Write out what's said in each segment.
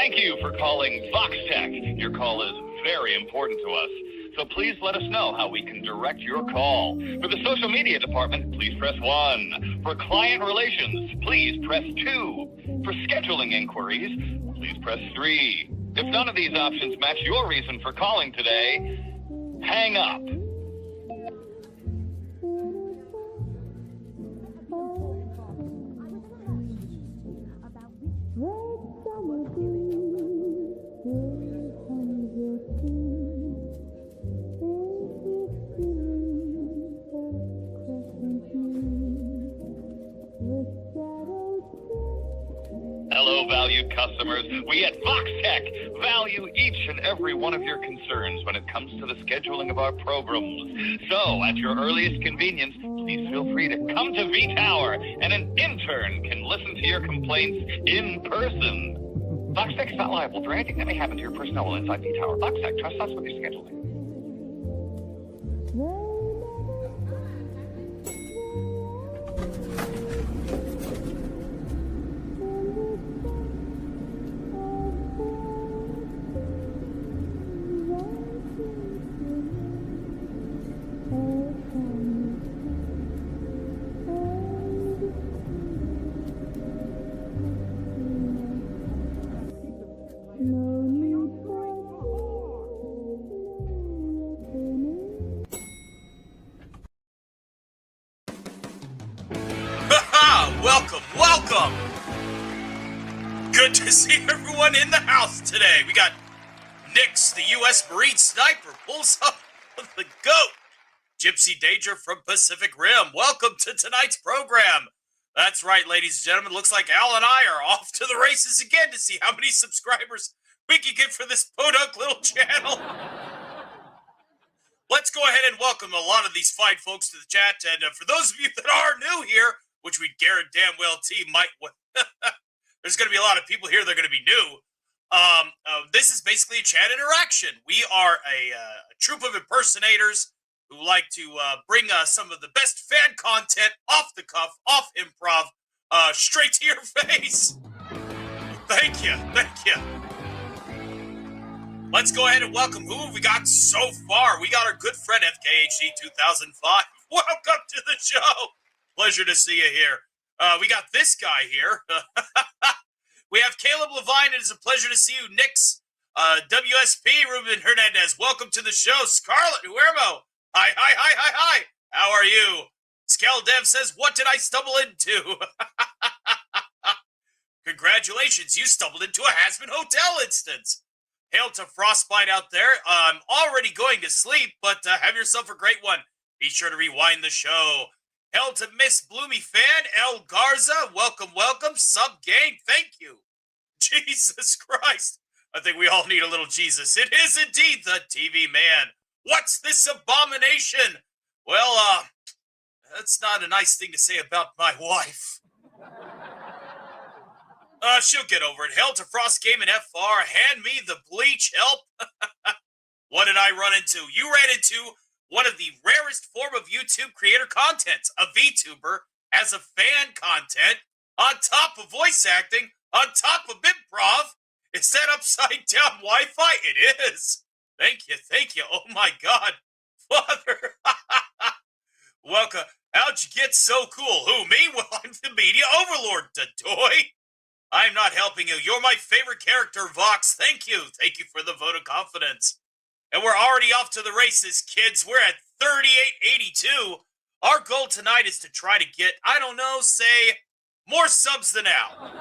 Thank you for calling VoxTech. Your call is very important to us, so please let us know how we can direct your call. For the social media department, please press 1. For client relations, please press 2. For scheduling inquiries, please press 3. If none of these options match your reason for calling today, hang up. Hello, valued customers. We at VoxTech value each and every one of your concerns when it comes to the scheduling of our programs. So, at your earliest convenience, please feel free to come to V-Tower, and an intern can listen to your complaints in person. VoxTech is not liable for anything that may happen to your personnel while inside V-Tower. VoxTech, trust us with your scheduling. Welcome! Good to see everyone in the house today. We got Nix, the U.S. Marine Sniper, pulls up the GOAT. Gypsy Danger from Pacific Rim. Welcome to tonight's program. That's right, ladies and gentlemen. Looks like Al and I are off to the races again to see how many subscribers we can get for this podunk little channel. Let's go ahead and welcome a lot of these fine folks to the chat. And for those of you that are new here, which we damn well might. There's going to be a lot of people here that are going to be new. This is basically a chat interaction. We are a troupe of impersonators who like to bring some of the best fan content off the cuff, off improv, straight to your face. Thank you. Let's go ahead and welcome who have we got so far. We got our good friend FKHD 2005. Welcome to the show. Pleasure to see you here. We got this guy here. We have Caleb Levine. It is a pleasure to see you. Nix, WSP, Ruben Hernandez. Welcome to the show. Scarlett Huermo. Hi. How are you? Skeldev says, what did I stumble into? Congratulations. You stumbled into a Hazbin Hotel instance. Hail to Frostbite out there. I'm already going to sleep, but have yourself a great one. Be sure to rewind the show. Hail to Miss Bloomy Fan, El Garza. Welcome. Sub gang, thank you. Jesus Christ. I think we all need a little Jesus. It is indeed the TV man. What's this abomination? Well, that's not a nice thing to say about my wife. She'll get over it. Hail to Frost Game and FR. Hand me the bleach. Help. What did I run into? You ran into one of the rarest form of YouTube creator content, a VTuber as a fan content, on top of voice acting, on top of improv. Is that upside down Wi-Fi? It is. Thank you. Oh my God. Father. Welcome. How'd you get so cool? Who, me? Well, I'm the media overlord, Dadoy. I'm not helping you. You're my favorite character, Vox. Thank you. Thank you for the vote of confidence. And we're already off to the races, kids. We're at 3882. Our goal tonight is to try to get, I don't know, say, more subs than Al.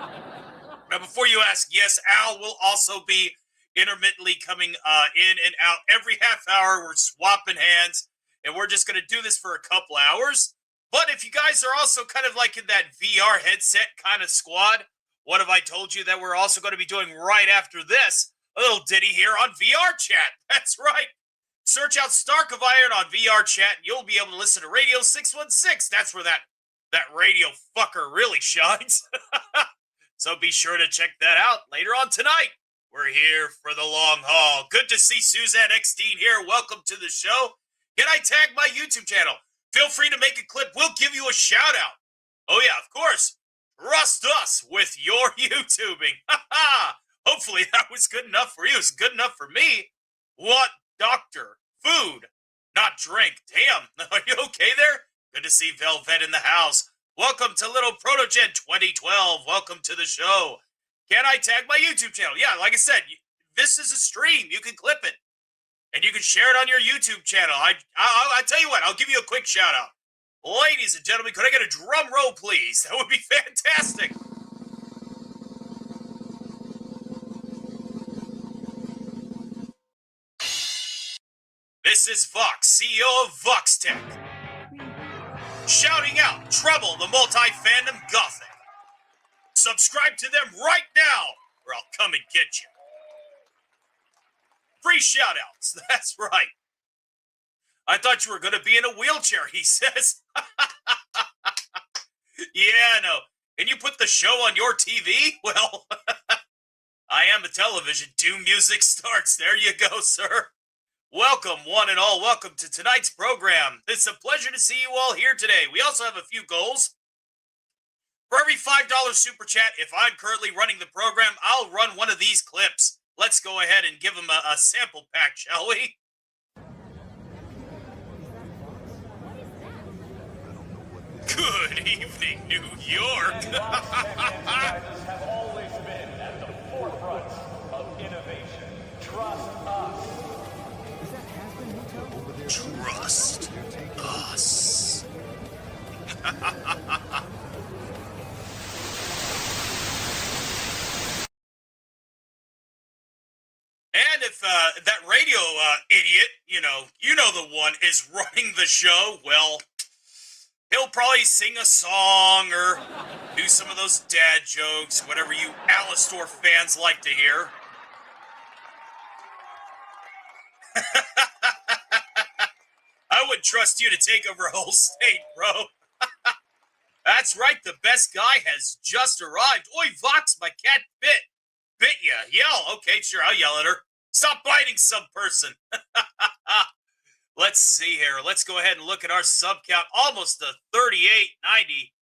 Now, before you ask, yes, Al will also be intermittently coming in and out every half hour. We're swapping hands, and we're just going to do this for a couple hours. But if you guys are also kind of like in that VR headset kind of squad, what have I told you that we're also going to be doing right after this? A little ditty here on VR Chat. That's right. Search out Stark of Iron on VR Chat, and you'll be able to listen to Radio 616. That's where that radio fucker really shines. So be sure to check that out later on tonight. We're here for the long haul. Good to see Suzanne Eckstein here. Welcome to the show. Can I tag my YouTube channel? Feel free to make a clip. We'll give you a shout out. Oh yeah, of course. Trust us with your YouTubing. Hopefully that was good enough for you. It was good enough for me. What, doctor? Food, not drink. Damn, are you okay there? Good to see Velvet in the house. Welcome to Little Protogen 2012. Welcome to the show. Can I tag my YouTube channel? Yeah, like I said, this is a stream. You can clip it. And you can share it on your YouTube channel. I tell you what, I'll give you a quick shout out. Ladies and gentlemen, could I get a drum roll, please? That would be fantastic. This is Vox, CEO of VoxTech, shouting out, trouble the multi-fandom Gothic. Subscribe to them right now, or I'll come and get you. Free shout-outs, that's right. I thought you were going to be in a wheelchair, he says. Yeah, no. Can you put the show on your TV? Well, I am a television. Doom music starts. There you go, sir. Welcome, one and all. Welcome to tonight's program. It's a pleasure to see you all here today. We also have a few goals. For every $5 super chat, if I'm currently running the program, I'll run one of these clips. Let's go ahead and give them a sample pack, shall we? Good evening, New York. have always been at the forefront of innovation. Trust us. Is that Hazbin Hotel over there? Trust us. And if that radio idiot, you know the one, is running the show, well, he'll probably sing a song or do some of those dad jokes, whatever you Alastor fans like to hear. I wouldn't trust you to take over a whole state, bro. That's right, the best guy has just arrived. Oi, Vox, my cat bit ya. Yell. Okay, sure, I'll yell at her. Stop biting some person. Let's see here. Let's go ahead and look at our sub count. Almost to 3890.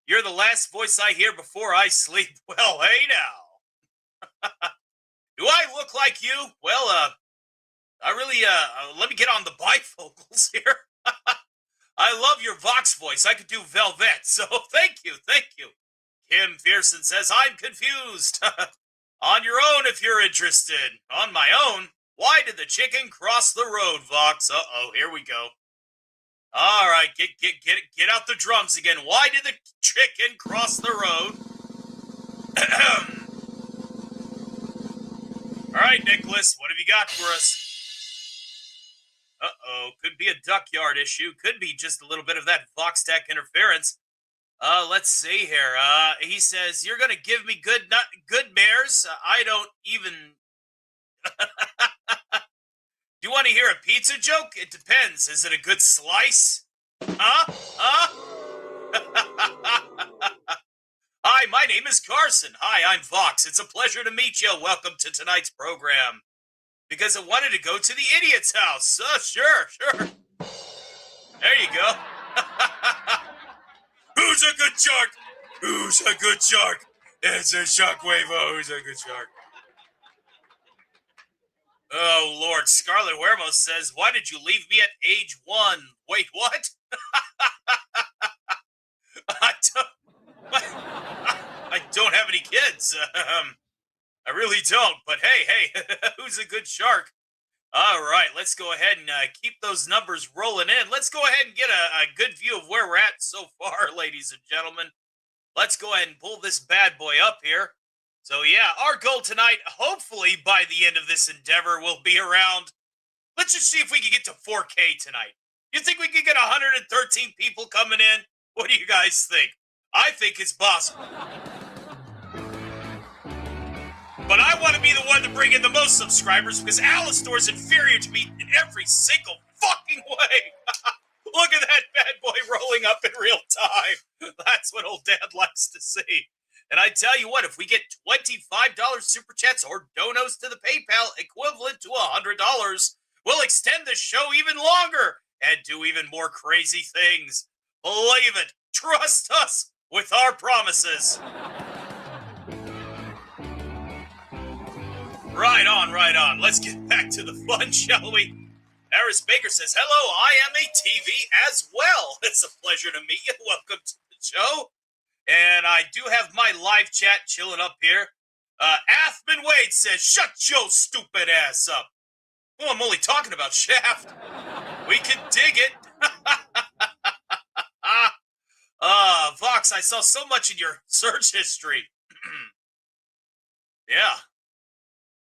You're the last voice I hear before I sleep. Well, hey now. Do I look like you? Well, I really, let me get on the bifocals here. I love your Vox voice. I could do Velvet, so thank you. Kim Pearson says, I'm confused. On your own if you're interested. On my own? Why did the chicken cross the road, Vox? Uh-oh, here we go. All right, get out the drums again. Why did the chicken cross the road? All right, Nicholas, what have you got for us? Uh-oh, could be a duckyard issue. Could be just a little bit of that VoxTech interference. Let's see here. He says, you're going to give me good mares? I don't even... Do you want to hear a pizza joke? It depends. Is it a good slice? Huh? Hi, my name is Carson. Hi, I'm Vox. It's a pleasure to meet you. Welcome to tonight's program. Because I wanted to go to the idiot's house. Sure. There you go. Who's a good shark? Who's a good shark? It's a shockwave. Oh, who's a good shark? Oh, Lord. Scarlet Huermo says, why did you leave me at age 1? Wait, what? I don't have any kids. I really don't. But hey, who's a good shark? All right, let's go ahead and keep those numbers rolling in. Let's go ahead and get a good view of where we're at so far, ladies and gentlemen. Let's go ahead and pull this bad boy up here. So, yeah, our goal tonight, hopefully by the end of this endeavor, will be around... Let's just see if we can get to 4K tonight. You think we could get 113 people coming in? What do you guys think? I think it's possible. But I want to be the one to bring in the most subscribers because Alastor is inferior to me in every single fucking way. Look at that bad boy rolling up in real time. That's what old dad likes to see. And I tell you what, if we get $25 super chats or donos to the PayPal equivalent to $100, we'll extend the show even longer and do even more crazy things. Believe it. Trust us with our promises. Right on, right on. Let's get back to the fun, shall we? Harris Baker says, hello, I am a TV as well. It's a pleasure to meet you. Welcome to the show. And I do have my live chat chilling up here. Athman Wade says, shut your stupid ass up. Well, I'm only talking about Shaft. We can dig it. Vox, I saw so much in your search history. Yeah.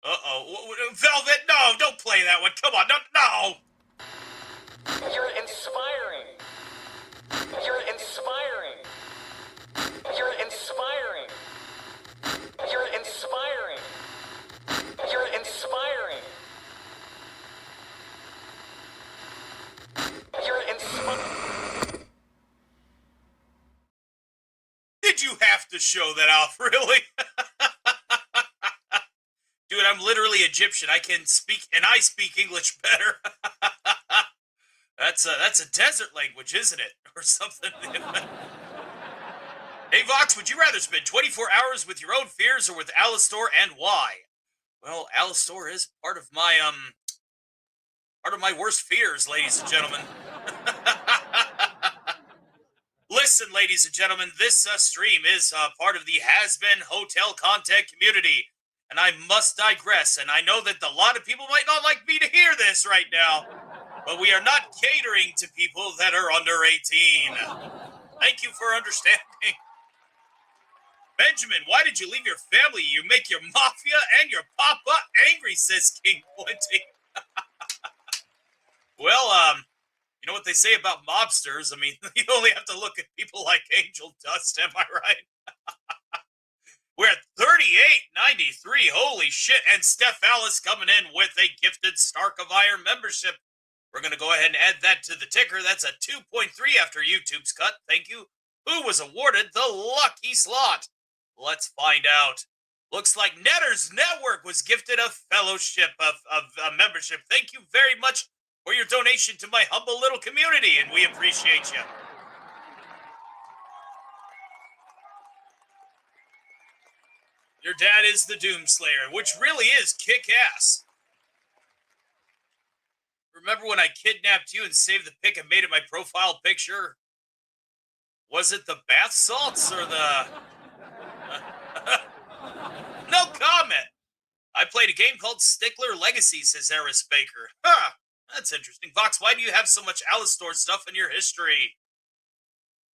Uh-oh. Velvet, no, don't play that one. Come on, no. You're inspiring. You're inspiring. You're inspiring. You're inspiring. You're inspiring. You're inspiring. Did you have to show that off, really? Dude, I'm literally Egyptian. I can speak, and I speak English better. That's a desert language, isn't it? Or something. Hey, Vox, would you rather spend 24 hours with your own fears or with Alastor, and why? Well, Alastor is part of my worst fears, ladies and gentlemen. Listen, ladies and gentlemen, this stream is part of the Hazbin Hotel content community, and I must digress, and I know that a lot of people might not like me to hear this right now, but we are not catering to people that are under 18. Thank you for understanding. Benjamin, why did you leave your family? You make your mafia and your papa angry, says King Plenty. Well, you know what they say about mobsters? I mean, you only have to look at people like Angel Dust, am I right? We're at 38.93. Holy shit. And Steph Alice coming in with a gifted Stark of Iron membership. We're going to go ahead and add that to the ticker. That's a 2.3 after YouTube's cut. Thank you. Who was awarded the lucky slot? Let's find out. Looks like Netters Network was gifted a fellowship of a membership. Thank you very much for your donation to my humble little community, and we appreciate you. Your dad is the Doomslayer, which really is kick-ass. Remember when I kidnapped you and saved the pic and made it my profile picture? Was it the bath salts or the... No comment. I played a game called Stickler Legacy, says Eris Baker. Huh, that's interesting. Vox, why do you have so much Alastor stuff in your history?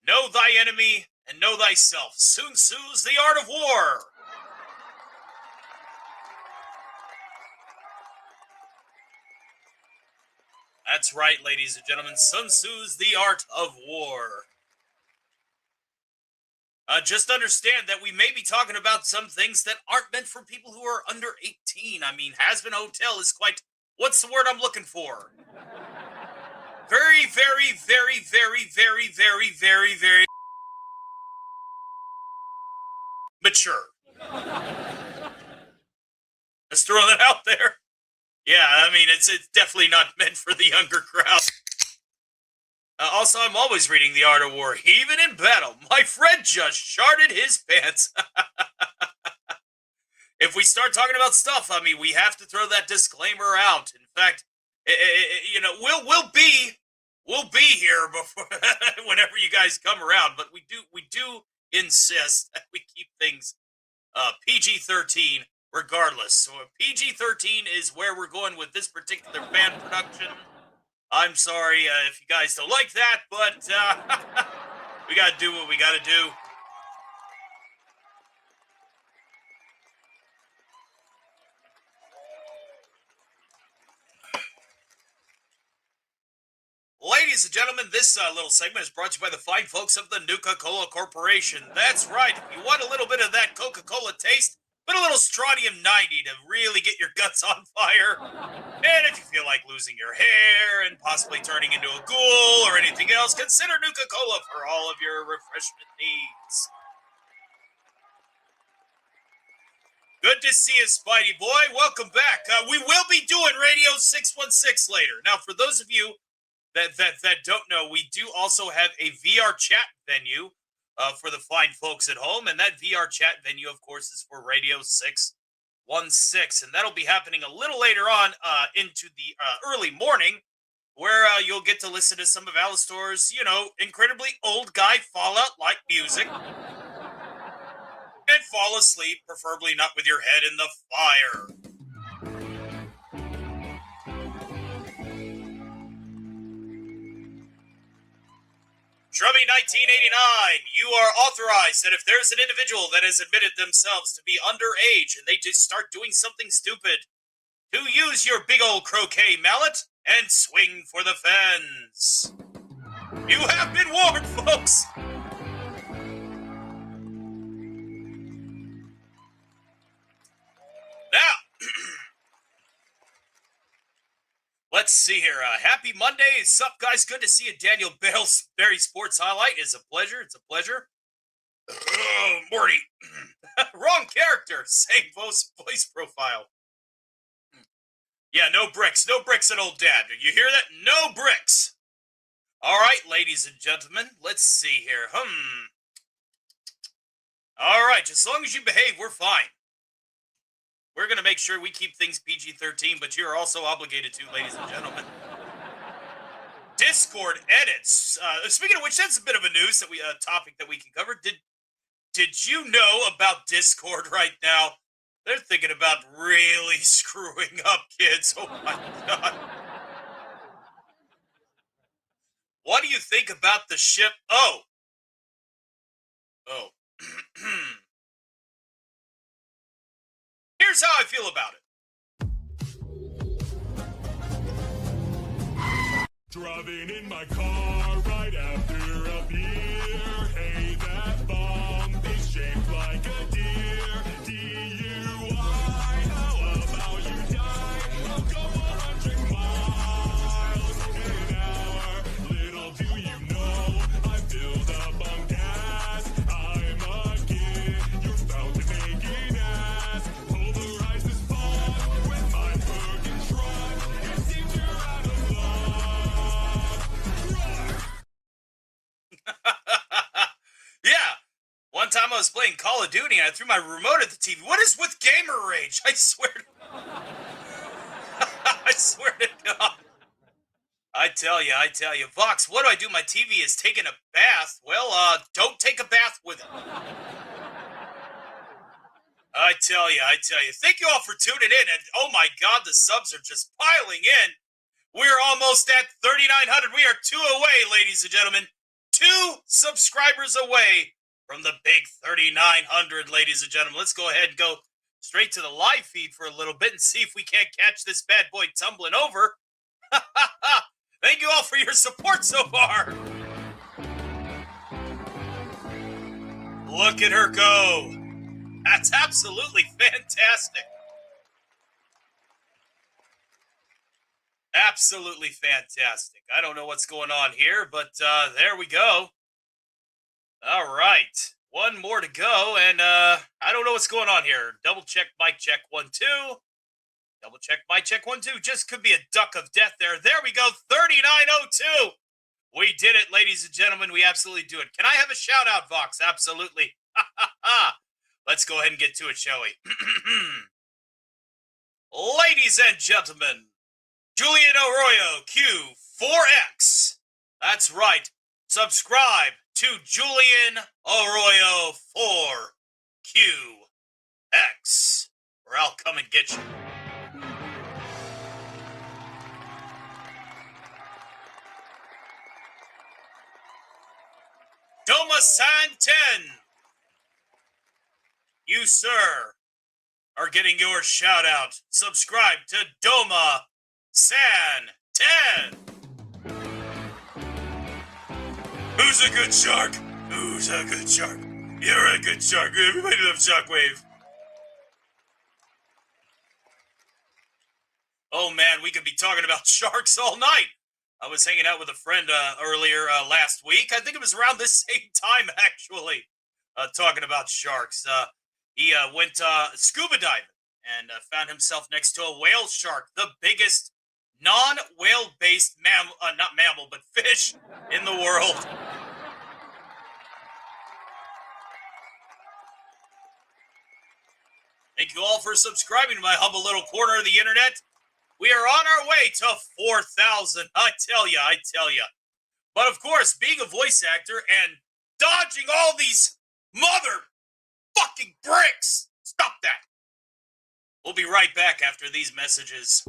Know thy enemy and know thyself. Sun Tzu's The Art of War. That's right, ladies and gentlemen. Sun Tzu's The Art of War. Just understand that we may be talking about some things that aren't meant for people who are under 18. I mean, Hazbin Hotel is quite... What's the word I'm looking for? Very, very, very, very, very, very, very, very... mature. Just throwing that out there. Yeah, I mean, it's definitely not meant for the younger crowd. Also, I'm always reading The Art of War, even in battle. My friend just sharted his pants. If we start talking about stuff, I mean, we have to throw that disclaimer out. In fact, you know, we'll be here before whenever you guys come around. But we do insist that we keep things PG-13 regardless. So PG-13 is where we're going with this particular fan production. I'm sorry if you guys don't like that, but we got to do what we got to do. Ladies and gentlemen, this little segment is brought to you by the fine folks of the Nuka-Cola Corporation. That's right. If you want a little bit of that Coca-Cola taste, but a little Strontium 90 to really get your guts on fire. And if you feel like losing your hair and possibly turning into a ghoul or anything else, consider Nuka-Cola for all of your refreshment needs. Good to see you, Spidey boy. Welcome back. We will be doing Radio 616 later. Now, for those of you that don't know, we do also have a VR chat venue for the fine folks at home, and that VR chat venue, of course, is for Radio 616. 1-6, and that'll be happening a little later on into the early morning, where you'll get to listen to some of Alastor's, incredibly old guy Fallout-like music, and fall asleep, preferably not with your head in the fire. Shrubby 1989, you are authorized that if there's an individual that has admitted themselves to be underage and they just start doing something stupid, to use your big old croquet mallet and swing for the fence. You have been warned, folks! Now, let's see here. Happy Monday. Sup, guys? Good to see you. Daniel Berry Sports Highlight. It's a pleasure. It's a pleasure. Oh, Morty. Wrong character. Same voice profile. Yeah, no bricks. No bricks at old dad. Did you hear that? No bricks. All right, ladies and gentlemen. Let's see here. All right, as long as you behave, we're fine. We're going to make sure we keep things PG-13, but you're also obligated to, ladies and gentlemen. Discord edits. Speaking of which, that's a bit of a news topic that we can cover. Did you know about Discord right now? They're thinking about really screwing up kids. Oh my God. What do you think about the ship? Oh. Here's how I feel about it. Driving in my car right after a beer. Hey, that bomb is shaped like a deer. DUI, how about you die? I'll go 100 miles an hour. Little do you know, I filled up on gas. I'm a kid, you're about to make an ass. Pulverize this bomb with my fucking truck. It seems you're out of luck. Yeah. One time I was playing Call of Duty and I threw my remote at the TV. What is with gamer rage? I swear to I swear to God. I tell you. Vox, what do I do? My TV is taking a bath. Well, don't take a bath with it. I tell you. Thank you all for tuning in. And oh my God, the subs are just piling in. We're almost at 3,900. We are 2 away, ladies and gentlemen. 2 subscribers away from the big 3,900, ladies and gentlemen. Let's go ahead and go straight to the live feed for a little bit and see if we can't catch this bad boy tumbling over. Thank you all for your support so far. Look at her go. That's absolutely fantastic. Absolutely fantastic. I don't know what's going on here, but there we go. All right. One more to go, and I don't know what's going on here. Double check, mic check, 1, 2. Double check, mic check, 1, 2. Just could be a duck of death there. There we go, 3902. We did it, ladies and gentlemen. We absolutely do it. Can I have a shout out, Vox? Absolutely. Let's go ahead and get to it, shall we? Ladies and gentlemen, Julian Arroyo, Q4X. That's right. Subscribe to Julian Arroyo 4QX, or I'll come and get you. Doma San 10. You, sir, are getting your shout out. Subscribe to Doma San 10. Who's a good shark? Who's a good shark? You're a good shark. Everybody loves Shockwave. Oh man, we could be talking about sharks all night. I was hanging out with a friend earlier last week. I think it was around this same time, actually, talking about sharks. He went scuba diving and found himself next to a whale shark, the biggest non-whale-based not mammal, but fish in the world. Thank you all for subscribing to my humble little corner of the internet. We are on our way to 4,000. I tell ya. But of course, being a voice actor and dodging all these motherfucking bricks. Stop that. We'll be right back after these messages.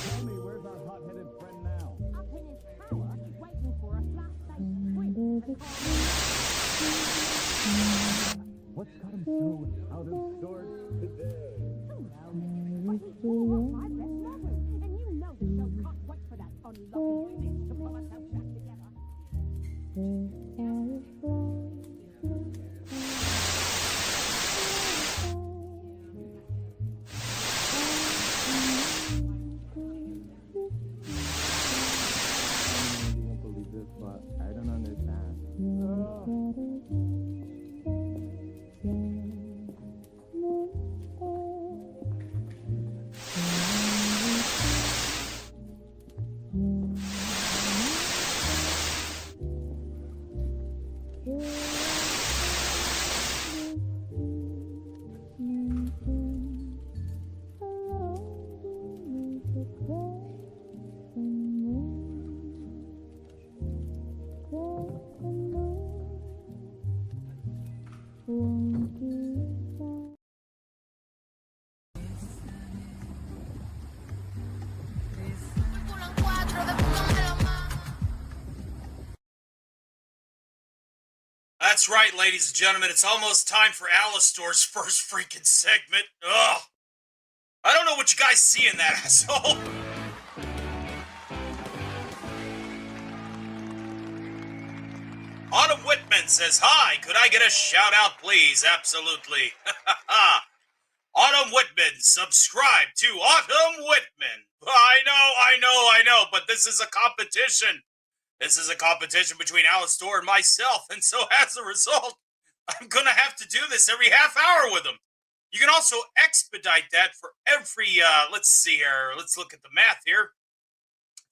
Tell me, where's our hot-headed friend now? Up in his tower, waiting for us last day's What's got him so out of sorts today? But he's full of my best lovely, and you know we don't can't wait for that unlucky thing to pull ourselves back together. You won't believe this, but I don't understand. That's right, ladies and gentlemen. It's almost time for Alastor's first freaking segment. Ugh. I don't know what you guys see in that asshole. Autumn Whitman says, hi, could I get a shout out, please? Absolutely. Autumn Whitman, subscribe to Autumn Whitman. I know, but this is a competition. This is a competition between Alastor and myself, and so as a result, I'm gonna have to do this every half hour with him. You can also expedite that for every, let's see here, let's look at the math here.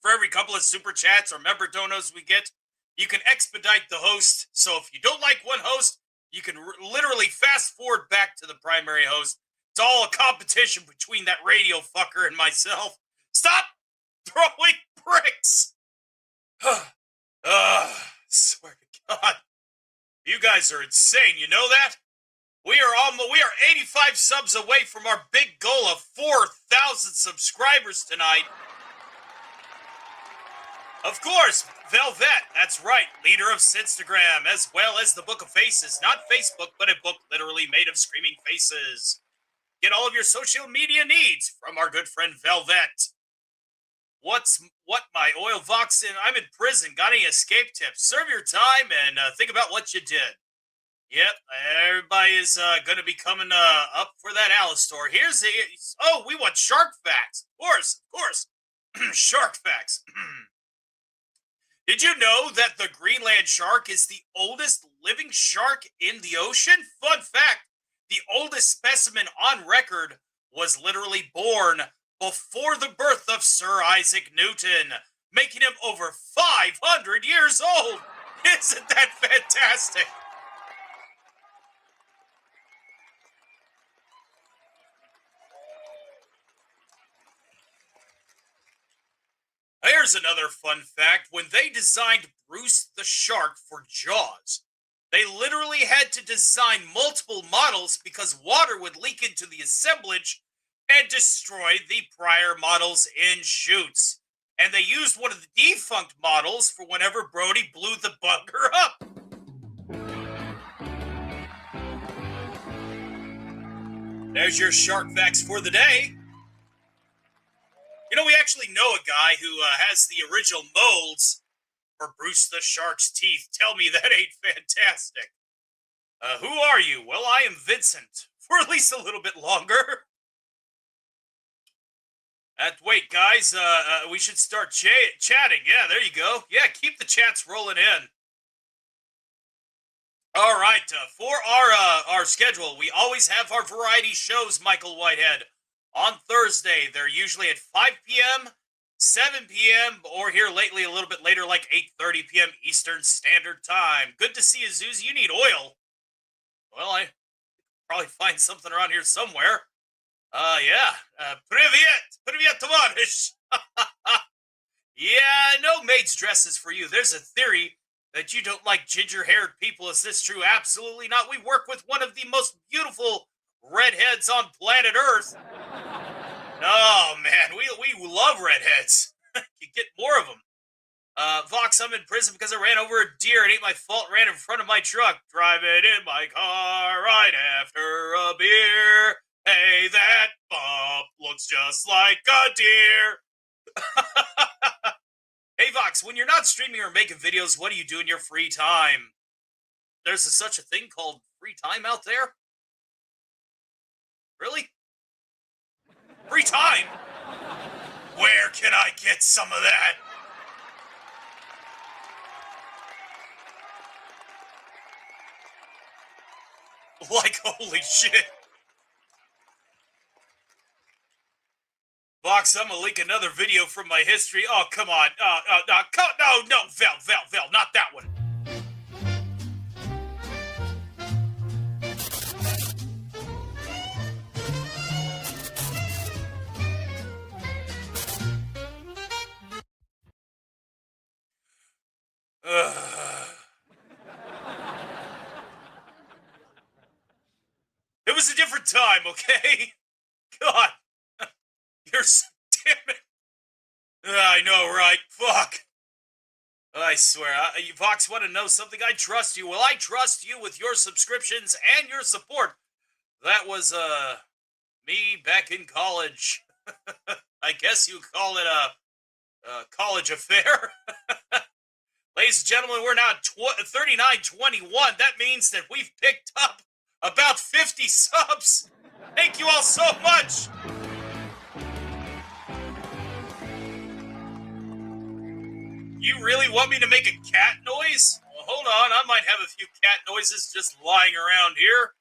For every couple of super chats or member donos we get, you can expedite the host. So if you don't like one host, you can literally fast forward back to the primary host. It's all a competition between that radio fucker and myself. Stop throwing bricks! Swear to God. You guys are insane, you know that? We are 85 subs away from our big goal of 4,000 subscribers tonight. Of course, Velvet, that's right, leader of Sinstagram, as well as the Book of Faces. Not Facebook, but a book literally made of screaming faces. Get all of your social media needs from our good friend Velvet. What my oil vox in? I'm in prison. Got any escape tips? Serve your time and think about what you did. Yep, everybody is going to be coming up for that Alastor. Here's the... Oh, we want shark facts. Of course. Shark facts. Did you know that the Greenland shark is the oldest living shark in the ocean? Fun fact, the oldest specimen on record was literally born before the birth of Sir Isaac Newton, making him over 500 years old. Isn't that fantastic? Here's another fun fact. When they designed Bruce the Shark for Jaws, they literally had to design multiple models because water would leak into the assemblage and destroy the prior models in shoots. And they used one of the defunct models for whenever Brody blew the bugger up. There's your shark facts for the day. You know, we actually know a guy who has the original molds for Bruce the Shark's teeth. Tell me that ain't fantastic. Who are you? Well, I am Vincent, for at least a little bit longer. Wait, guys, we should start chatting. Yeah, there you go. Yeah, keep the chats rolling in. All right, for our schedule, we always have our variety shows, Michael Whitehead. On Thursday, they're usually at 5 p.m., 7 p.m., or here lately a little bit later, like 8:30 p.m. Eastern Standard Time. Good to see you, Zeus. You need oil. Well, I probably find something around here somewhere. Yeah. Привет, товарищ. Yeah, no maid's dresses for you. There's a theory that you don't like ginger-haired people. Is this true? Absolutely not. We work with one of the most beautiful redheads on planet Earth. Oh, man, we love redheads. You get more of them. Vox, I'm in prison because I ran over a deer. It ain't my fault. Ran in front of my truck. Driving in my car right after a beer. Hey, that bump looks just like a deer. Hey, Vox, when you're not streaming or making videos, what do you do in your free time? There's such a thing called free time out there? Really? Free time? Where can I get some of that? Like, holy shit. Vox, I'm gonna link another video from my history. Oh, come on. No, Val, not that one. It was a different time, okay? God. You're so damn it. I know, right? Fuck. I swear. Vox, want to know something? I trust you. Well, I trust you with your subscriptions and your support. That was, me back in college. I guess you call it a college affair. Ladies and gentlemen, we're now 39:21. That means that we've picked up about 50 subs. Thank you all so much. You really want me to make a cat noise? Well, hold on, I might have a few cat noises just lying around here.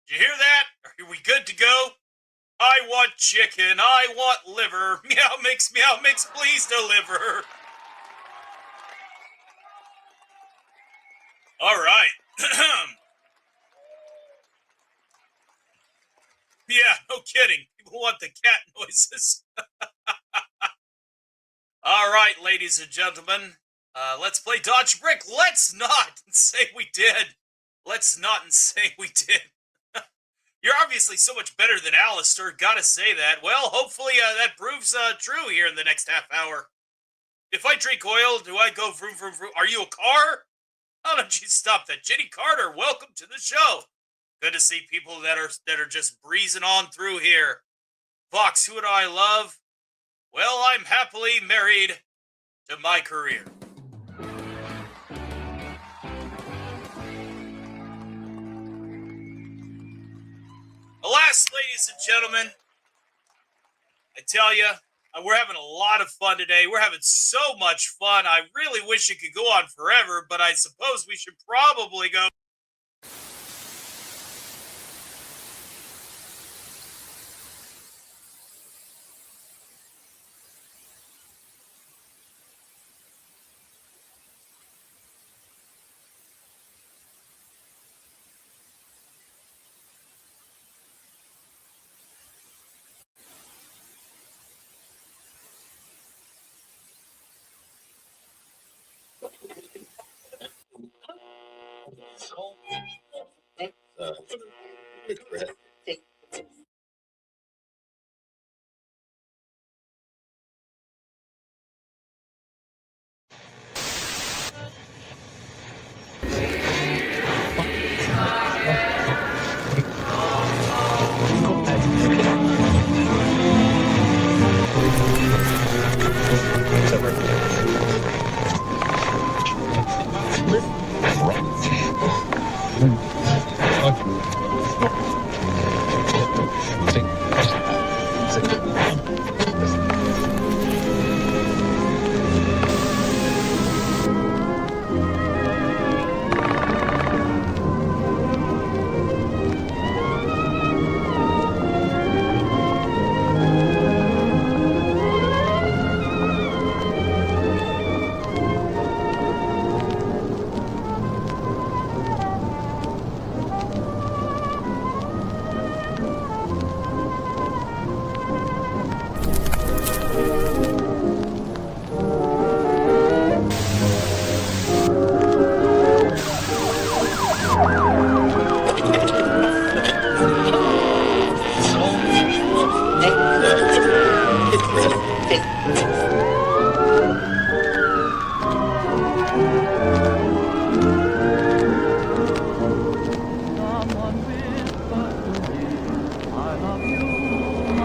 Did you hear that? Are we good to go? I want chicken. I want liver. Meow mix, please deliver. All right. Yeah, no kidding. People want the cat noises. All right, ladies and gentlemen. Let's play Dodge Brick. Let's not say we did. Let's not say we did. You're obviously so much better than Alastor, gotta say that. Well, hopefully that proves true here in the next half hour. If I drink oil, do I go vroom, vroom, vroom? Are you a car? How don't you stop that? Jenny Carter, welcome to the show. Good to see people that are just breezing on through here. Vox, who do I love? Well, I'm happily married to my career. Alas, ladies and gentlemen, I tell you, we're having a lot of fun today. We're having so much fun. I really wish it could go on forever, but I suppose we should probably go. Someone whispered to me, I love you, my love.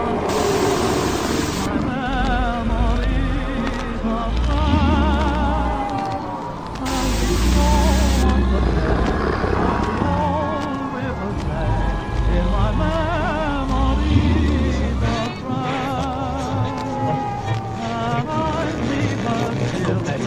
My memories are fine. I think no one could tell the old river sang in my memories are dry. And I see her still playing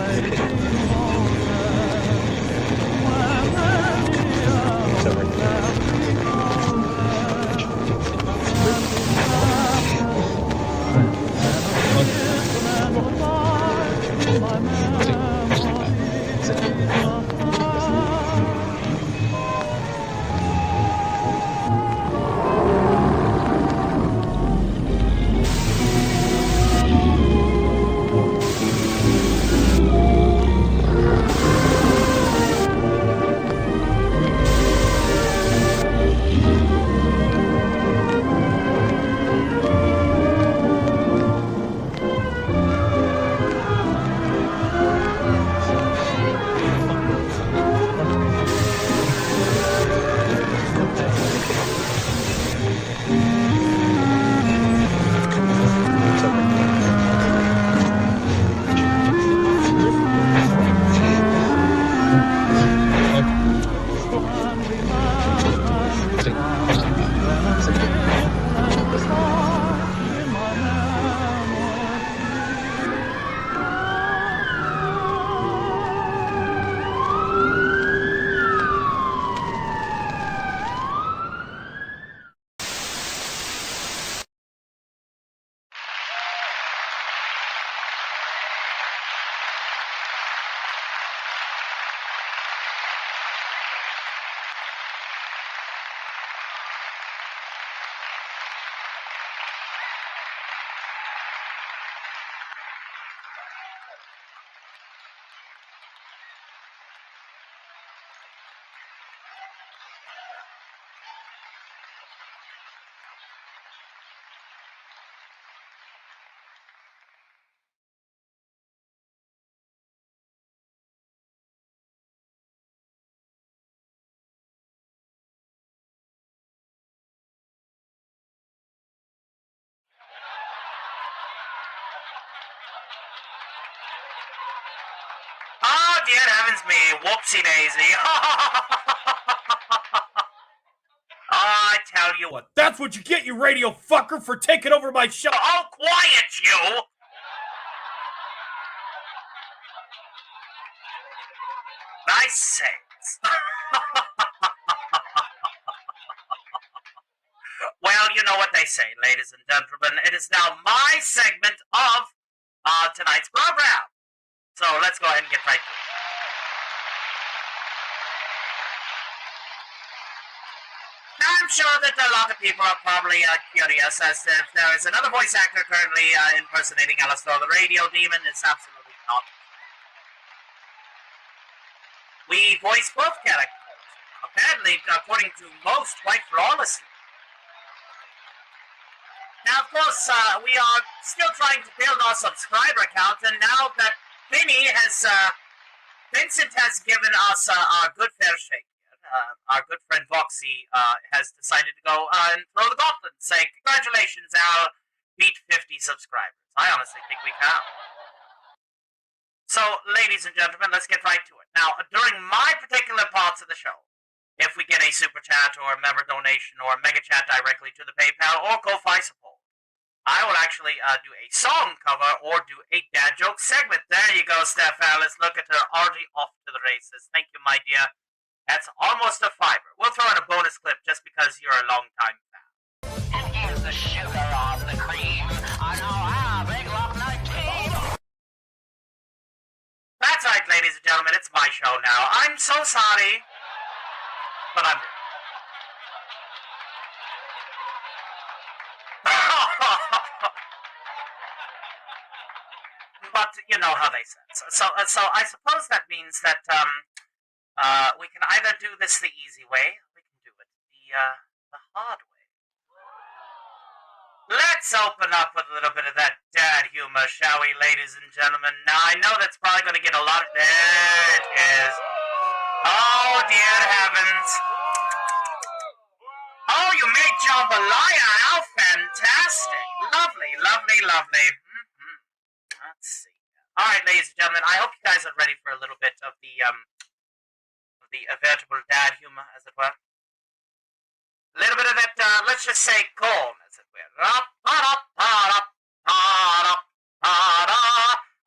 Oh, dear heavens me, whoopsie daisy. I tell you what, that's what you get, you radio fucker, for taking over my show. Oh, quiet, you! I say. Well, you know what they say, ladies and gentlemen. It is now my segment of tonight's program. So let's go ahead and get right to it. Now, I'm sure that a lot of people are probably curious as to if there is another voice actor currently impersonating Alastor the Radio Demon. It's absolutely not. We voice both characters, apparently, according to most, quite flawlessly. Now, of course, we are still trying to build our subscriber count, and now that Vincent has given us our good fair shake. Our good friend Voxy has decided to go and throw the gauntlet and say, congratulations, Al, beat 50 subscribers. I honestly think we can. So, ladies and gentlemen, let's get right to it. Now, during my particular parts of the show, if we get a super chat or a member donation or a mega chat directly to the PayPal or Ko-Fi support, I will actually do a song cover or do a dad joke segment. There you go, Steph Alice. Look at her, already off to the races. Thank you, my dear. That's almost a fiver. We'll throw in a bonus clip just because you're a long time fan. And here's the sugar on the cream. I know how big love 19. That's right, ladies and gentlemen. It's my show now. I'm so sorry, but I'm. But you know how they said. So I suppose that means that we can either do this the easy way, or we can do it the hard way. Let's open up with a little bit of that dad humor, shall we, ladies and gentlemen? Now I know that's probably going to get a lot of. There it is. Oh dear heavens. Oh, you made jambalaya. How fantastic. Lovely, lovely, lovely. Let's see. All right, ladies and gentlemen, I hope you guys are ready for a little bit of the veritable dad humor, as it were. A little bit of that, let's just say corn, as it were.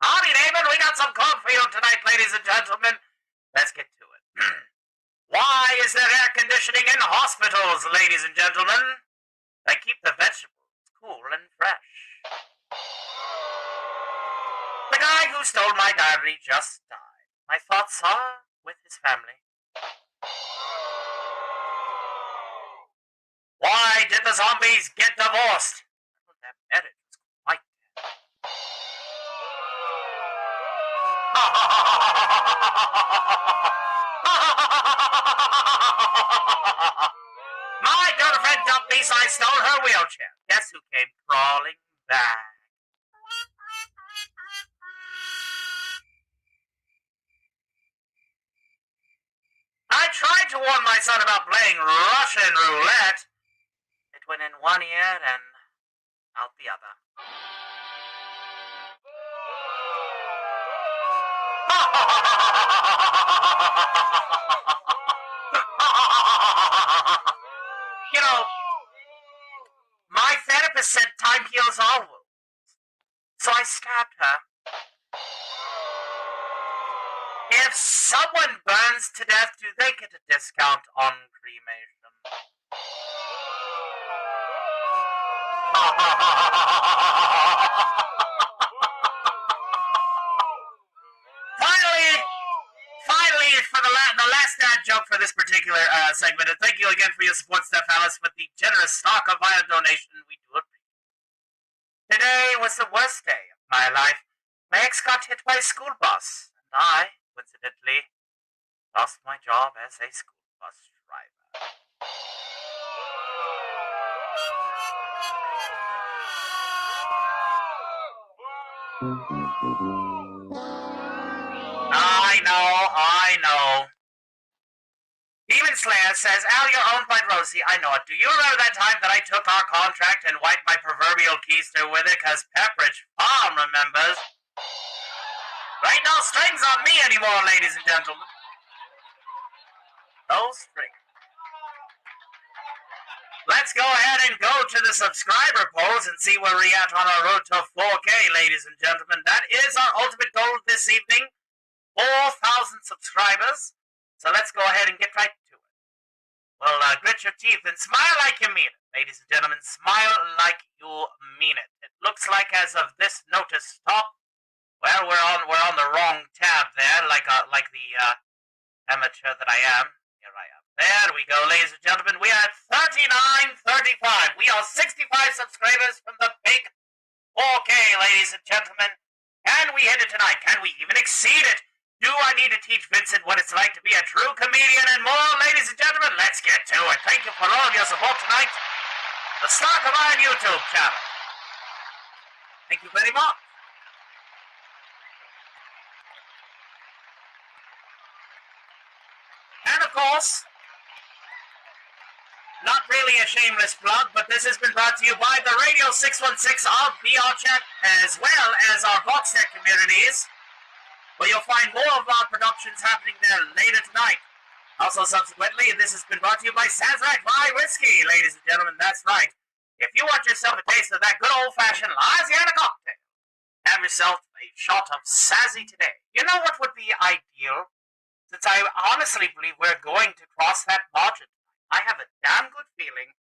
Howdy, David, we got some corn for you tonight, ladies and gentlemen. Let's get to it. Why is there air conditioning in hospitals, ladies and gentlemen? They keep the vegetables cool and fresh. The guy who stole my diary just died. My thoughts are with his family. Why did the zombies get divorced? Well, their marriage was quite dead. My girlfriend dumped me, so I stole her wheelchair. Guess who came crawling back? I tried to warn my son about playing Russian roulette. It went in one ear and out the other. You know, my therapist said time heals all wounds. So I stabbed her. If someone burns to death, do they get a discount on cremation? Finally, for the last dad joke for this particular segment, and thank you again for your support, Steph Alice, with the generous stock of via donation. We do appreciate. Today was the worst day of my life. My ex got hit by a school bus, and I, coincidentally, lost my job as a school bus driver. I know. Demon Slayer says, Al, you're owned by Rosie. I know it. Do you remember that time that I took our contract and wiped my proverbial keister with it? Because Pepperidge Farm remembers. There ain't no strings on me anymore, ladies and gentlemen. No strings. Let's go ahead and go to the subscriber polls and see where we're at on our road to 4K, ladies and gentlemen. That is our ultimate goal this evening. 4,000 subscribers. So let's go ahead and get right to it. Well, grit your teeth and smile like you mean it, ladies and gentlemen. Smile like you mean it. It looks like as of this notice stop, well, we're on the wrong tab there, like the amateur that I am. Here I am. There we go, ladies and gentlemen. We are at 39:35. We are 65 subscribers from the big 4K, ladies and gentlemen. Can we hit it tonight? Can we even exceed it? Do I need to teach Vincent what it's like to be a true comedian and more? Ladies and gentlemen, let's get to it. Thank you for all of your support tonight. The Stock of Iron YouTube channel. Thank you very much. And of course, not really a shameless plug, but this has been brought to you by the Radio 616 of VR Chat, as well as our VoxTech communities, where you'll find more of our productions happening there later tonight. Also, subsequently, this has been brought to you by Sazerac Rye Whiskey, ladies and gentlemen. That's right. If you want yourself a taste of that good old-fashioned Louisiana cocktail, have yourself a shot of Sassy today. You know what would be ideal? Since I honestly believe we're going to cross that margin, I have a damn good feeling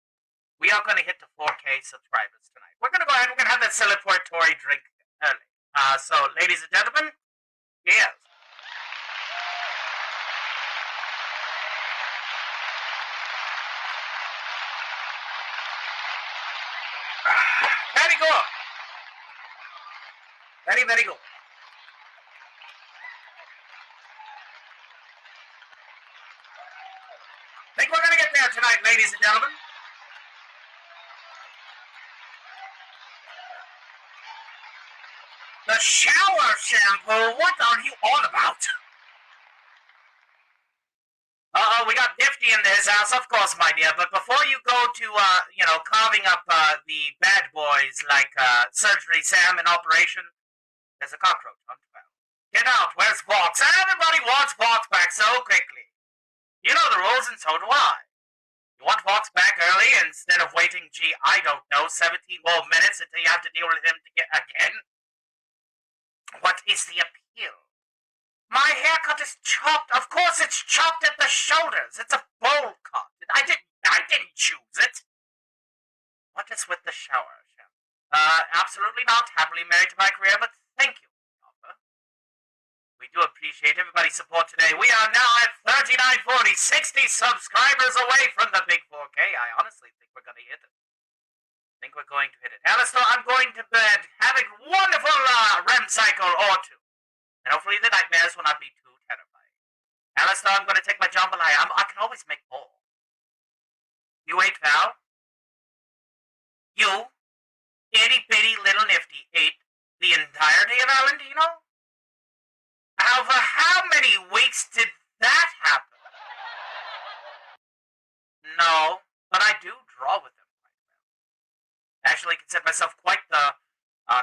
we are going to hit the 4K subscribers tonight. We're going to go ahead and we're going to have that celebratory drink early. So, ladies and gentlemen, cheers. Very good. Very, very good. Think we're going to get there tonight, ladies and gentlemen. The shower shampoo? What are you on about? We got Nifty in this house, of course, my dear. But before you go to, carving up the bad boys like Surgery Sam in Operation, there's a cockroach on 12. Get out. Where's Fox? Everybody wants Fox back so quickly. You know the rules, and so do I. You want Fox back early instead of waiting, 17 more minutes until you have to deal with him again? What is the appeal? My haircut is chopped. Of course it's chopped at the shoulders. It's a bowl cut. I didn't choose it. What is with the shower, Chef? Absolutely not. Happily married to my career, but thank you. We do appreciate everybody's support today. We are now at 3940, 60 subscribers away from the big 4K. I honestly think we're going to hit it. Alastor, I'm going to bed. Have a wonderful REM cycle or two. And hopefully the nightmares will not be too terrifying. Alastor, I'm going to take my jambalaya. I can always make more. You ate, Val? You, itty-bitty little Nifty, ate the entirety of Valentino? For how many weeks did that happen? No, but I do draw with them. Actually, consider myself quite the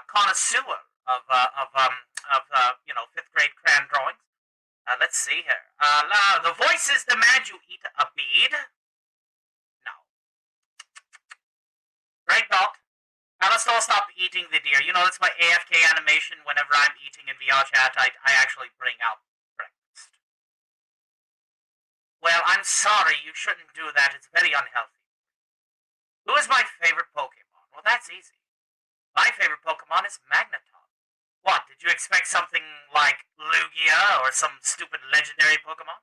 connoisseur of 5th grade crayon drawings. Let's see here. The voices demand you eat a bead. No. Great thought. Alastor, stop eating the deer. You know, that's my AFK animation. Whenever I'm eating in VR chat, I actually bring out breakfast. Well, I'm sorry. You shouldn't do that. It's very unhealthy. Who is my favorite Pokemon? Well, that's easy. My favorite Pokemon is Magneton. What, did you expect something like Lugia or some stupid legendary Pokemon?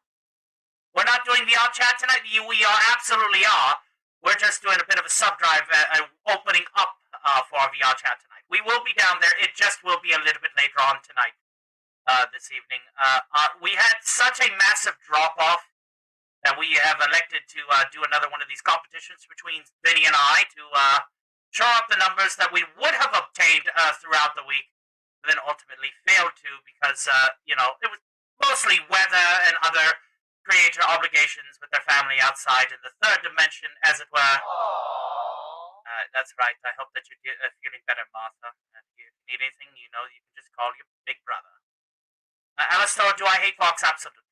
We're not doing VR chat tonight. We absolutely are. We're just doing a bit of a sub-drive opening up for our VR chat tonight. We will be down there. It just will be a little bit later on tonight, this evening. We had such a massive drop-off that we have elected to do another one of these competitions between Vinny and I to show up the numbers that we would have obtained throughout the week, but then ultimately failed to because, it was mostly weather and other creator obligations with their family outside in the third dimension, as it were. That's right. I hope that you're feeling better, Martha. If you need anything, you can just call your big brother. Alastor, do I hate Fox? Absolutely.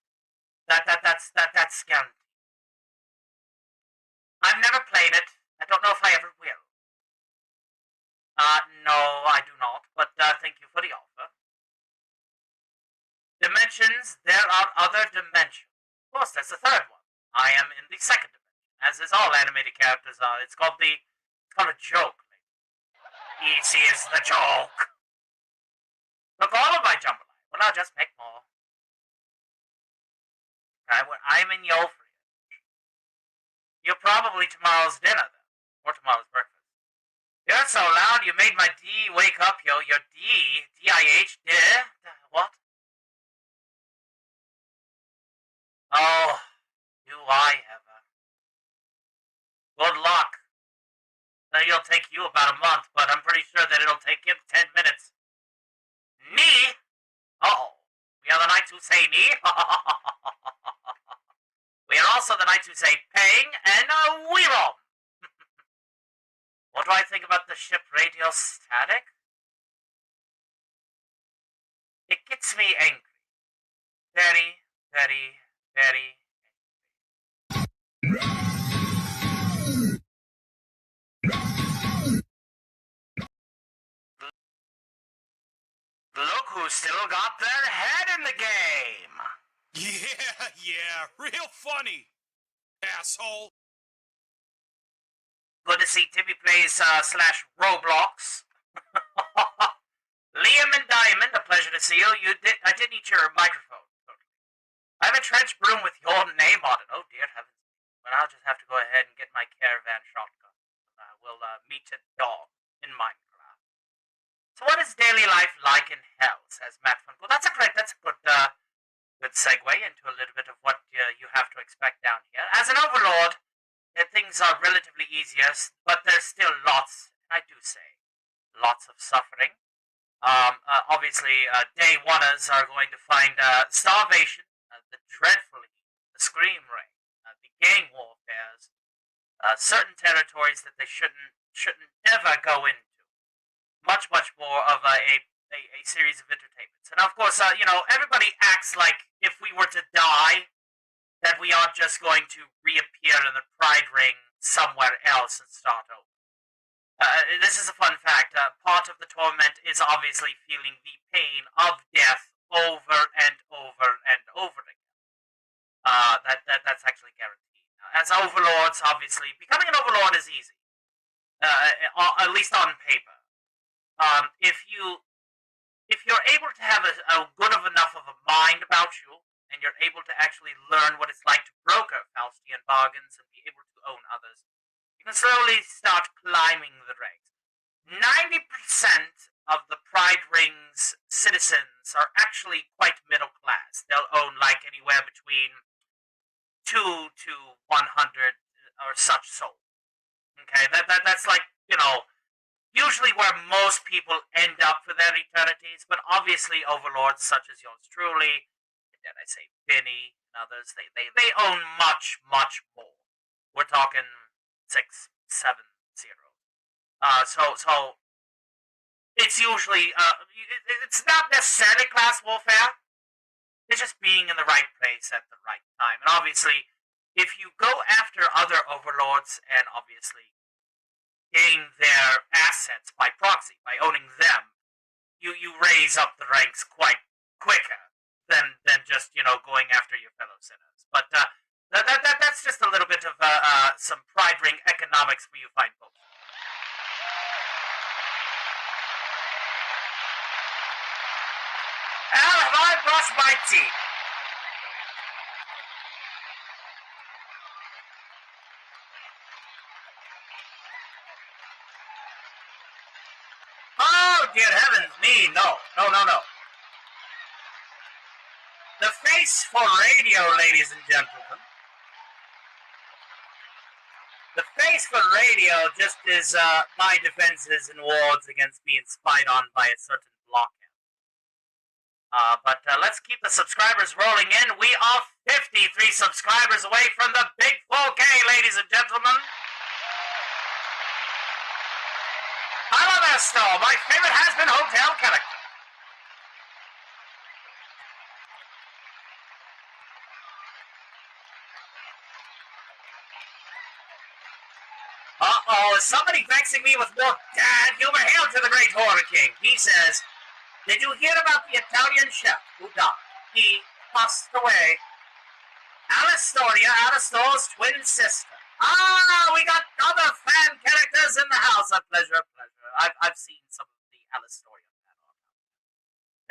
That's scandal. I've never played it. I don't know if I ever will. No, I do not, but thank you for the offer. Dimensions, there are other dimensions. Of course, that's the third one. I am in the second dimension, as is all animated characters are. It's called a joke. This is the joke. Look, all of my jambalaya. Well, I'll just make more. I'm in your fridge. You're probably tomorrow's dinner, then. Or tomorrow's breakfast. You're so loud you made my D wake up, yo. Your D-I-H, what? Oh, do I ever. Good luck. Now, it'll take you about a month, but I'm pretty sure that it'll take him 10 minutes. Me? Uh-oh. We are the knights who say me. We are also the knights who say paying and we roll. What do I think about the ship radio static? It gets me angry. Very, very, very angry. who still got their head in the game. Yeah, real funny, asshole. Good to see Timmy plays slash Roblox. Liam and Diamond, a pleasure to see you. I did need your microphone. I have a trench broom with your name on it. Oh dear heavens. But I'll just have to go ahead and get my caravan shotgun. We'll meet a dog in Minecraft. So what is daily life like in hell, says Matt Fun. Well, that's a good segue into a little bit of what you have to expect down here. As an overlord, things are relatively easier, but there's still lots, and I do say, lots of suffering. Obviously, day oneers are going to find starvation, the dreadful heat, the scream rain, the gang warfares, certain territories that they shouldn't ever go into. Much more of a series of entertainments. And of course, everybody acts like if we were to die, that we are just going to reappear in the Pride Ring somewhere else and start over. This is a fun fact. Part of the torment is obviously feeling the pain of death over and over and over again. That's actually guaranteed. As overlords, obviously, becoming an overlord is easy, at least on paper. If you're able to have a good enough of a mind about you, and you're able to actually learn what it's like to broker Faustian bargains and be able to own others, you can slowly start climbing the ranks. 90% of the Pride Ring's citizens are actually quite middle class. They'll own like anywhere between 2 to 100 or such souls. Okay, that's like, usually where most people end up for their eternities, but obviously overlords such as yours truly, and then I say Vinny and others, they own much more. We're talking 6, 7, 0. So it's usually it's not necessarily class warfare. It's just being in the right place at the right time. And obviously, if you go after other overlords and obviously gain their assets by proxy, by owning them, you raise up the ranks quite quicker than just going after your fellow sinners. But that's just a little bit of some Pride Ring economics for you fine folks. Well, have I brushed my teeth? Oh, dear heavens me, no. The face for radio, ladies and gentlemen. The face for radio just is my defenses and wards against being spied on by a certain blockhead. But let's keep the subscribers rolling in. We are 53 subscribers away from the big 4K, ladies and gentlemen. Alastor, my favorite Hazbin hotel character. Uh-oh, is somebody vexing me with more dad humor? Hail to the great Horror King. He says, did you hear about the Italian chef who died? He passed away. Alastor's twin sister. Ah, we got other fan characters in the house. A pleasure. I've seen some of the Alastorian fan.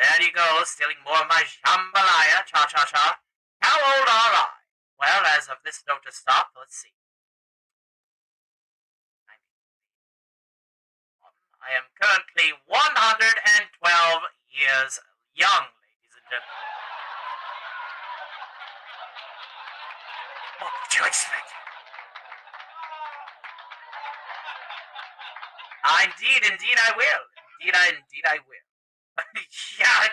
There you go, stealing more of my jambalaya. Cha-cha-cha. How old are I? Well, as of this notice stop, let's see. I am currently 112 years young, ladies and gentlemen. What did you expect? Indeed I will. Indeed I will. Yeah,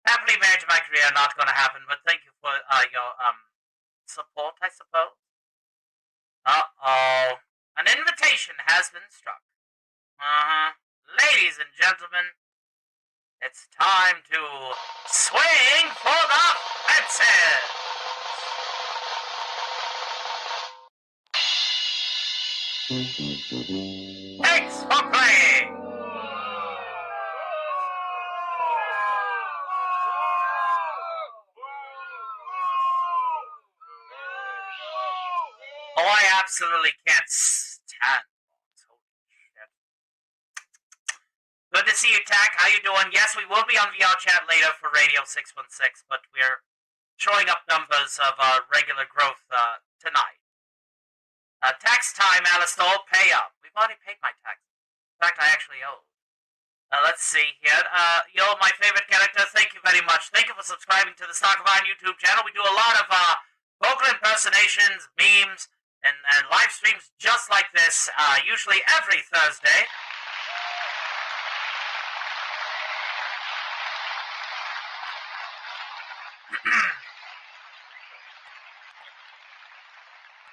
happily married to my career, not going to happen, but thank you for your support, I suppose. Uh-oh. An invitation has been struck. Ladies and gentlemen, it's time to swing for the fences! Thanks for playing! absolutely can't stand bots. Holy shit. Good to see you, Tack. How you doing? Yes, we will be on VR chat later for Radio 616, but we're showing up numbers of regular growth tonight. Tax time, Alastor. Pay up. We've already paid my tax. In fact, I actually owe. Let's see here. Yo, my favorite character, thank you very much. Thank you for subscribing to the Sub-A-Thon YouTube channel. We do a lot of vocal impersonations, memes, and live streams just like this, usually every Thursday.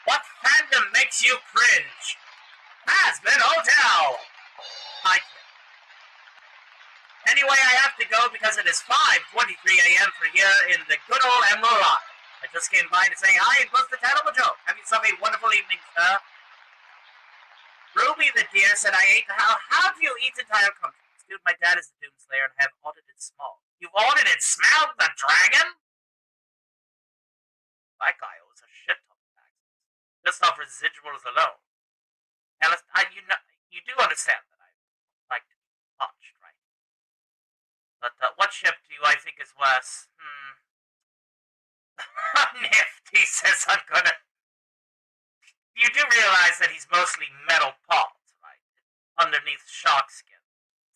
What fandom makes you cringe? Hazbin Hotel! I can't. Anyway, I have to go because it is 5:23 a.m. for here in the good old Emerald Isle. I just came by to say hi and bust a terrible joke. Have yourself a wonderful evening, sir. Ruby the deer said I ate how do you eat entire countries? Dude, my dad is the Doomslayer and I have audited small. You've audited Smell the Dragon? That guy owes a shit ton of taxes. Just off residuals alone. Now, you do understand that I like to be punched, right? But what ship do I think is worse? Nifty says I'm gonna... You do realize that he's mostly metal parts, right? Underneath shark skin.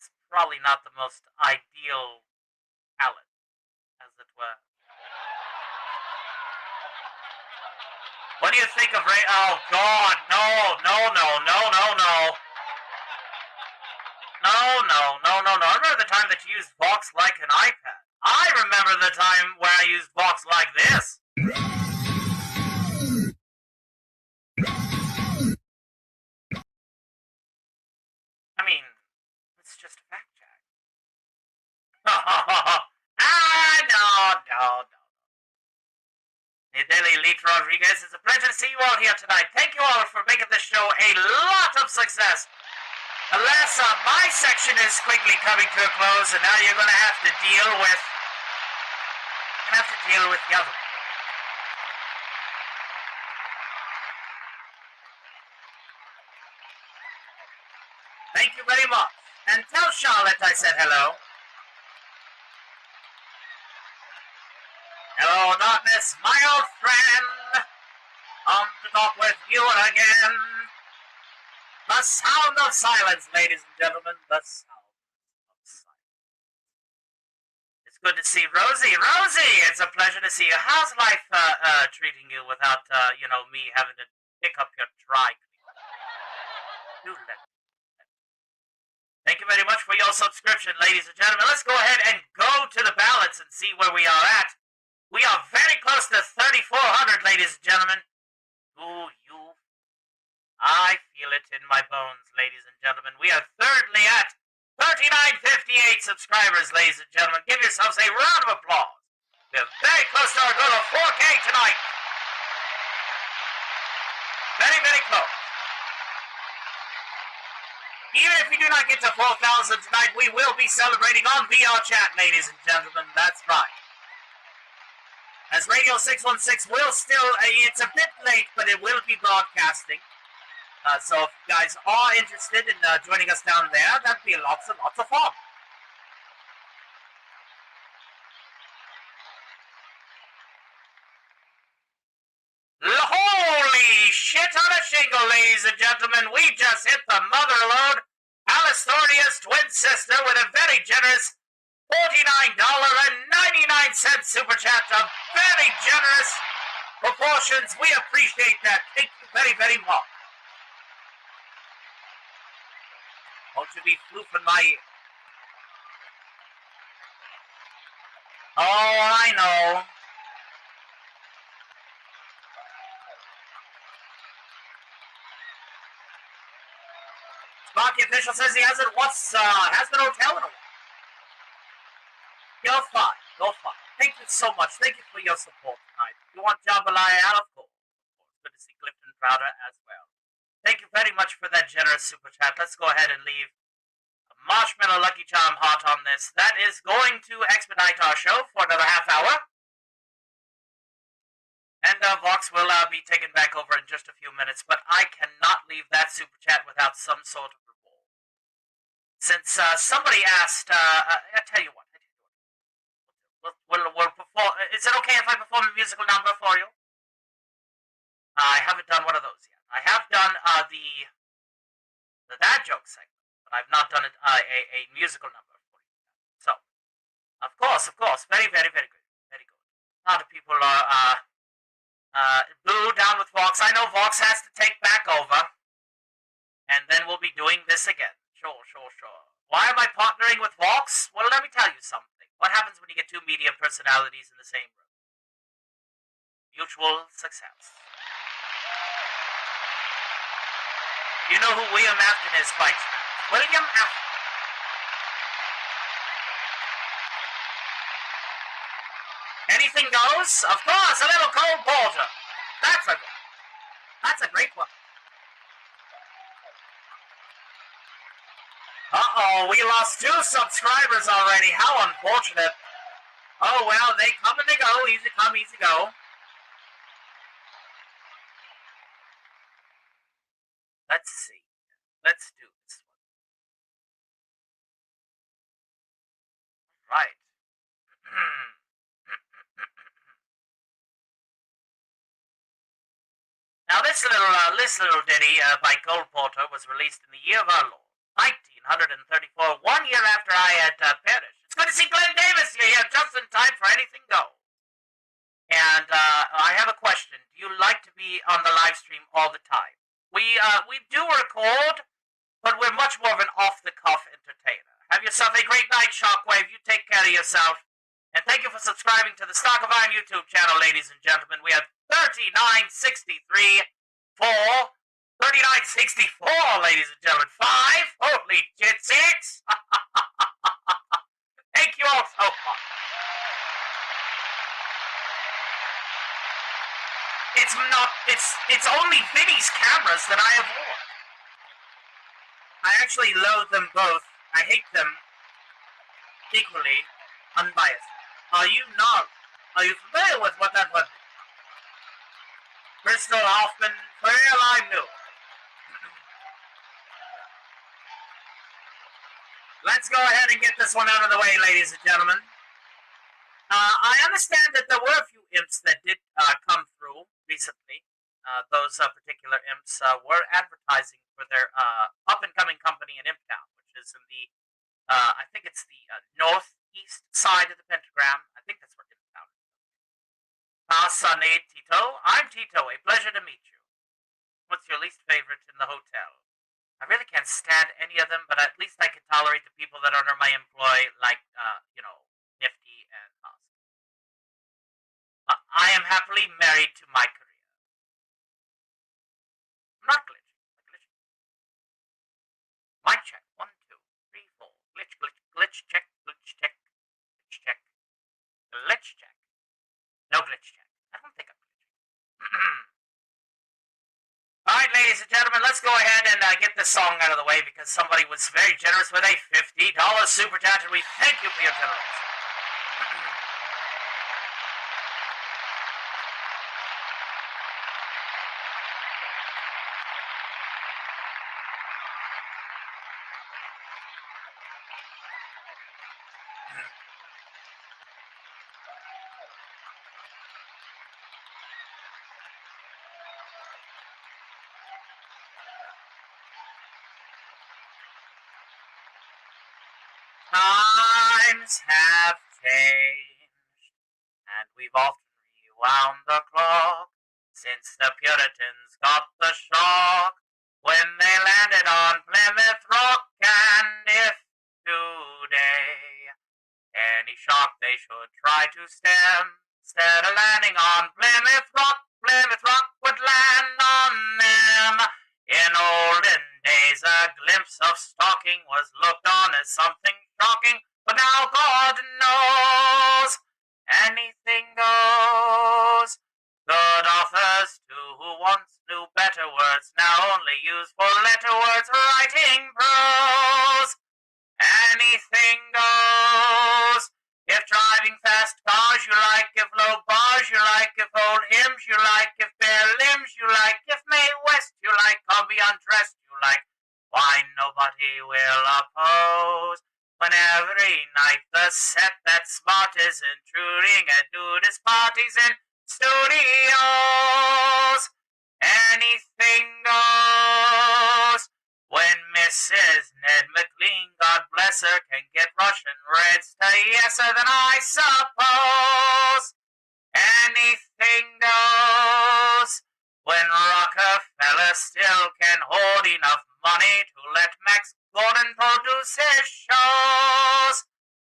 It's probably not the most ideal palette, as it were. What do you think of Ray? Oh God, no. No. I remember the time that you used Vox like an iPad. I remember the time where I used Vox like this. I mean, it's just a fact check. No. Daily Elite Rodriguez, it's a pleasure to see you all here tonight. Thank you all for making this show a lot of success. Alas, my section is quickly coming to a close, and now you're going to have to deal with... the other. Thank you very much. And tell Charlotte I said hello. Hello, darkness, my old friend. Come to talk with you again. The sound of silence, ladies and gentlemen. The sound of silence. It's good to see Rosie. Rosie, it's a pleasure to see you. How's life treating you without, me having to pick up your dry cleaner? Do let me. Thank you very much for your subscription, ladies and gentlemen. Let's go ahead and go to the ballots and see where we are at. We are very close to 3,400, ladies and gentlemen. Ooh, I feel it in my bones, ladies and gentlemen. We are thirdly at 3958 subscribers, ladies and gentlemen. Give yourselves a round of applause. We're very close to our goal of 4K tonight. Very, very close. Even if we do not get to 4,000 tonight, we will be celebrating on VR chat, ladies and gentlemen. That's right. As Radio 616 will still, it's a bit late, but it will be broadcasting. So if you guys are interested in joining us down there, that'd be lots and lots of fun. Holy shit on a shingle, ladies and gentlemen. We just hit the mother load. Alastoria's twin sister with a very generous $49.99 super chat. A very generous proportions. We appreciate that. Thank you very, very much. Won't you be floofing my ear? Oh, I know. Scott, the official says he hasn't. Hazbin Hotel in a while. You're fine. You're fine. Thank you so much. Thank you for your support tonight. If you want Jambalaya out, of course. Good to see Clifton Crowder as well. Thank you very much for that generous super chat. Let's go ahead and leave a Marshmallow Lucky Charm heart on this. That is going to expedite our show for another half hour. And Vox will be taken back over in just a few minutes, but I cannot leave that super chat without some sort of reward. Since somebody asked, I tell you what, we'll perform. Is it okay if I perform a musical number for you? I haven't done one of those yet. I have done the dad joke segment, but I've not done a musical number for you. So, of course, very, very, very good, very good. A lot of people are boo down with Vox. I know Vox has to take back over, and then we'll be doing this again. Sure. Why am I partnering with Vox? Well, let me tell you something. What happens when you get two media personalities in the same room? Mutual success. You know who William Afton is, Spikes? William Afton. Anything goes? Of course, a little cold porter. That's a great one. Uh-oh, we lost 2 subscribers already. How unfortunate. Oh, well, they come and they go. Easy come, easy go. Let's see. Let's do this one. Right. Now, this little ditty by Cole Porter was released in the year of our Lord, 1934, 1 year after I had perished. It's good to see Glenn Davis here, just in time for anything goes. And I have a question. Do you like to be on the live stream all the time? We do record, but we're much more of an off-the-cuff entertainer. Have yourself a great night, Shockwave. You take care of yourself. And thank you for subscribing to the Stock of Iron YouTube channel, ladies and gentlemen. We have 3963 4, 3964, ladies and gentlemen. 5, holy shit, 6. Thank you all so much. It's only Vinny's cameras that I have worn. I actually loathe them both. I hate them equally, unbiased. Are you familiar with what that was? Crystal Hoffman, well, I knew. Let's go ahead and get this one out of the way, ladies and gentlemen. I understand that there were a few imps that did come through recently. Those particular imps were advertising for their up-and-coming company in Imptown, which is in the, I think it's the northeast side of the pentagram. I think that's where Imptown is. Sonny Tito. I'm Tito. A pleasure to meet you. What's your least favorite in the hotel? I really can't stand any of them, but at least I can tolerate the people that are under my employ, like, Nifty and us. I am happily married to my career. I'm not glitching. Mic check. 1, 2, 3, 4. Glitch check. Glitch check. Glitch check. Glitch check. No glitch check. I don't think I'm glitching. Alright, ladies and gentlemen, let's go ahead and get this song out of the way because somebody was very generous with a $50 super chat, and we thank you for your generosity. Times have changed, and we've often rewound the clock since the Puritans got the shock when they landed on Plymouth Rock. And if today any shock they should try to stem, instead of landing on Plymouth Rock would land on them. In olden days, a glimpse of stalking was looked on as something shocking, but now God knows anything goes. Good authors too, who once knew better words, now only use four-letter words writing prose. Anything goes. If driving fast cars you like, if low bars you like, if old hymns you every night. The set that smart is intruding at nudist parties and studios. Anything goes when Mrs. Ned McLean, God bless her, can get Russian Reds to yes her, then I suppose anything goes when Rockefeller still can hold enough money to let Max Gordon produce his shows.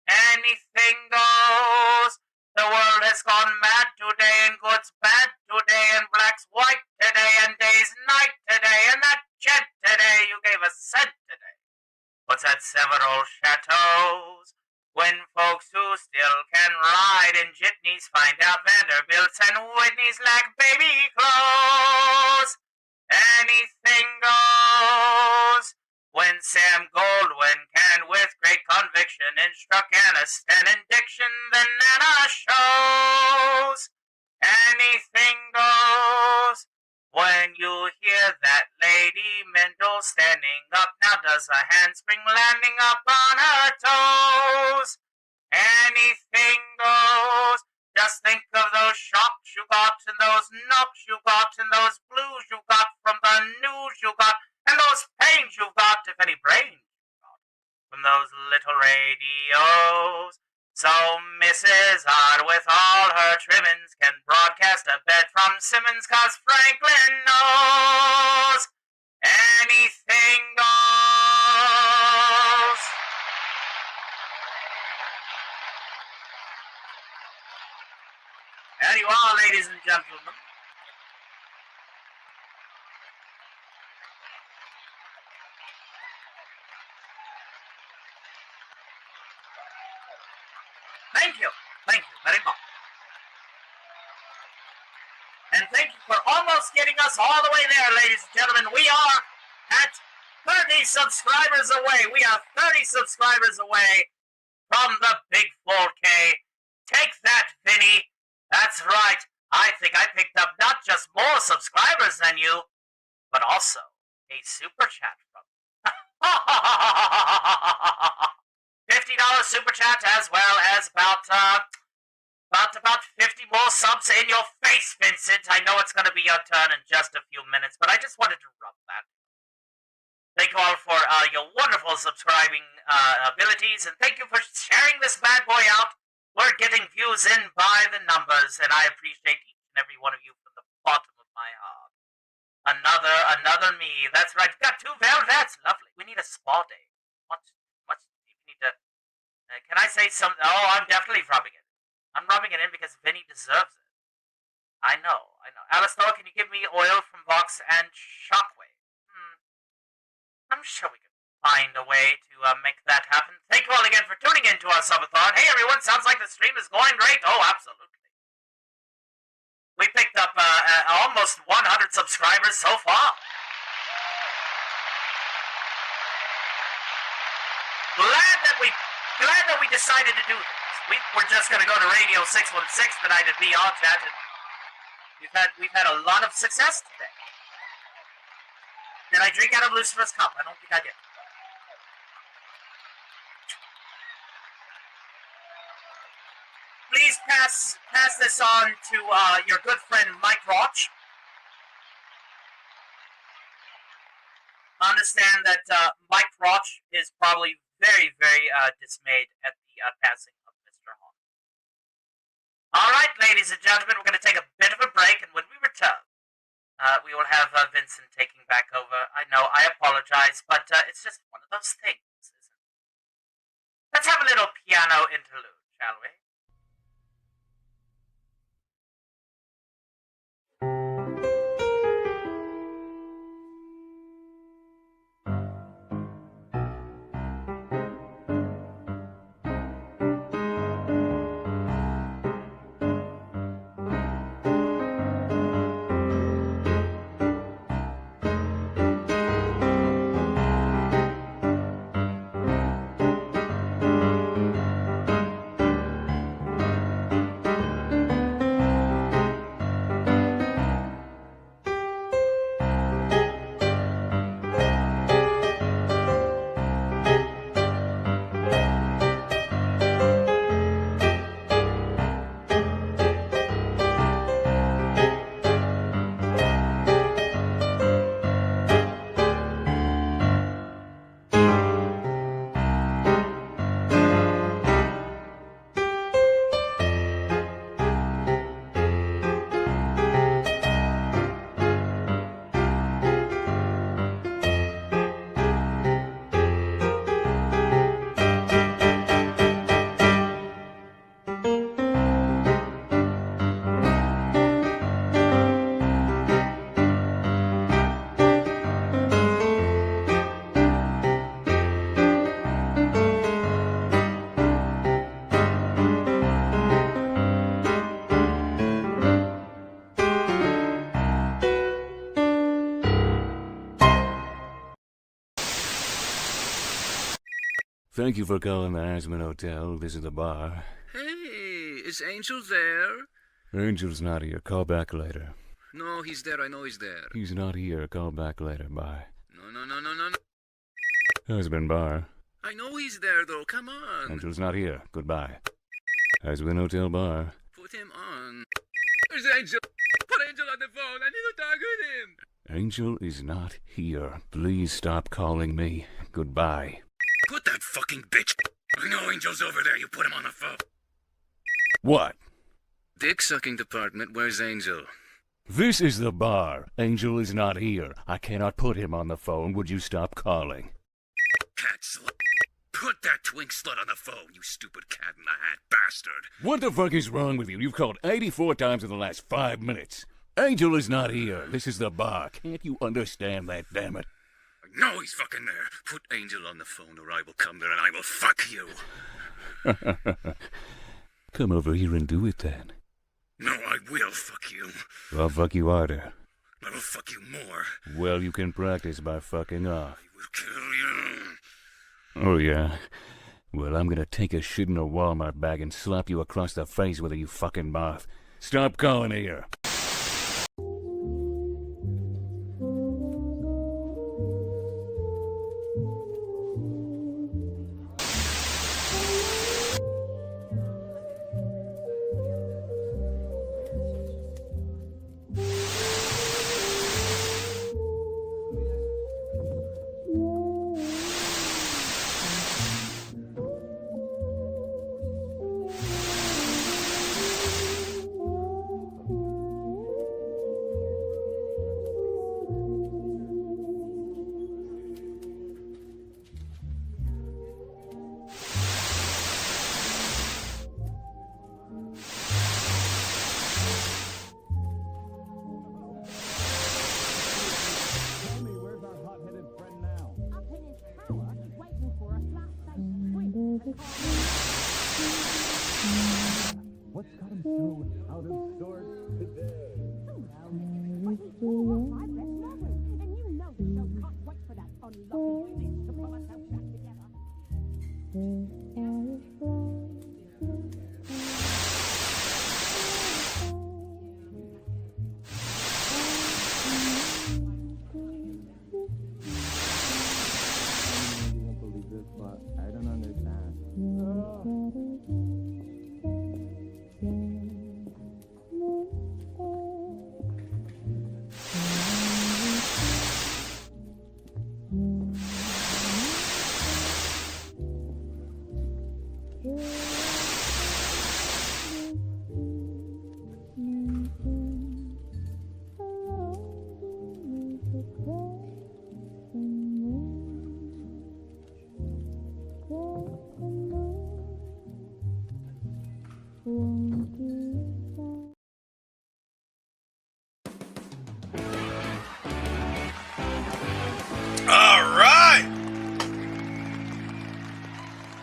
Anything goes. The world has gone mad today, and good's bad today, and black's white today, and day's night today, and that jet today you gave a cent today. What's that several chateaus? When folks who still can ride in jitneys find out Vanderbilts and Whitneys lack baby clothes. Anything goes. When Sam Goldwyn can with great conviction instruct Aniston in diction, then Nana shows. Anything goes. When you hear that Lady Mendel standing up, now does a handspring landing up on her toes. Anything goes. Just think of those shocks you got, and those knocks you got, and those blues you got from the news you got, and those pains you've got, if any brains you've got, from those little radios. So Mrs. Odd, with all her trimmings, can broadcast a bed from Simmons, 'cause Franklin knows anything goes. There you are, ladies and gentlemen. Thank you very much. And thank you for almost getting us all the way there, ladies and gentlemen. We are at 30 subscribers away. We are 30 subscribers away from the big 4K. Take that, Vinny. That's right. I think I picked up not just more subscribers than you, but also a super chat from $50 super chat, as well as about 50 more subs in your face, Vincent. I know it's going to be your turn in just a few minutes, but I just wanted to rub that. Thank you all for your wonderful subscribing abilities, and thank you for sharing this bad boy out. We're getting views in by the numbers, and I appreciate each and every one of you from the bottom of my heart. Another me. That's right. We've got 2 velvets. Lovely. We need a spa day. What? We need to. Can I say something? Oh, I'm definitely rubbing it. I'm rubbing it in because Vinny deserves it. I know. Alastor, can you give me oil from Vox and Shockwave? I'm sure we can find a way to make that happen. Thank you all again for tuning in to our Sub-A-Thon. Hey everyone, sounds like the stream is going great. Oh, absolutely. We picked up almost 100 subscribers so far. Glad that we decided to do this. We were just going to go to Radio 616 tonight at VR Chat, and we've had a lot of success today. Did I drink out of Lucifer's cup? I don't think I did. Please pass this on to your good friend Mike Roach. Understand that Mike Roach is probably very, very dismayed at the passing of Mr. Hahn. All right, ladies and gentlemen, we're going to take a bit of a break, and when we return, we will have Vincent taking back over. I know, I apologize, but it's just one of those things, isn't it? Let's have a little piano interlude, shall we? Thank you for calling the Hazbin Hotel. This is the bar. Hey, is Angel there? Angel's not here. Call back later. No, he's there. I know he's there. He's not here. Call back later. Bye. No. Hazbin bar. I know he's there, though. Come on. Angel's not here. Goodbye. Hazbin Hotel bar. Put him on. There's Angel. Put Angel on the phone. I need to talk with him. Angel is not here. Please stop calling me. Goodbye. Put that fucking bitch. I know Angel's over there. You put him on the phone. What? Dick-sucking department. Where's Angel? This is the bar. Angel is not here. I cannot put him on the phone. Would you stop calling? Cat slut. Put that twink slut on the phone, you stupid cat-in-the-hat bastard. What the fuck is wrong with you? You've called 84 times in the last 5 minutes. Angel is not here. This is the bar. Can't you understand that, damn it? I know he's fucking there. Put Angel on the phone or I will come there and I will fuck you. Come over here and do it then. No, I will fuck you. I'll fuck you harder. I will fuck you more. Well, you can practice by fucking off. I will kill you. Oh, yeah? Well, I'm gonna take a shit in a Walmart bag and slap you across the face with it, you fucking moth. Stop calling here. Tell me, where's our hot-headed friend now? Up in his tower, waiting for us last night's twink. What's got him so out of sorts today? But he's all up my best lovely. And you know we don't can't wait for that unlucky bitch to pull herself back together. You won't believe this, but I don't understand.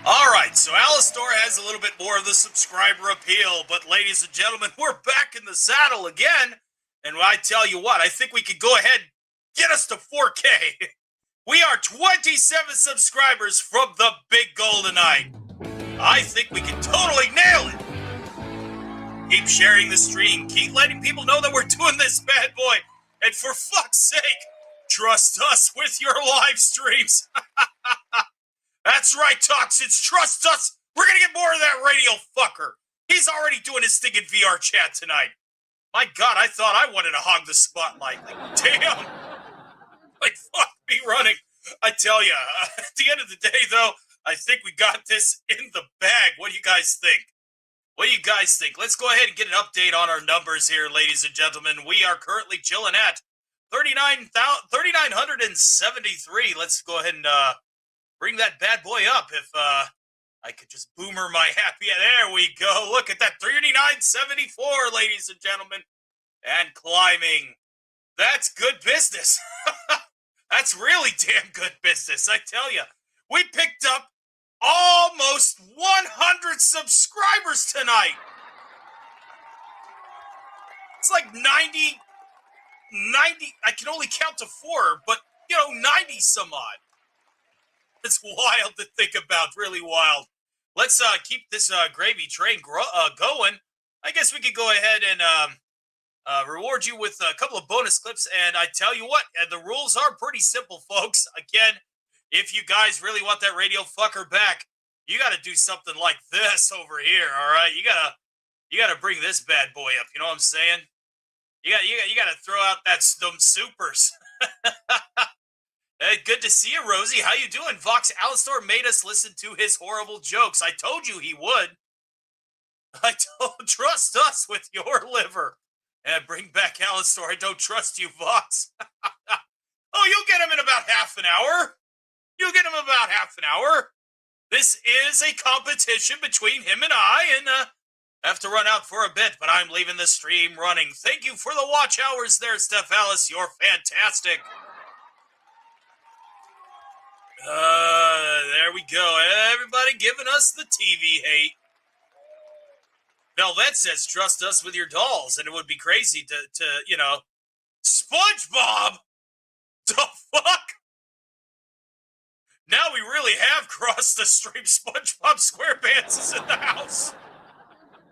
Alright, so Alastor has a little bit more of the subscriber appeal, but ladies and gentlemen, we're back in the saddle again, and I tell you what, I think we could go ahead and get us to 4K. We are 27 subscribers from the big goal tonight. I think we can totally nail it. Keep sharing the stream, keep letting people know that we're doing this bad boy, and for fuck's sake, trust us with your live streams. That's right, Toxins. Trust us. We're going to get more of that radio fucker. He's already doing his thing in VR chat tonight. My God, I thought I wanted to hog the spotlight. Like, damn. Like, fuck me running. I tell ya, at the end of the day, though, I think we got this in the bag. What do you guys think? What do you guys think? Let's go ahead and get an update on our numbers here, ladies and gentlemen. We are currently chilling at 3,973. Let's go ahead and bring that bad boy up. If I could just boomer my happy. There we go. Look at that. 3,974, ladies and gentlemen. And climbing. That's good business. That's really damn good business, I tell you. We picked up almost 100 subscribers tonight. It's like 90, I can only count to 4, but, 90 some odd. It's wild to think about, really wild. Let's keep this gravy train going. I guess we could go ahead and reward you with a couple of bonus clips. And I tell you what, the rules are pretty simple, folks. Again, if you guys really want that radio fucker back, you got to do something like this over here. All right, you gotta bring this bad boy up. You know what I'm saying? You gotta throw out them supers. Hey, good to see you, Rosie. How you doing? Vox Alastor made us listen to his horrible jokes. I told you he would. Trust us with your liver. And bring back Alastor. I don't trust you, Vox. Oh, you'll get him in about half an hour. This is a competition between him and I, and I have to run out for a bit, but I'm leaving the stream running. Thank you for the watch hours there, Steph Alice. You're fantastic. There we go. Everybody giving us the TV hate. Velvet says, trust us with your dolls, and it would be crazy to SpongeBob? The fuck? Now we really have crossed the stream. SpongeBob SquarePants is in the house.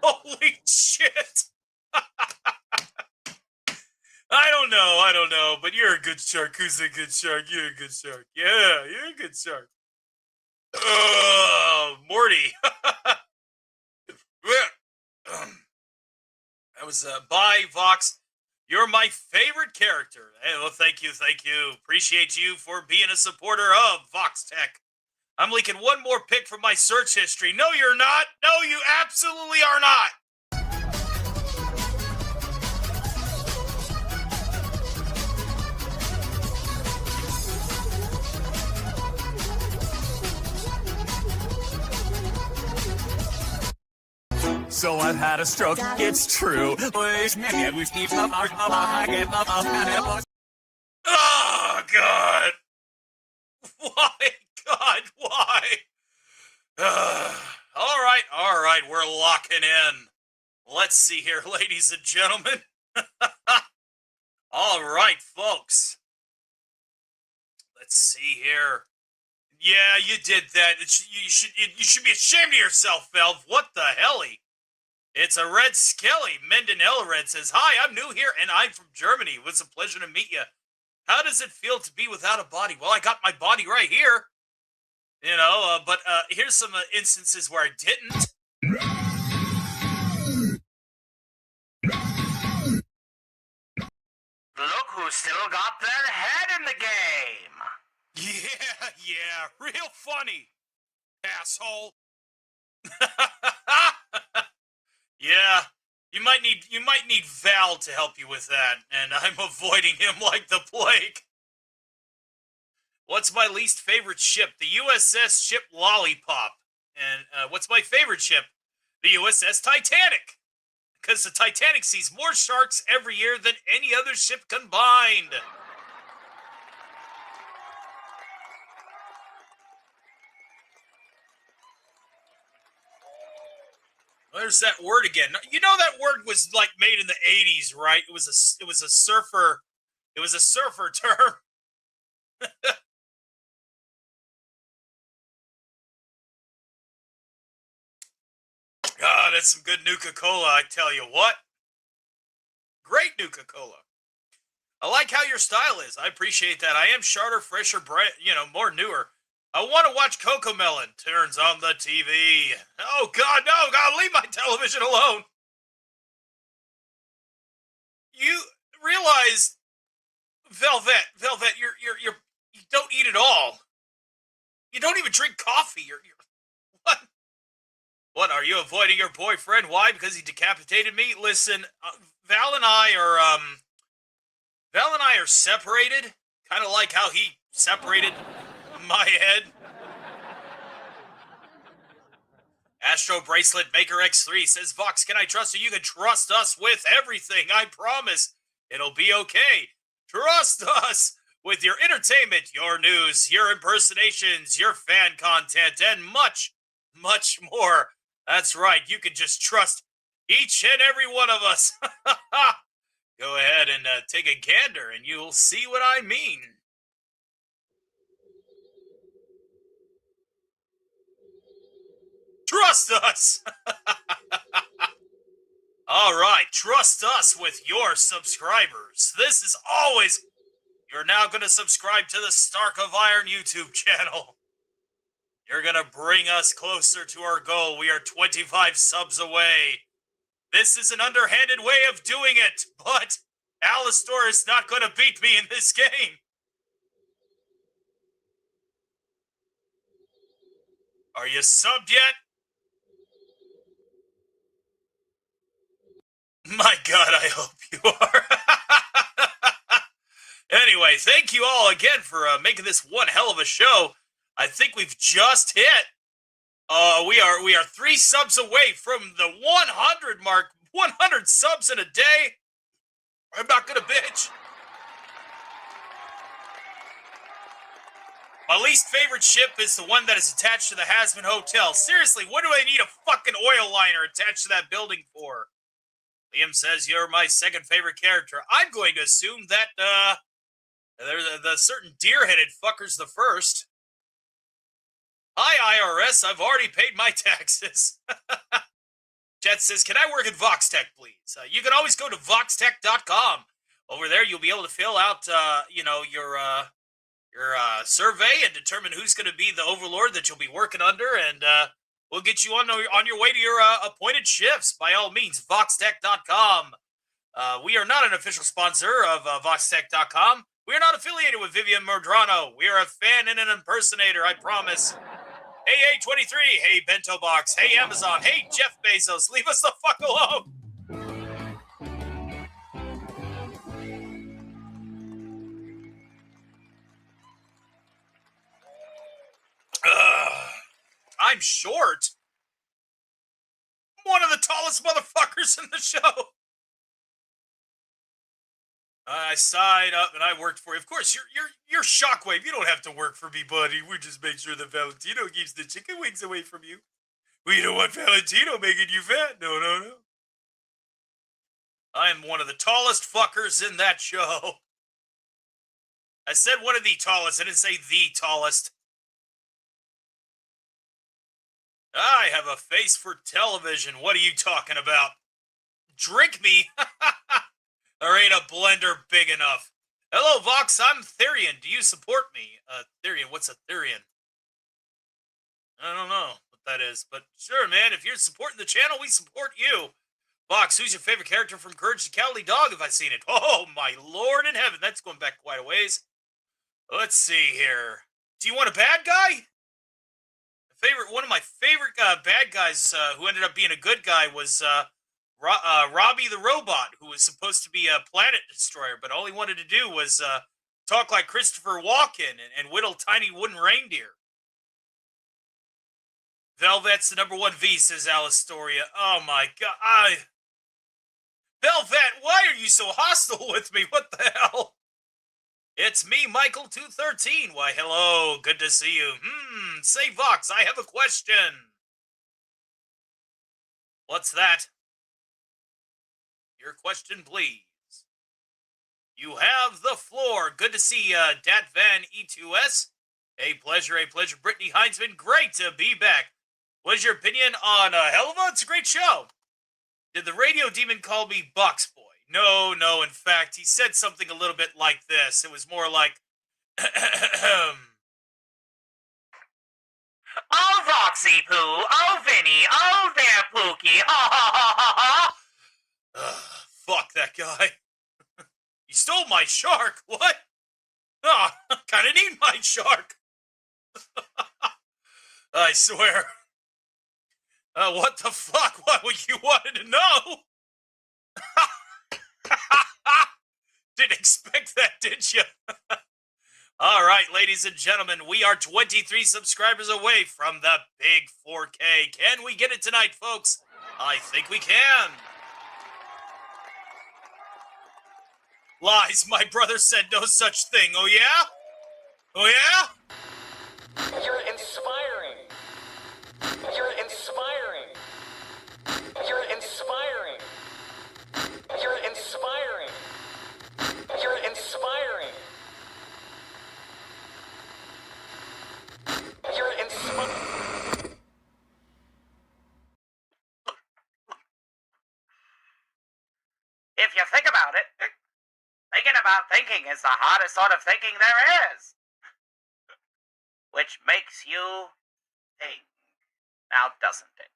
Holy shit. I don't know, but you're a good shark. Who's a good shark? You're a good shark. Yeah, you're a good shark. Morty. That was, bye, Vox. You're my favorite character. Hey, well, thank you. Appreciate you for being a supporter of Vox Tech. I'm leaking one more pic from my search history. No, you're not. No, you absolutely are not. So I've had a stroke, it's true. Oh, God. Why, God, why? All right, we're locking in. Let's see here, ladies and gentlemen. All right, folks. Let's see here. Yeah, you did that. You should be ashamed of yourself, Valve. What the helly? It's a Red Skelly. Menden Elred says, hi, I'm new here, and I'm from Germany. It was a pleasure to meet you. How does it feel to be without a body? Well, I got my body right here. But here's some instances where I didn't. Look who's still got their head in the game. Yeah, real funny, asshole. Yeah, you might need Val to help you with that, and I'm avoiding him like the plague. What's my least favorite ship? The USS ship Lollipop. And what's my favorite ship? The USS Titanic. Because the Titanic sees more sharks every year than any other ship combined. Where's that word again? You know that word was like made in the 80s, right? It was a surfer term. God, that's some good Nuka-Cola, I tell you what. Great Nuka-Cola. I like how your style is. I appreciate that. I am sharper, fresher, bright, more newer. I want to watch Cocomelon. Turns on the TV. Oh, God, no. God, leave my television alone. You realize, Velvet, you don't eat at all. You don't even drink coffee. You're what? What, are you avoiding your boyfriend? Why? Because he decapitated me? Listen, Val and I are separated. Kind of like how he separated my head. Astro Bracelet Maker X3 says, Vox, can I trust you? You can trust us with everything. I promise it'll be okay. Trust us with your entertainment, your news, your impersonations, your fan content, and much, much more. That's right. You can just trust each and every one of us. Go ahead and take a gander, and you'll see what I mean. Trust us! All right, trust us with your subscribers. This is always... You're now going to subscribe to the Stark of Iron YouTube channel. You're going to bring us closer to our goal. We are 25 subs away. This is an underhanded way of doing it, but Alastor is not going to beat me in this game. Are you subbed yet? My God, I hope you are. Anyway, thank you all again for making this one hell of a show. I think we've just hit. We are 3 subs away from the 100 mark. 100 subs in a day. I'm not gonna bitch. My least favorite ship is the one that is attached to the Hazbin Hotel. Seriously, what do I need a fucking oil liner attached to that building for? Liam says you're my second favorite character. I'm going to assume that, the certain deer-headed fucker's the first. Hi, IRS. I've already paid my taxes. Chat says, can I work at VoxTech, please? You can always go to voxtech.com. Over there, you'll be able to fill out, your survey and determine who's going to be the overlord that you'll be working under, and we'll get you on your way to your appointed shifts. By all means, voxtech.com. We are not an official sponsor of voxtech.com. We are not affiliated with Vivian Mordrano. We are a fan and an impersonator, I promise. Hey, A23. Hey, Bento Box. Hey, Amazon. Hey, Jeff Bezos. Leave us the fuck alone. I'm short. I'm one of the tallest motherfuckers in the show. I sighed up and I worked for you. Of course, you're Shockwave. You don't have to work for me, buddy. We just make sure that Valentino keeps the chicken wings away from you. We don't want Valentino making you fat. No, no, no. I am one of the tallest fuckers in that show. I said one of the tallest. I didn't say the tallest. I have a face for television. What are you talking about? Drink me? There ain't a blender big enough. Hello, Vox. I'm Therian. Do you support me? Therian, what's a Therian? I don't know what that is, but sure, man. If you're supporting the channel, we support you. Vox, who's your favorite character from Courage the Cowardly Dog? Have I seen it? Oh, my Lord in heaven. That's going back quite a ways. Let's see here. Do you want a bad guy? One of my favorite bad guys who ended up being a good guy was Robbie the Robot, who was supposed to be a planet destroyer, but all he wanted to do was talk like Christopher Walken and whittle tiny wooden reindeer. Velvet's the #1 V, says Alastoria. Oh my God. Velvet, why are you so hostile with me? What the hell? It's me, Michael213. Why, hello. Good to see you. Say, Vox, I have a question. What's that? Your question, please. You have the floor. Good to see Dat Van E2S. A pleasure, Brittany Heinzman. Great to be back. What is your opinion on Helva? It's a great show. Did the radio demon call me Box Boy? No. In fact, he said something a little bit like this. It was more like, Oh, Voxy Poo. Oh, Vinny. Oh, there, Pookie. Ha, ha, ha, ha, ha. Fuck that guy. He stole my shark. What? Oh, I kind of need my shark. I swear. What the fuck? What you wanted to know? Didn't expect that, did you? All right, ladies and gentlemen, we are 23 subscribers away from the big 4K. Can we get it tonight, folks? I think we can. Lies, my brother said no such thing. Oh, yeah? Oh, yeah? You're inspiring. You're inspiring. You're inspiring. You're inspiring. You're inspiring. You're inspiring. that thinking is the hardest sort of thinking there is. Which makes you think. Now, doesn't it?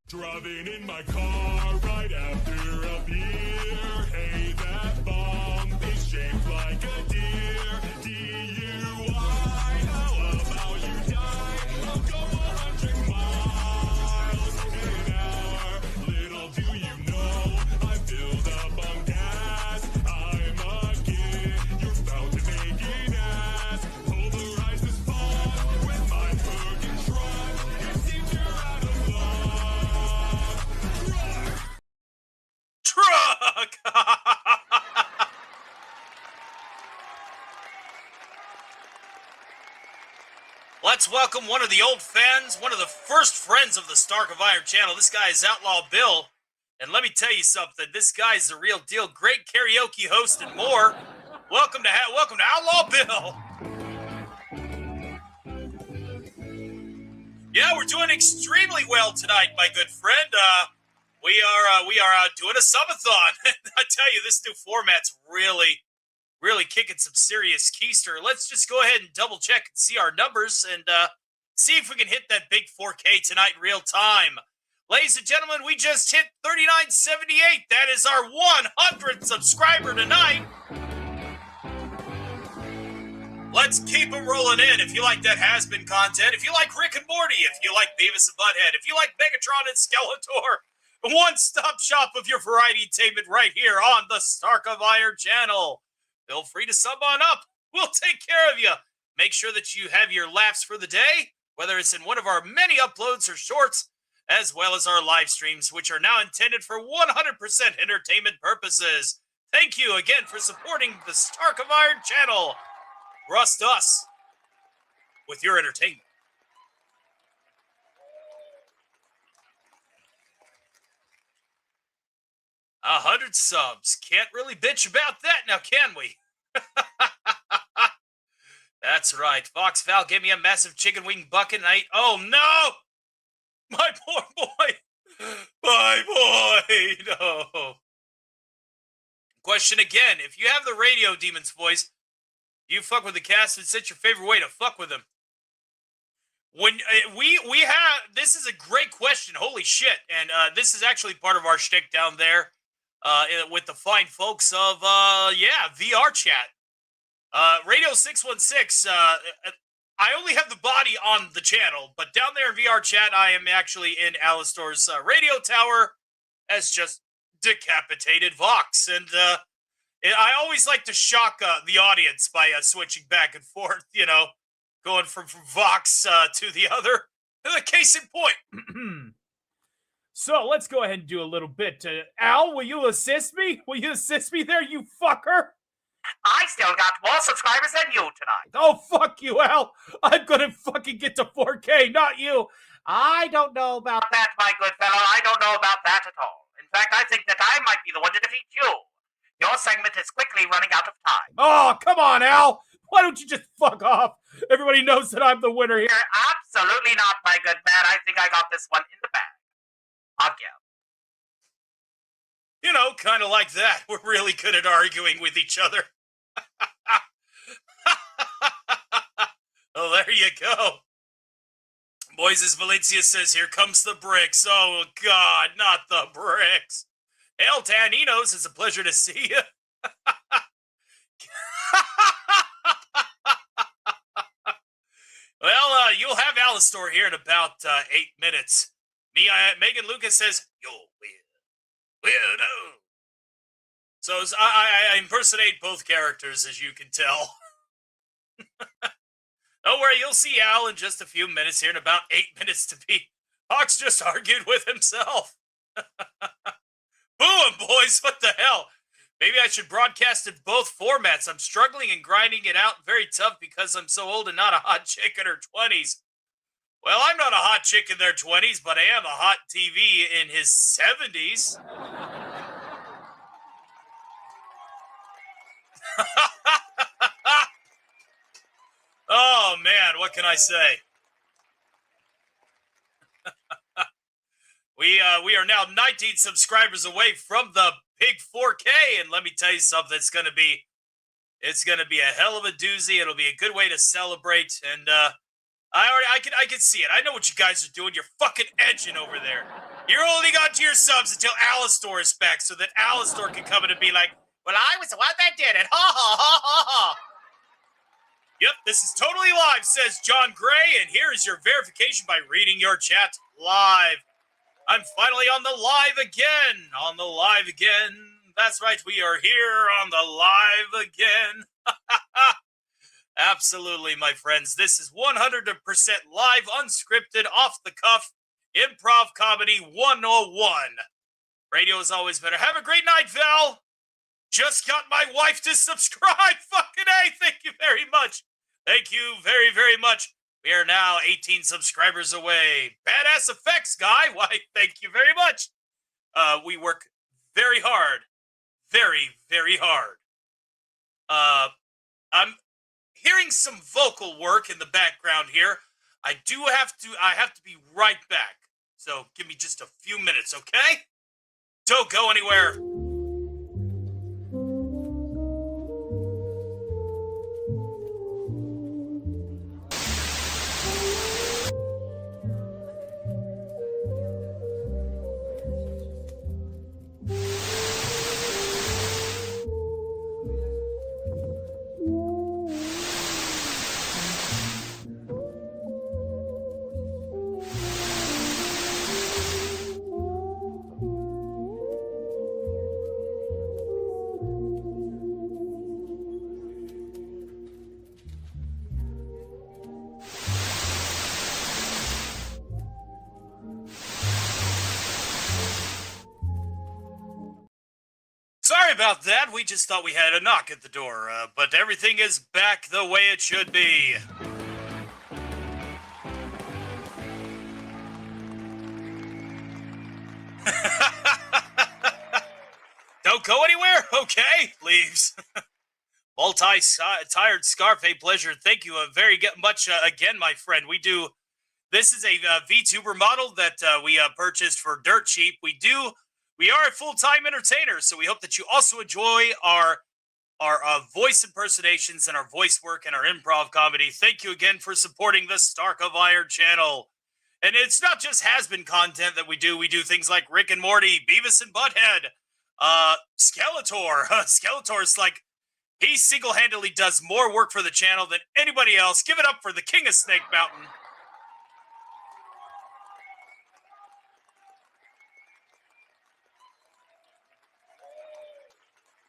Driving in my car right after a beer. Hey, that bomb is shaped like a deer. DUI, how about you die? I'll go 100 miles an hour. Little do you know, I filled up on gas. I'm a kid, you're about to make an ass. Pulverize this bomb with my fucking truck. It seems you're out of luck. Truck! Let's welcome one of the old fans, one of the first friends of the Stark of Iron channel. This guy is Outlaw Bill. And let me tell you something, this guy's the real deal. Great karaoke host and more. Welcome to Outlaw Bill. Yeah, we're doing extremely well tonight, my good friend. We are doing a Sub-A-Thon. I tell you, this new format's really kicking some serious keister. Let's just go ahead and double check and see our numbers and see if we can hit that big 4K tonight in real time. Ladies and gentlemen, we just hit 3978. That is our 100th subscriber tonight. Let's keep them rolling in. If you like that Hazbin content, if you like Rick and Morty, if you like Beavis and Butthead, if you like Megatron and Skeletor, one-stop shop of your variety-tainment right here on the Stark of Iron channel. Feel free to sub on up. We'll take care of you. Make sure that you have your laughs for the day, whether it's in one of our many uploads or shorts, as well as our live streams, which are now intended for 100% entertainment purposes. Thank you again for supporting the Stark of Iron channel. Trust us with your entertainment. A 100 subs. Can't really bitch about that now, can we? That's right. Fox Val gave me a massive chicken wing bucket and I ate... Oh, no! My poor boy! My boy! No. Question again. If you have the Radio Demon's voice, you fuck with the cast, and it's your favorite way to fuck with them. When we have... This is a great question. Holy shit. And this is actually part of our shtick down there. With the fine folks of, VR chat. Radio 616, I only have the body on the channel, but down there in VR chat, I am actually in Alastor's radio tower as just decapitated Vox. And I always like to shock the audience by switching back and forth, you know, going from Vox to the other. The case in point. So let's go ahead and do a little bit. Al, will you assist me? Will you assist me there, you fucker? I still got more subscribers than you tonight. Oh, fuck you, Al. I'm gonna fucking get to 4K, not you. I don't know about that, my good fellow. I don't know about that at all. In fact, I think that I might be the one to defeat you. Your segment is quickly running out of time. Oh, come on, Al. Why don't you just fuck off? Everybody knows that I'm the winner here. Absolutely not, my good man. I think I got this one in the bag. Again. You know, kind of like that. We're really good at arguing with each other. Oh, there you go. Moises Valencia says, here comes the bricks. Oh, God, not the bricks. El Taninos, it's a pleasure to see you. Well, you'll have Alastor here in about 8 minutes. Megan Lucas says, yo, weirdo. So I impersonate both characters, as you can tell. Don't worry, you'll see Al in just a few minutes here, in about 8 minutes to be. Hawks just argued with himself. Boo him, boys, what the hell? Maybe I should broadcast in both formats. I'm struggling and grinding it out very tough because I'm so old and not a hot chick in her 20s. Well, I'm not a hot chick in their 20s, but I am a hot TV in his 70s. Oh, man, what can I say? We are now 19 subscribers away from the big 4K, and let me tell you something. It's gonna be a hell of a doozy. It'll be a good way to celebrate, and I can see it. I know what you guys are doing. You're fucking edging over there. You're holding on to your subs until Alastor is back, so that Alastor can come in and be like, "Well, I was the one that did it." Ha ha ha ha ha. Yep, this is totally live, says John Gray, and here is your verification by reading your chat live. I'm finally on the live again. On the live again. That's right, we are here on the live again. Absolutely, my friends. This is 100% live, unscripted, off the cuff, improv comedy 101. Radio is always better. Have a great night, Val. Just got my wife to subscribe. Fucking A. Thank you very much. Thank you very, very much. We are now 18 subscribers away. Badass effects, guy. Why, thank you very much. We work very hard. Very, very hard. I'm hearing some vocal work in the background here. I have to be right back. So give me just a few minutes, okay? Don't go anywhere. Sorry about that. We just thought we had a knock at the door, but everything is back the way it should be. Don't go anywhere? Okay, leaves. Multi-tired scarf, a pleasure. Thank you very much again, my friend. This is a VTuber model that we purchased for dirt cheap. We are a full-time entertainer, so we hope that you also enjoy our voice impersonations and our voice work and our improv comedy. Thank you again for supporting the Stark of Iron channel. And it's not just Hazbin content that we do. We do things like Rick and Morty, Beavis and Butthead, Skeletor. Skeletor's like, he single-handedly does more work for the channel than anybody else. Give it up for the King of Snake Mountain.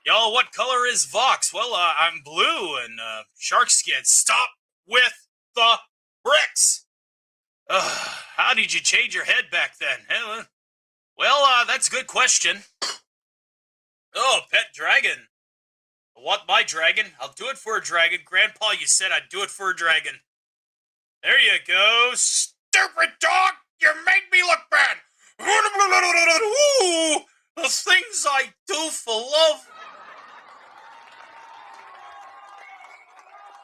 Y'all, what color is Vox? Well, I'm blue and shark skin. Stop with the bricks! How did you change your head back then? Well, that's a good question. Oh, pet dragon. I want my dragon. I'll do it for a dragon. Grandpa, you said I'd do it for a dragon. There you go. Stupid dog! You made me look bad! Ooh, the things I do for love.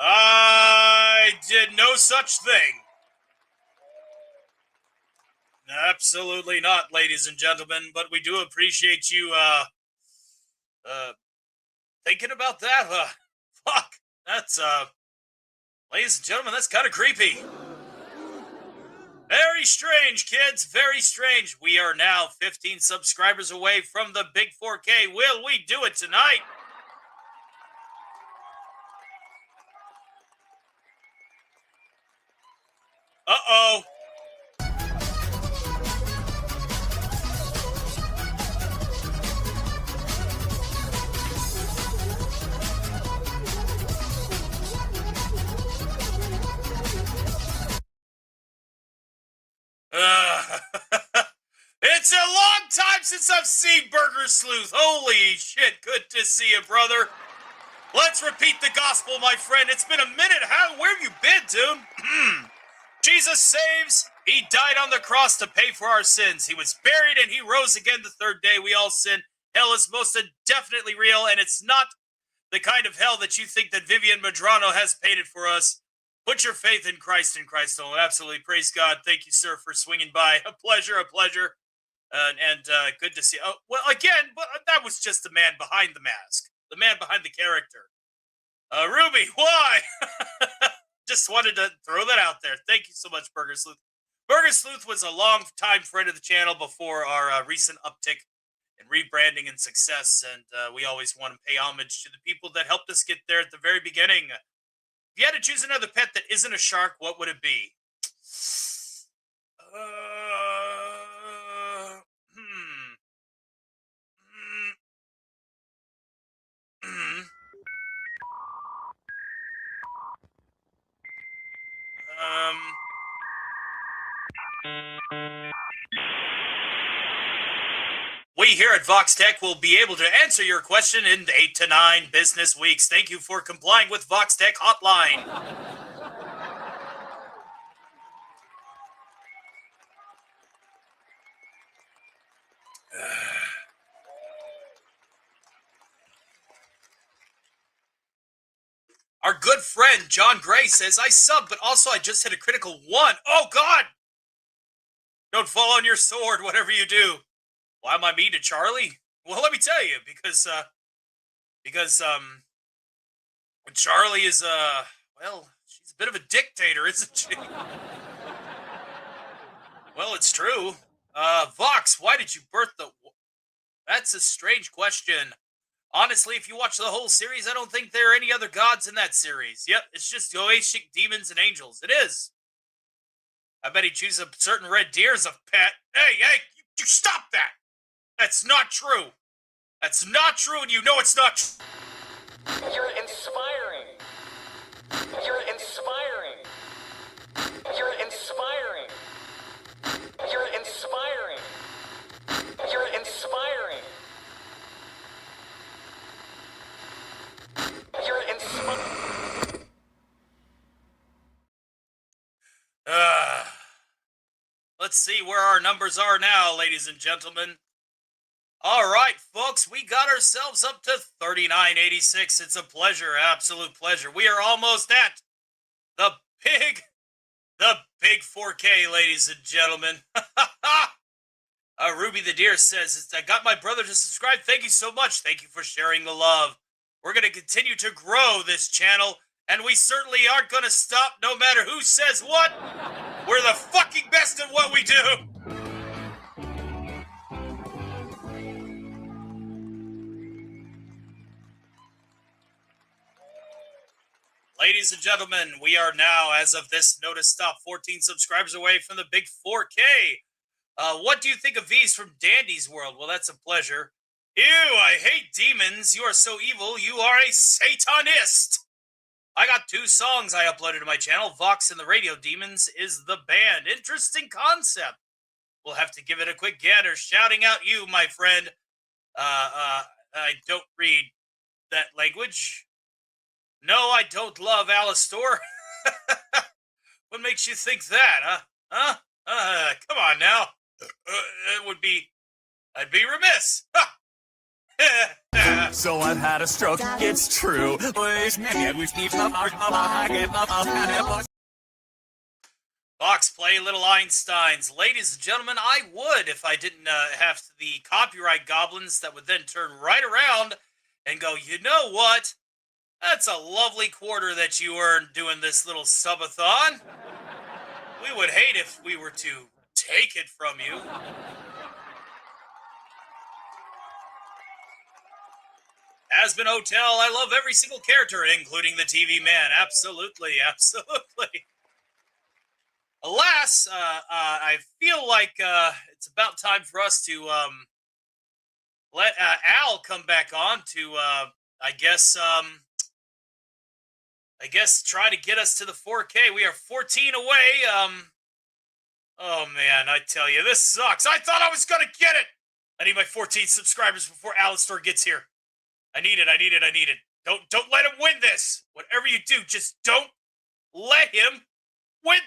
I did no such thing. Absolutely not, ladies and gentlemen, but we do appreciate you, thinking about that. Fuck, that's, ladies and gentlemen, that's kind of creepy. Very strange, kids, very strange. We are now 15 subscribers away from the big 4K. Will we do it tonight? Uh-oh. It's a long time since I've seen Burger Sleuth. Holy shit, good to see you, brother. Let's repeat the gospel, my friend. It's been a minute. Where have you been, dude? Jesus saves. He died on the cross to pay for our sins. He was buried and he rose again the third day. We all sin. Hell is most definitely real, and it's not the kind of hell that you think that Vivian Madrano has painted for us. Put your faith in Christ and Christ alone. Absolutely. Praise God. Thank you, sir, for swinging by. A pleasure, a pleasure. and good to see. Oh, well, again, but that was just the man behind the mask, the man behind the character. Ruby, why? Just wanted to throw that out there. Thank you so much, Burger Sleuth. Burger Sleuth was a long-time friend of the channel before our recent uptick in rebranding and success, and we always want to pay homage to the people that helped us get there at the very beginning. If you had to choose another pet that isn't a shark, what would it be? We here at Vox Tech will be able to answer your question in 8 to 9 business weeks. Thank you for complying with Vox Tech Hotline. Our good friend John Gray says, I sub, but also I just hit a critical 1. Oh, God! Don't fall on your sword, whatever you do. Why am I mean to Charlie? Well, let me tell you, because Charlie is, well, she's a bit of a dictator, isn't she? Well, it's true. Vox, why did you birth the... That's a strange question. Honestly, if you watch the whole series, I don't think there are any other gods in that series. Yep, it's just Goetic demons and angels. It is. I bet he'd choose a certain red deer as a pet. Hey, you stop that! That's not true. That's not true, and you know it's not true. You're inspiring. You're inspiring. You're inspiring. You're inspiring. You're inspiring. You're inspiring. Let's see where our numbers are now, ladies and gentlemen. All right, folks, we got ourselves up to 3986. It's a pleasure, absolute pleasure. We are almost at the big 4K, ladies and gentlemen. Ruby the Deer says, I got my brother to subscribe. Thank you so much. Thank you for sharing the love. We're going to continue to grow this channel, and we certainly aren't going to stop no matter who says what. We're the fucking best at what we do. Ladies and gentlemen, we are now, as of this notice stop, 14 subscribers away from the big 4K. What do you think of V's from Dandy's World? Well, that's a pleasure. Ew, I hate demons. You are so evil. You are a Satanist. I got 2 songs I uploaded to my channel. Vox and the Radio Demons is the band. Interesting concept. We'll have to give it a quick gander. Shouting out you, my friend. I don't read that language. No, I don't love Alastor. What makes you think that, huh? Come on now. I'd be remiss. So I've had a stroke, it's true. Vox, play Little Einsteins. Ladies and gentlemen, I would if I didn't have the copyright goblins that would then turn right around and go, you know what? That's a lovely quarter that you earned doing this little Sub-A-Thon. We would hate if we were to take it from you. Hazbin Hotel, I love every single character, including the TV man. Absolutely, absolutely. Alas, I feel like it's about time for us to let Al come back on to, I guess try to get us to the 4K. We are 14 away. Oh man, I tell you, this sucks. I thought I was gonna get it. I need my 14 subscribers before Alastor gets here. I need it. Don't let him win this. Whatever you do, just don't let him win.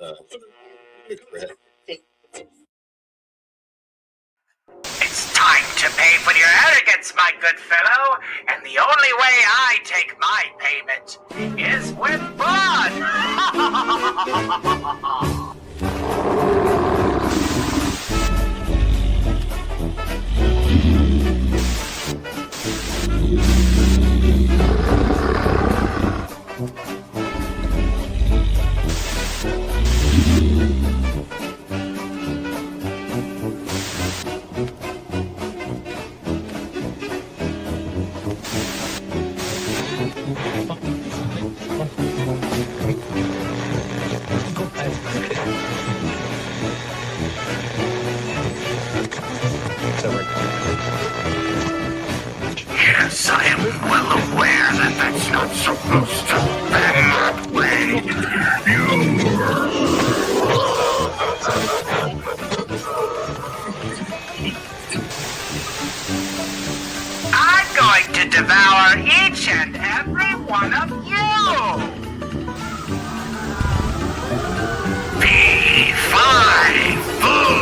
It's time to pay for your arrogance, my good fellow, and the only way I take my payment is with blood! Yes, I am well aware that that's not supposed to be that way. I'm going to devour each and every one of you! Be fine, fool!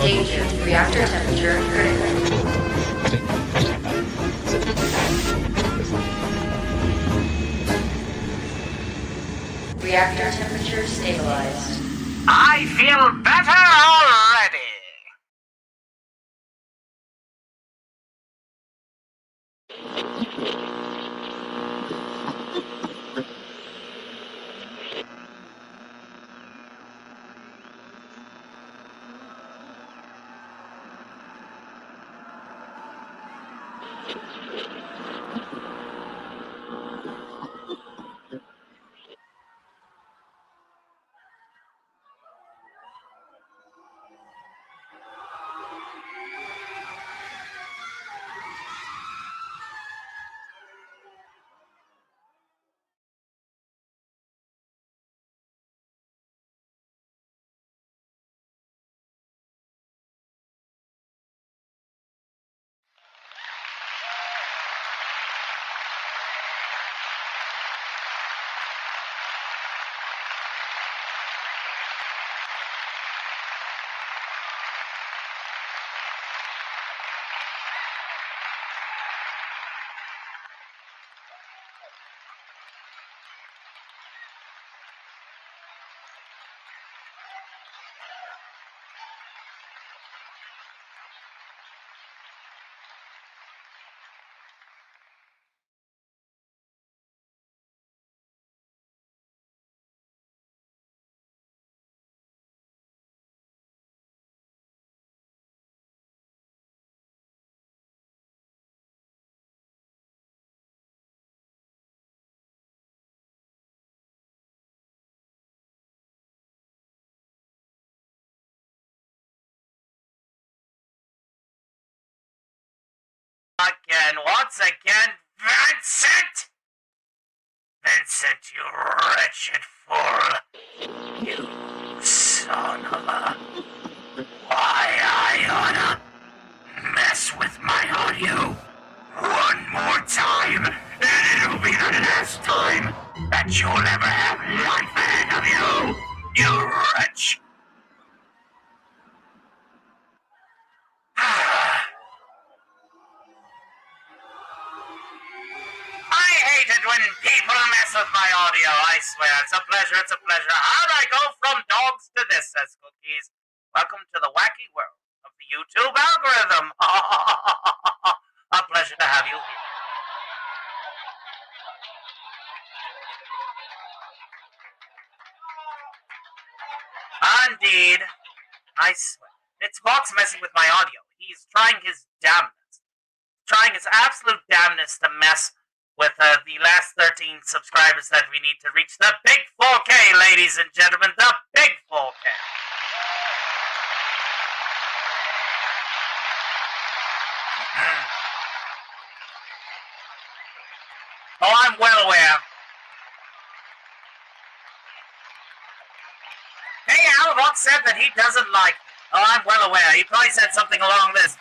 Danger. Reactor temperature critical. Reactor temperature stabilized. I feel better already! Once again, Vincent! Vincent, you wretched fool! You son of a... Why I oughta mess with my audio one more time, and it'll be the last time that you'll ever have life ahead of you, you wretch! I hate it when people mess with my audio, I swear. It's a pleasure, it's a pleasure. How'd I go from dogs to this, says Cookies? Welcome to the wacky world of the YouTube algorithm. to have you here. Indeed. I swear. It's Vox messing with my audio. He's trying his damnness. Trying his absolute damnness to mess with the last 13 subscribers that we need to reach the big 4K, ladies and gentlemen. The big 4K. Oh, I'm well aware. Hey, Al, Vox said that he doesn't like me. Oh, I'm well aware. He probably said something along this.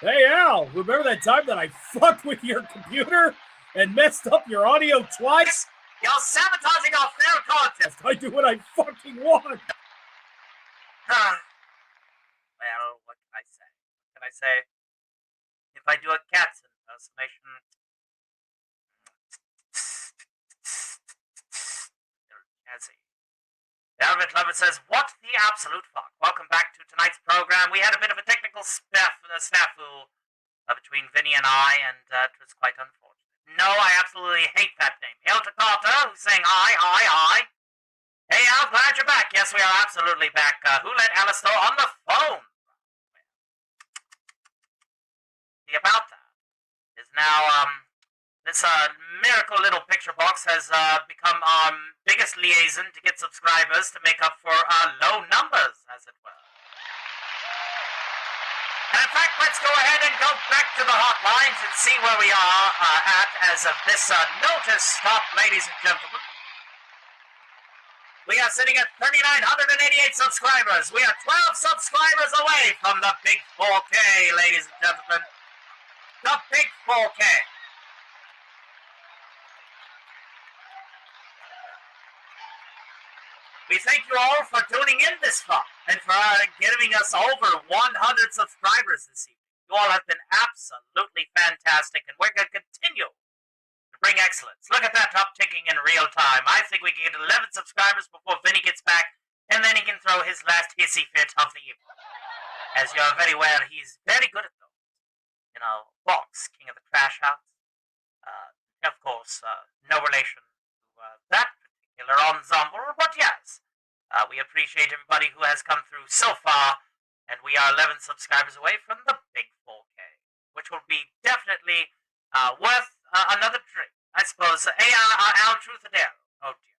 Hey, Al, remember that time that I fucked with your computer and messed up your audio twice? You're sabotaging our fair contest. I do what I fucking want. Well, what can I say? What can I say? If I do a cat's impersonation... Jazzy. Velvet Lover says, what the absolute fuck? Welcome back to tonight's program. We had a bit of a technical snafu between Vinny and I, and it was quite unfortunate. No, I absolutely hate that name. Hail to Carter, who's saying hi. Hey, Al, glad you're back. Yes, we are absolutely back. Who let Alastor on the phone? See about that is now, this miracle little picture box has become our biggest liaison to get subscribers to make up for low numbers, as it were. And in fact, let's go ahead and go back to the hotlines and see where we are at as of this notice stop, ladies and gentlemen. We are sitting at 3,988 subscribers. We are 12 subscribers away from the big 4K, ladies and gentlemen. The big 4K. We thank you all for tuning in this far and for giving us over 100 subscribers this evening. You all have been absolutely fantastic, and we're going to continue to bring excellence. Look at that upticking in real time. I think we can get 11 subscribers before Vinny gets back, and then he can throw his last hissy fit of the evening. As you're very aware, he's very good at those. You know, Vox, king of the trash house. Of course, no relation to that particular ensemble, but yes. We appreciate everybody who has come through so far, and we are 11 subscribers away from the big 4K, which will be definitely worth another drink. I suppose, Al Truth or Dare. Oh, dear.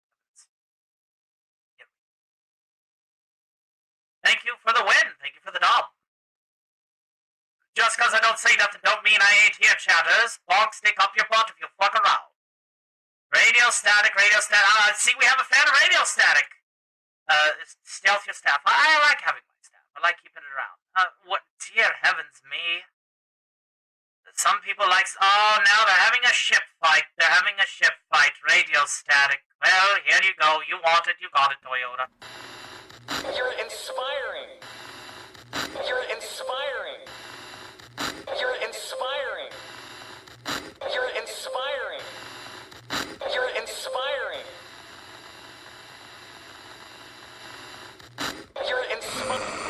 Thank you for the win. Thank you for the dub. Just because I don't say nothing don't mean I ain't here, chatters. Box, stick up your butt if you fuck around. Radio static. See, we have a fan of radio static. Stealth your staff. I like having my staff. I like keeping it around. What, dear heavens me. Some people like, oh, now they're having a ship fight. Radio static. Well, here you go. You want it, you got it, Toyota. You're inspiring. You're inspiring. You're inspiring. You're inspiring. You're inspiring. You're inspiring.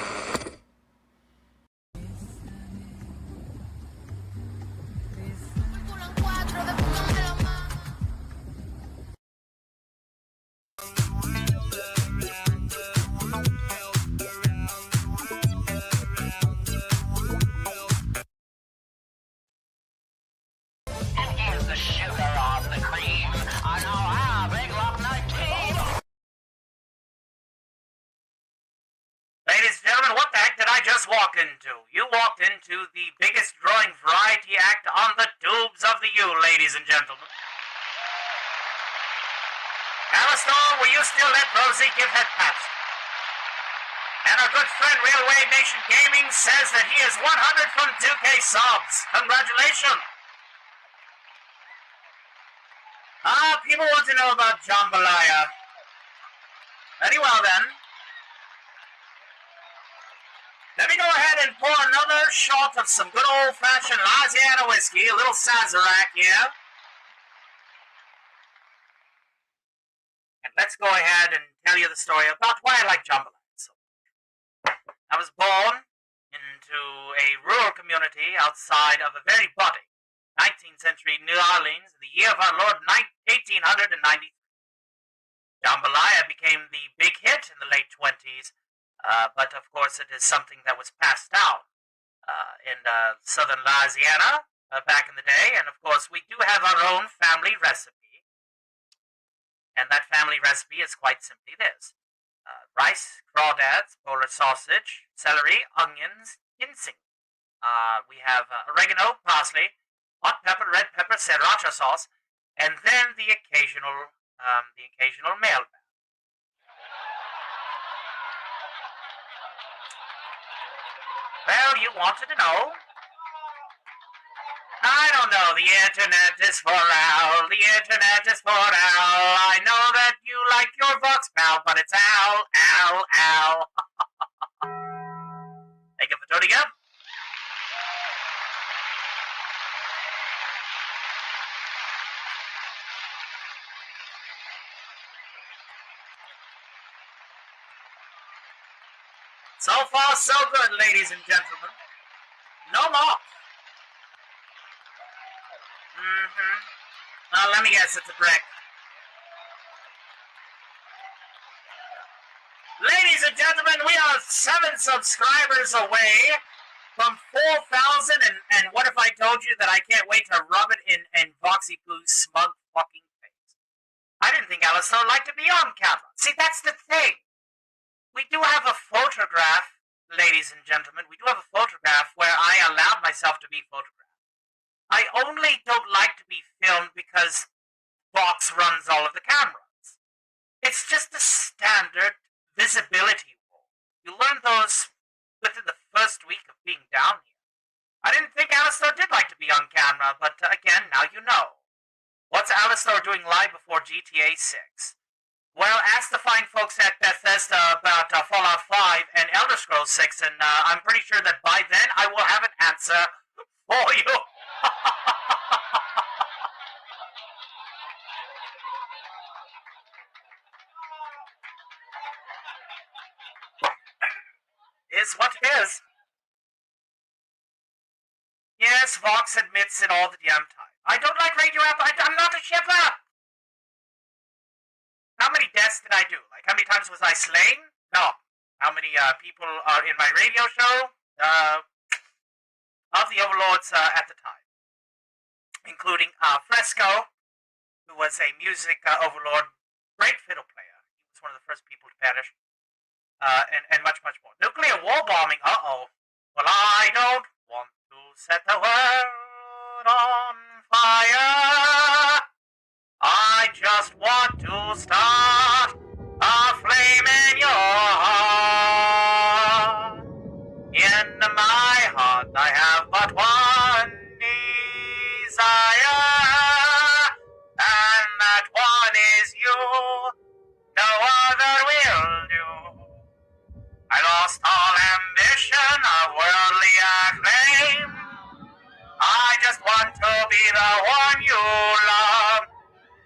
Ladies and gentlemen, what the heck did I just walk into? You walked into the biggest drawing variety act on the tubes of the U, ladies and gentlemen. Alastor, will you still let Rosie give head pats? And our good friend Railway Nation Gaming says that he is 100 from 2K subs. Congratulations. People want to know about jambalaya. Very well then. Let me go ahead and pour another shot of some good old-fashioned Louisiana whiskey, a little Sazerac here. And let's go ahead and tell you the story about why I like jambalaya so much. I was born into a rural community outside of a very budding 19th century New Orleans in the year of our Lord 1893. Jambalaya became the big hit in the late 20s, but of course it is something that was passed down in southern Louisiana back in the day, and of course we do have our own family recipe, and that family recipe is quite simply this. Rice, crawdads, Polish sausage, celery, onions, ginseng. We have oregano, parsley, hot pepper, red pepper, sriracha sauce, and then the occasional mail bag. Well, you wanted to know? I don't know. The internet is for Al. The internet is for Al. I know that you like your Vox Pal, but it's Al. Thank you for tuning in. So far, so good, ladies and gentlemen. No more. Well, let me guess, it's a brick. Ladies and gentlemen, we are 7 subscribers away from 4,000, and what if I told you that I can't wait to rub it in Voxy Poo's smug fucking face? I didn't think Alastor would like to be on camera. See, that's the thing. We do have a photograph, ladies and gentlemen. We do have a photograph where I allowed myself to be photographed. I only don't like to be filmed because Vox runs all of the cameras. It's just a standard visibility rule. You learn those within the first week of being down here. I didn't think Alastor did like to be on camera, but again, now you know. What's Alastor doing live before GTA 6? Well, ask the fine folks at Bethesda about Fallout 5 and Elder Scrolls 6, and I'm pretty sure that by then I will have an answer for you. Is what it is. Yes, Vox admits it all the damn time. I don't like radio rap. I'm not a shipper. How many deaths did I do? Like, how many times was I slain? No. How many people are in my radio show? Of the overlords at the time. Including Fresco, who was a music overlord, great fiddle player. He was one of the first people to perish. And much, much more. Nuclear war bombing, uh-oh. Well, I don't want to set the world on fire. I just want to start a flame in your heart. In my heart I have but one desire, and that one is you. No other will do. I lost all ambition of worldly acclaim. I just want to be the one you love.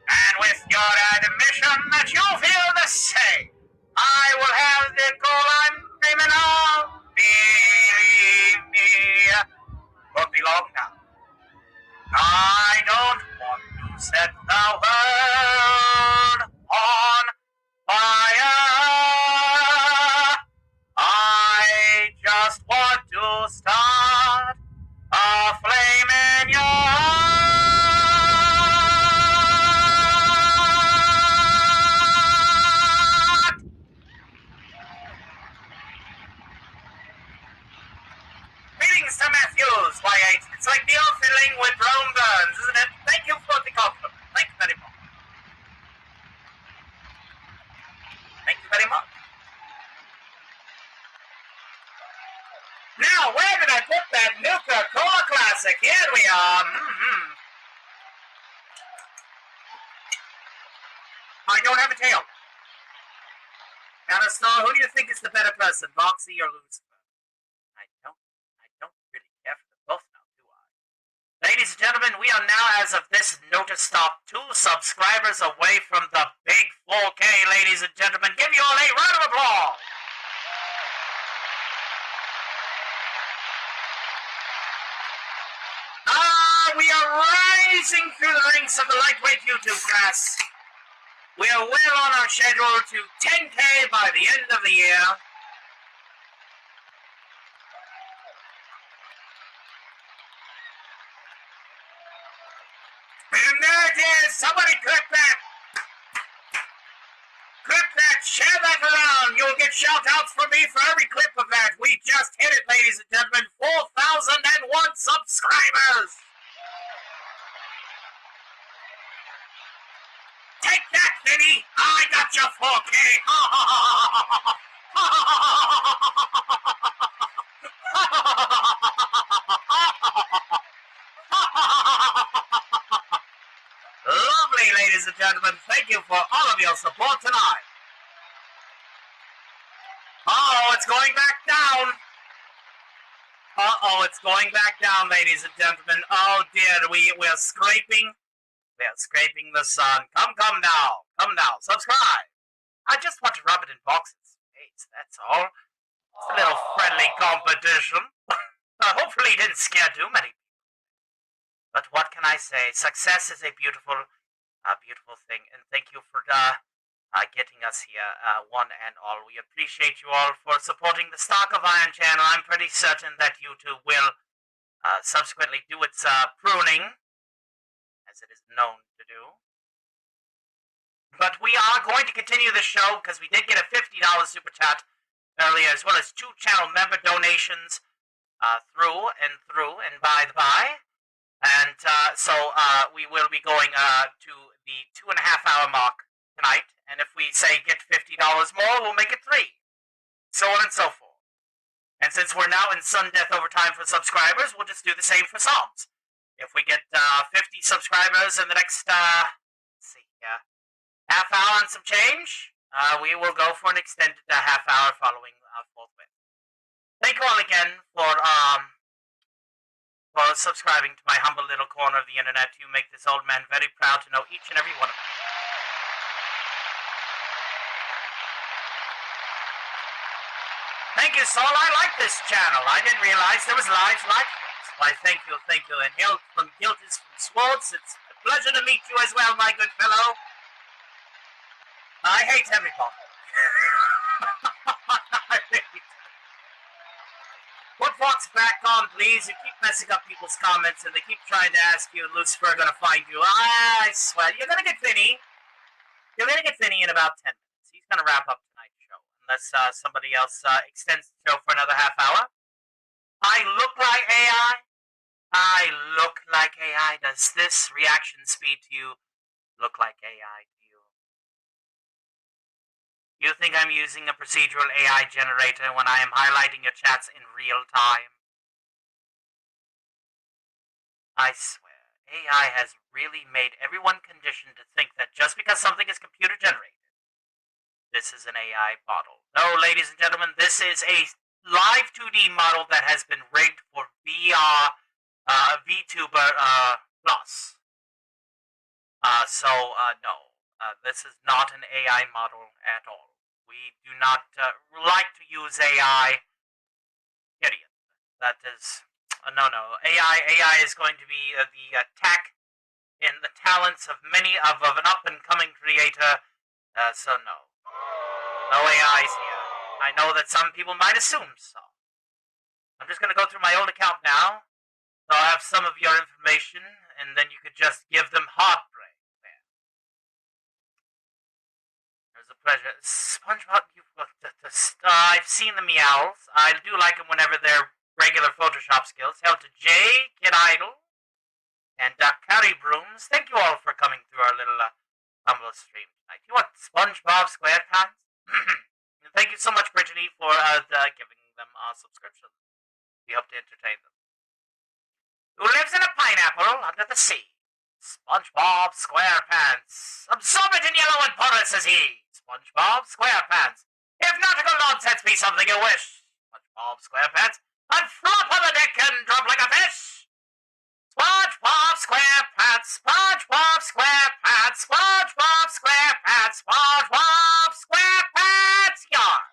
And with your admission that you feel the same, I will have the goal I'm dreaming of. Believe me, won't be long now. I don't want to set the world on fire. I just want to start a flame in your heart. Greetings to Matthews, Y8. It's like the old fiddling with Rome Burns, isn't it? Thank you for the compliment. Thank you very much. Thank you very much. Now, where did I put that Nuka-Cola Classic? Here we are. I don't have a tail. Alastor, who do you think is the better person, Voxy or Lucifer? I don't really care for them both now, do I? Ladies and gentlemen, we are now, as of this notice stop, 2 subscribers away from the big 4K, ladies and gentlemen. Give you all a round of applause. We are right blazing through the ranks of the lightweight YouTube class. We are well on our schedule to 10K by the end of the year. And there it is! Somebody clip that! Clip that! Share that around! You'll get shout-outs from me for every clip of that! We just hit it, ladies and gentlemen! 4,001 subscribers! Take that, Vinny! I got your 4K! Lovely, ladies and gentlemen. Thank you for all of your support tonight. Uh-oh, it's going back down. Uh-oh, it's going back down, ladies and gentlemen. Oh, dear, we're scraping. We're scraping the sun. Come now. Come now. Subscribe. I just want to rub it in Box's face, that's all. It's a little friendly competition. Hopefully it didn't scare too many people. But what can I say? Success is a beautiful thing. And thank you for getting us here, one and all. We appreciate you all for supporting the Stock of Iron channel. I'm pretty certain that YouTube will subsequently do its pruning, as it is known to do. But we are going to continue the show because we did get a $50 super chat earlier, as well as 2 channel member donations through and by the by. And so we will be going to the 2.5-hour mark tonight. And if we say get $50 more, we'll make it 3. So on and so forth. And since we're now in Sun Death Overtime for subscribers, we'll just do the same for Psalms. If we get 50 subscribers in the next, half hour and some change, we will go for an extended half hour following forthwith. Thank you all again for subscribing to my humble little corner of the internet. You make this old man very proud to know each and every one of you. Thank you, Saul. I like this channel. I didn't realize there was lives like this. Why, thank you. And Hilt from Giltis from Swartz, it's a pleasure to meet you as well, my good fellow. I hate everybody. Put Fox back on, please. You keep messing up people's comments, and they keep trying to ask you, Lucifer gonna find you. I swear, you're gonna get Vinny. You're gonna get Vinny in about 10 minutes. He's gonna wrap up tonight's show, unless somebody else extends the show for another half hour. I look like AI. I look like AI. Does this reaction speed to you look like AI to you? You think I'm using a procedural AI generator when I am highlighting your chats in real time? I swear, AI has really made everyone conditioned to think that just because something is computer generated, this is an AI model. No, ladies and gentlemen, this is a live 2D model that has been rigged for VR VTuber Plus. No, this is not an AI model at all. We do not like to use AI. Idiot. That is no. AI is going to be the attack in the talents of many of an up and coming creator. So no AIs here. I know that some people might assume so. I'm just going to go through my old account now. So I'll have some of your information, and then you could just give them heartbreak there. There's a pleasure. SpongeBob, I've seen the meows. I do like them whenever they're regular Photoshop skills. Hell to Jay, Kid Idol, and Carrie Brooms. Thank you all for coming through our little humble stream tonight. You want SpongeBob SquarePants? Thank you so much, Brittany, for giving them a subscription. We hope to entertain them. Who lives in a pineapple under the sea? SpongeBob SquarePants. Absorb it in yellow and porous as he. SpongeBob SquarePants. If nautical nonsense be something you wish, SpongeBob SquarePants. And flop on the deck and drop like a fish. SpongeBob SquarePants. SpongeBob SquarePants. SpongeBob SquarePants. SpongeBob SquarePants. Yarn.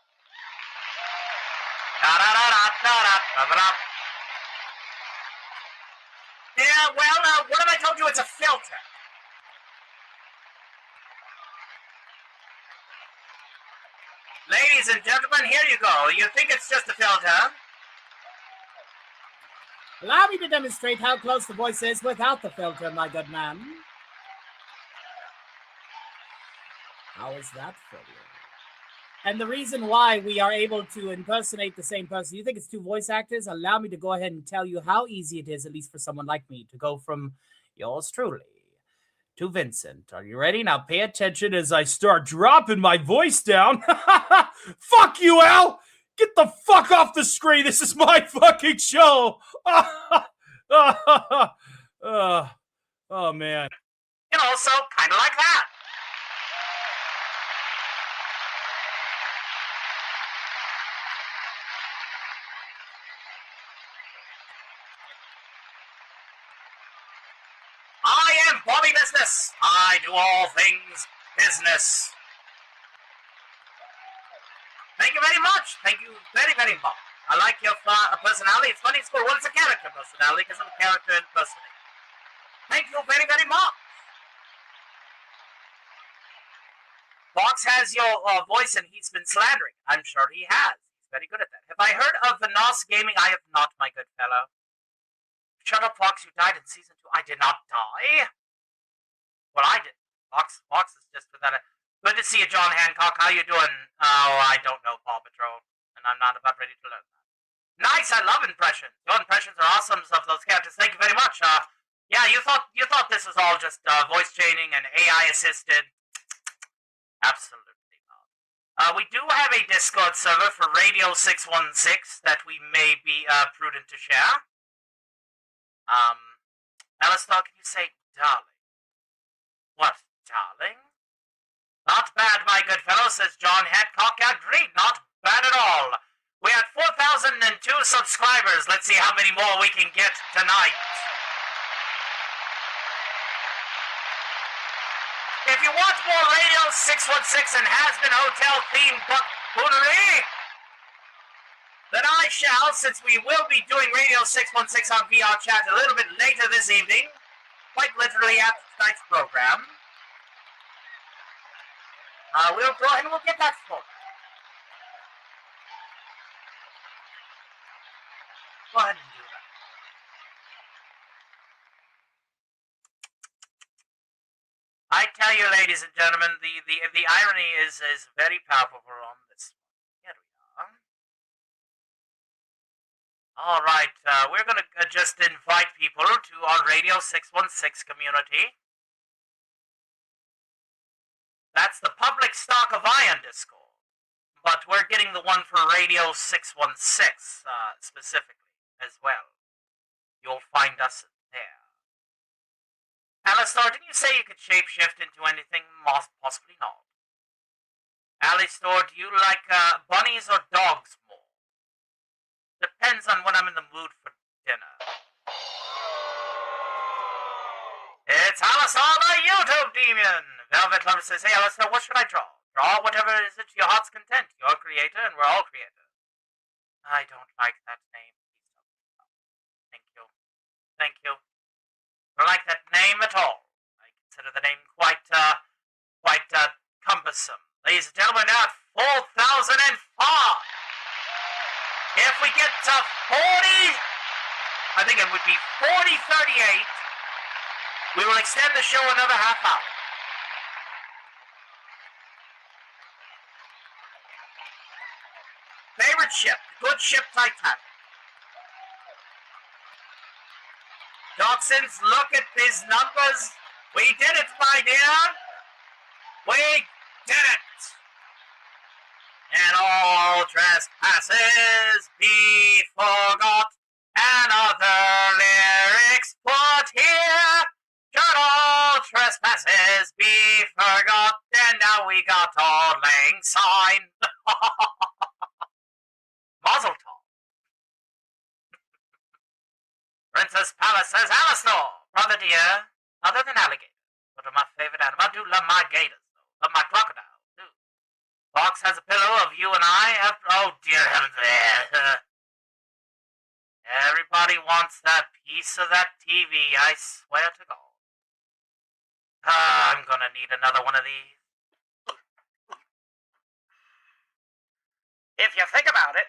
Da-da-da-da-da-da-da-da. Yeah, well, what have I told you? It's a ladies and gentlemen, here you go. You think it's just a filter? Allow me to demonstrate how close the voice is without the filter, my good man. How is that for you? And the reason why we are able to impersonate the same person, you think it's two voice actors? Allow me to go ahead and tell you how easy it is, at least for someone like me, to go from yours truly to Vincent. Are you ready? Now pay attention as I start dropping my voice down. Fuck you, Al! Get the fuck off the screen! This is my fucking show! Oh, man. You know, so kind of like that. I am Bobby Business. I do all things business. Thank you very much. Thank you very, very much. I like your personality. It's funny, it's cool. Well, it's a character personality because I'm a character impersonator. Thank you very, very much. Fox has your voice and he's been slandering. I'm sure he has. He's very good at that. Have I heard of the NOS Gaming? I have not, my good fellow. Shut up, Fox. You died in season 2. I did not die. Well, I did. Fox is just with that. Good to see you, John Hancock. How you doing? Oh, I don't know, Paw Patrol. And I'm not about ready to learn that. Nice. I love impressions. Your impressions are awesome of those characters. Thank you very much. Yeah, you thought this was all just voice chaining and AI assisted. Absolutely not. We do have a Discord server for Radio 616 that we may be prudent to share. Alastor, can you say darling? What, darling? Not bad, my good fellow, says John Hancock. Agreed, not bad at all. We had 4,002 subscribers. Let's see how many more we can get tonight. If you want more Radio 616 and Hazbin Hotel themed buffoonery, then I shall, since we will be doing Radio 616 on VR Chat a little bit later this evening, quite literally after tonight's program, we'll go ahead and we'll get that for you. Go ahead and do that. I tell you, ladies and gentlemen, the irony is very palpable on this one. Here we are. All right, we're going to just invite people to our Radio 616 community. That's the public stock of Ion Discord, but we're getting the one for Radio 616 specifically as well. You'll find us there. Alastor, didn't you say you could shapeshift into anything? Possibly not. Alastor, do you like bunnies or dogs more? Depends on when I'm in the mood for dinner. It's Alastor, the YouTube demon! Velvet Lover says, hey Alastor, what should I draw? Draw whatever is it to your heart's content. You're a creator and we're all creators. I don't like that name. Thank you. Thank you. I don't like that name at all. I consider the name quite cumbersome. Ladies and gentlemen, now at 4,005. If we get to 40, I think it would be 4038, we will extend the show another half hour. Favorite ship, good ship Titanic. Dachshunds, look at these numbers. We did it, my dear. We did it. And all trespasses be forgot, and other lyrics put here. Should all trespasses be forgot, and now we got our lang sign. Mazel tov. Princess Palace says, Alastor, brother dear, other than alligators, what are my favorite animals? I do love my gators, though. Love my crocodile, too. Fox has a pillow of you and I have, oh dear heavens. Everybody wants that piece of that TV, I swear to God. I'm gonna need another one of these. If you think about it,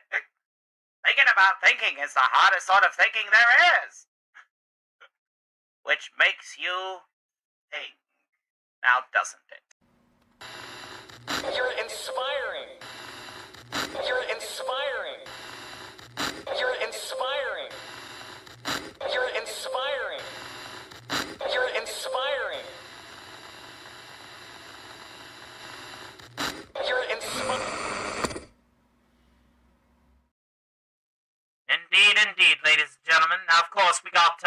thinking about thinking is the hardest sort of thinking there is. Which makes you think. Now, doesn't it? You're inspiring. You're inspiring. You're inspiring. You're inspiring. You're inspiring. You're inspiring. Indeed, ladies and gentlemen. Now, of course, we got,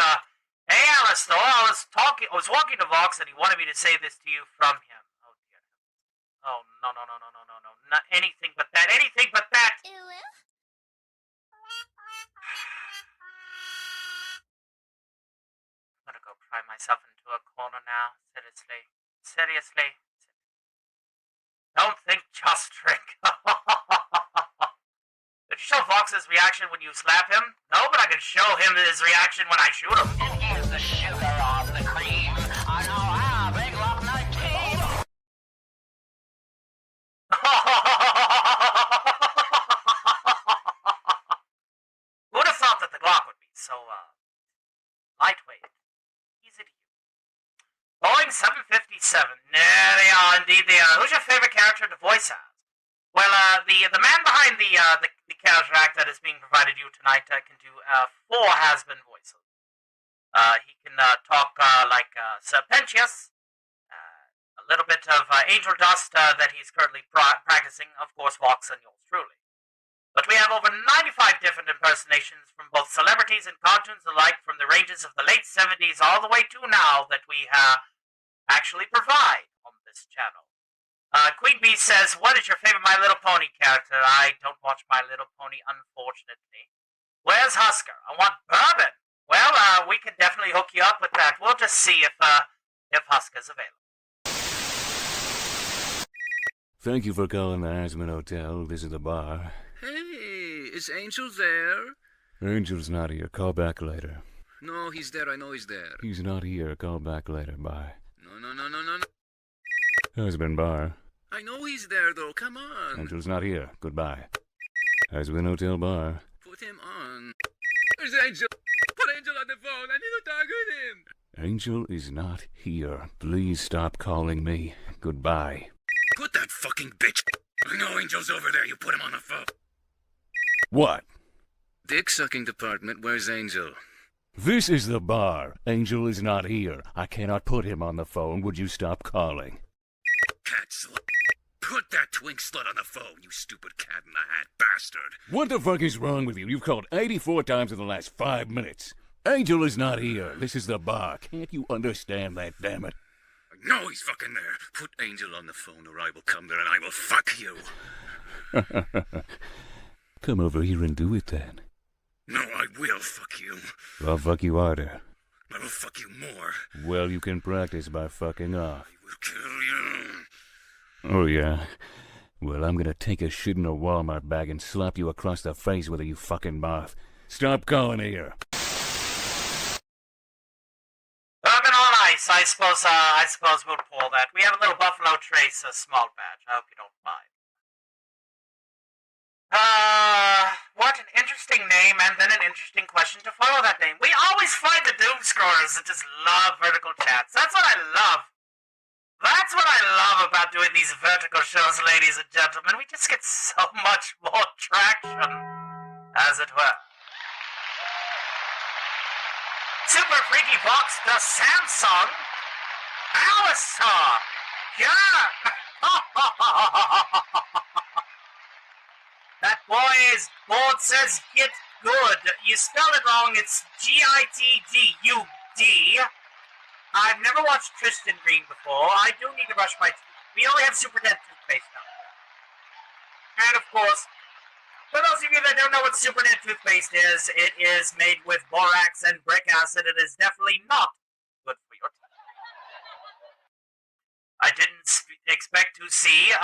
hey, Alastor, I was walking to Vox, and he wanted me to say this to you from him. Oh, dear. Oh, no. Not anything but that. Anything but that. I'm gonna go cry myself into a corner now. Seriously. Don't think, just drink. Did you show Vox's reaction when you slap him? No, but I can show him his reaction when I shoot him. And here's the sugar on the cream. I know how big love 19. Who'd have thought that the Glock would be so, lightweight? Easy to use. Boeing 757. There they are, indeed they are. Who's your favorite character to voice as? Well, the man behind the character act that is being provided you tonight can do 4 Hazbin voices. He can talk like Sir Pentius, a little bit of Angel Dust that he's currently practicing, of course, Vox and yours truly. But we have over 95 different impersonations from both celebrities and cartoons alike from the ranges of the late 70s all the way to now that we actually provide on this channel. Queen Bee says, what is your favorite My Little Pony character? I don't watch My Little Pony, unfortunately. Where's Husker? I want bourbon. Well, we can definitely hook you up with that. We'll just see if Husker's available. Thank you for calling the Hazbin Hotel. This is the bar. Hey, is Angel there? Angel's not here. Call back later. No, he's there. I know he's there. He's not here. Call back later. Bye. No. Hazbin bar. I know he's there, though. Come on. Angel's not here. Goodbye. Hazbin Hotel bar. Put him on. There's Angel. Put Angel on the phone. I need to talk with him. Angel is not here. Please stop calling me. Goodbye. Put that fucking bitch. I know Angel's over there. You put him on the phone. What? Dick-sucking department. Where's Angel? This is the bar. Angel is not here. I cannot put him on the phone. Would you stop calling? Cat slut. Put that twink slut on the phone, you stupid cat-in-the-hat bastard. What the fuck is wrong with you? You've called 84 times in the last 5 minutes. Angel is not here. This is the bar. Can't you understand that, damn it? I know he's fucking there. Put Angel on the phone or I will come there and I will fuck you. Come over here and do it then. No, I will fuck you. I'll fuck you harder. I will fuck you more. Well, you can practice by fucking off. I will kill you. Oh, yeah? Well, I'm gonna take a shit in a Walmart bag and slap you across the face with it, you fucking moth. Stop calling here. Bourbon on ice. I suppose we'll pull that. We have a little Buffalo Trace, a small batch. I hope you don't mind. What an interesting name, and then an interesting question to follow that name. We always find the doom scrollers that just love vertical chats. That's what I love. That's what I love about doing these vertical shows, ladies and gentlemen. We just get so much more traction, as it were. Super Freaky Box, the Samsung Alastor. Yeah. That boy's board says get good. You spell it wrong. It's G-I-T-D-U-D. I've never watched Tristan Green before. I do need to brush my teeth. We only have Super Dent toothpaste now. And of course, for those of you that don't know what Super Dent toothpaste is, it is made with borax and brick acid. It is definitely not good for your teeth. I didn't expect to see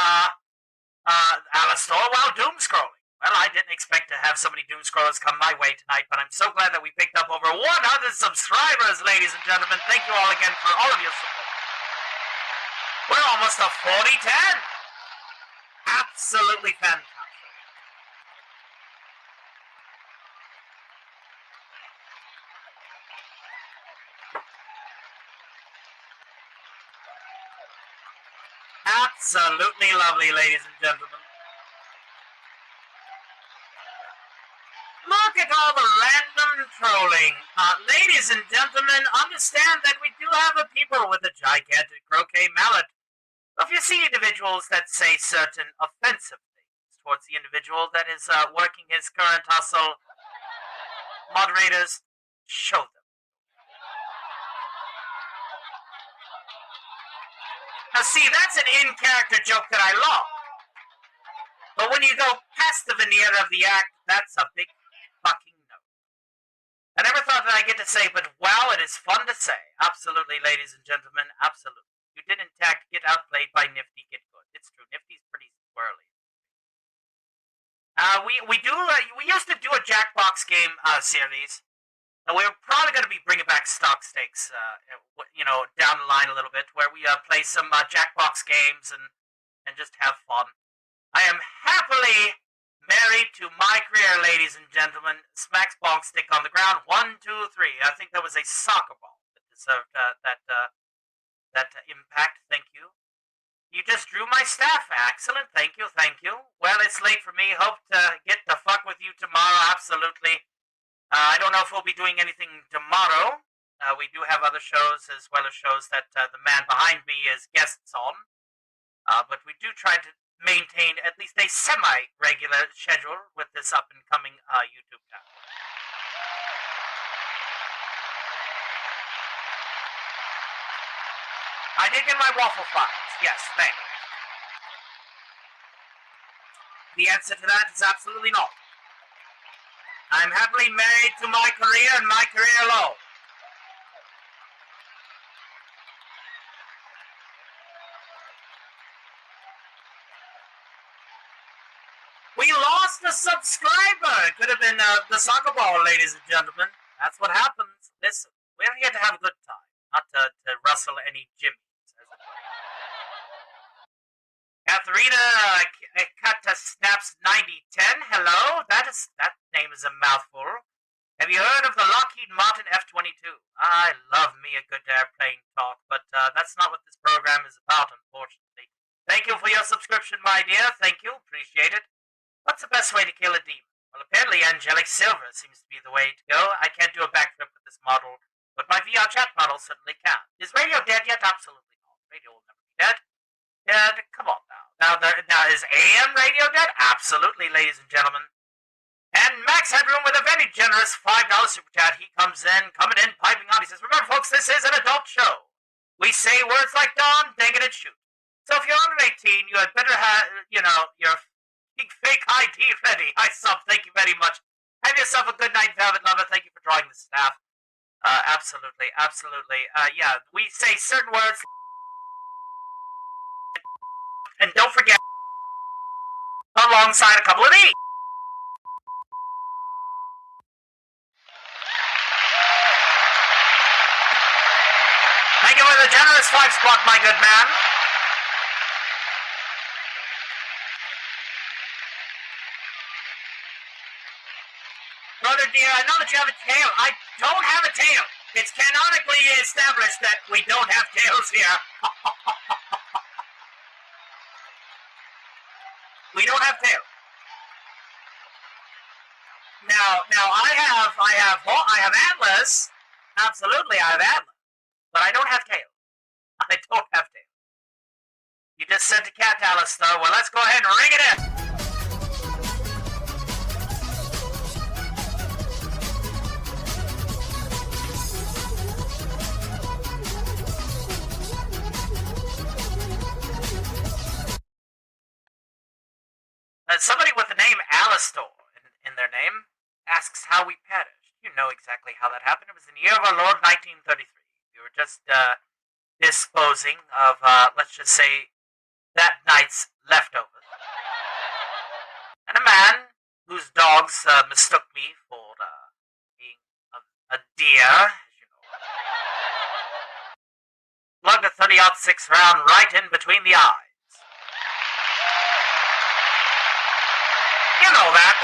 Alastor while doom scrolling. Well, I didn't expect to have so many doom scrollers come my way tonight, but I'm so glad that we picked up over 100 subscribers, ladies and gentlemen. Thank you all again for all of your support. We're almost a 40-10. Absolutely fantastic. Absolutely lovely, ladies and gentlemen. Look at all the random trolling. Ladies and gentlemen, understand that we do have a people with a gigantic croquet mallet. If you see individuals that say certain offensive things towards the individual that is working his current hustle, moderators, show them. Now see, that's an in-character joke that I love. But when you go past the veneer of the act, that's a big fucking no. I never thought that I'd get to say, but wow, it is fun to say. Absolutely, ladies and gentlemen, absolutely. You did in fact get outplayed by Nifty Get Good. It's true, Nifty's pretty squirrely. We used to do a Jackbox game series. And we're probably going to be bringing back stock stakes, down the line a little bit, where we play some Jackbox games and just have fun. I am happily married to my career, ladies and gentlemen. Smacks bonk stick on the ground. 1, 2, 3. I think that was a soccer ball that deserved that impact. Thank you. You just drew my staff. Excellent. Thank you. Thank you. Well, it's late for me. Hope to get the fuck with you tomorrow. Absolutely. I don't know if we'll be doing anything tomorrow. We do have other shows as well as shows that the man behind me is guests on. But we do try to maintain at least a semi-regular schedule with this up-and-coming YouTube channel. I did get my waffle fries. Yes, thank you. The answer to that is absolutely no. I'm happily married to my career and my career alone. We lost a subscriber. It could have been the soccer ball, ladies and gentlemen. That's what happens. Listen, we're here to have a good time, not to rustle any jimmies. Katharina Kata Snaps 9010. Hello. That name is a mouthful. Have you heard of the Lockheed Martin F-22? I love me a good airplane talk, but that's not what this program is about, unfortunately. Thank you for your subscription, my dear. Thank you. Appreciate it. What's the best way to kill a demon? Well, apparently angelic silver seems to be the way to go. I can't do a backflip with this model, but my VR chat model certainly can. Is radio dead yet? Absolutely not. Radio will never be dead. Come on now. Now is AM radio dead? Absolutely, ladies and gentlemen. And Max Headroom with a very generous $5 super chat. He coming in, piping on. He says, remember, folks, this is an adult show. We say words like Dawn, dang it, and shoot. So if you're under 18, you had better have, your fake ID ready. Hi, Sub. Thank you very much. Have yourself a good night, Velvet Lover. Thank you for drawing the staff. Absolutely. Yeah, we say certain words. And don't forget, alongside a couple of these. Thank you for the generous 5 spot, my good man. Brother dear, I know that you have a tail. I don't have a tail. It's canonically established that we don't have tails here. We don't have tail. Now I have antlers. Absolutely, I have antlers. But I don't have tail. I don't have tail. You just sent a cat, Alastor. Well, let's go ahead and ring it in. Somebody with the name Alastor in their name asks how we perished. You know exactly how that happened. It was in the year of our Lord 1933. We were just disposing of, let's just say, that night's leftovers. And a man whose dogs mistook me for being a deer, as you know, plugged a 30-06 round right in between the eyes. You know that.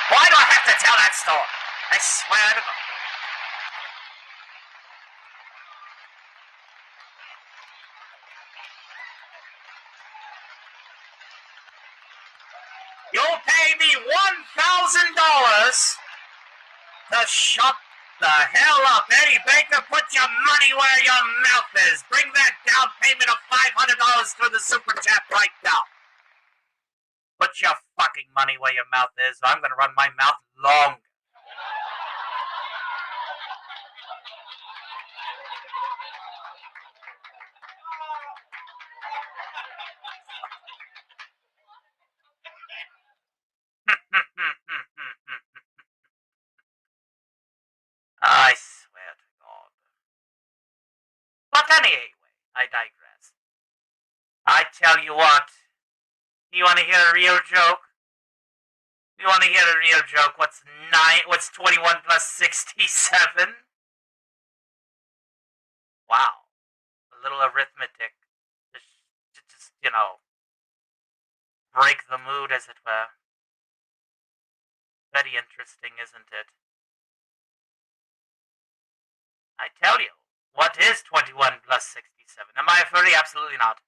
Why do I have to tell that story? I swear to God. pay me $1,000 to shut the hell up. Eddie Baker, put your money where your mouth is. Bring that down payment of $500 through the super chat right now. Put your fucking money where your mouth is, or I'm gonna run my mouth long. I swear to God. But anyway, I digress. I tell you what. You want to hear a real joke? You want to hear a real joke? What's 21 plus 67? Wow. A little arithmetic. Just, you know, break the mood, as it were. Very interesting, isn't it? I tell you, what is 21 plus 67? Am I a furry? Absolutely not.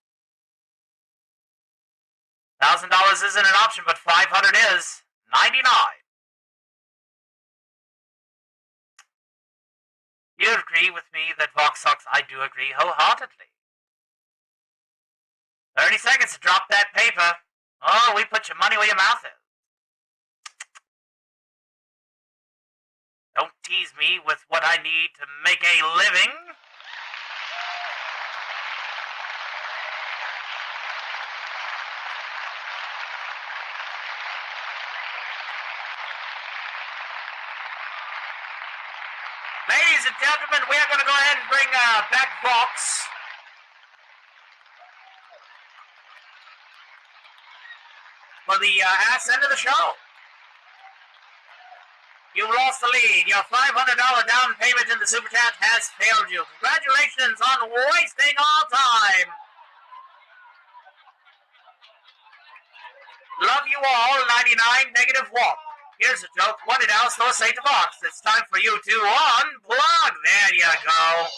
$1,000 isn't an option, but 500 is. 99. You agree with me that Vox sucks? I do agree wholeheartedly. 30 seconds to drop that paper. Oh, we put your money where your mouth is. Don't tease me with what I need to make a living. Ladies and gentlemen, we are going to go ahead and bring back Vox. For the ass end of the show. You lost the lead. Your $500 down payment in the Super Chat has failed you. Congratulations on wasting our time. Love you all, 99 -1. Here's a joke. What did Alastor say to Vox? It's time for you to unplug. There you go.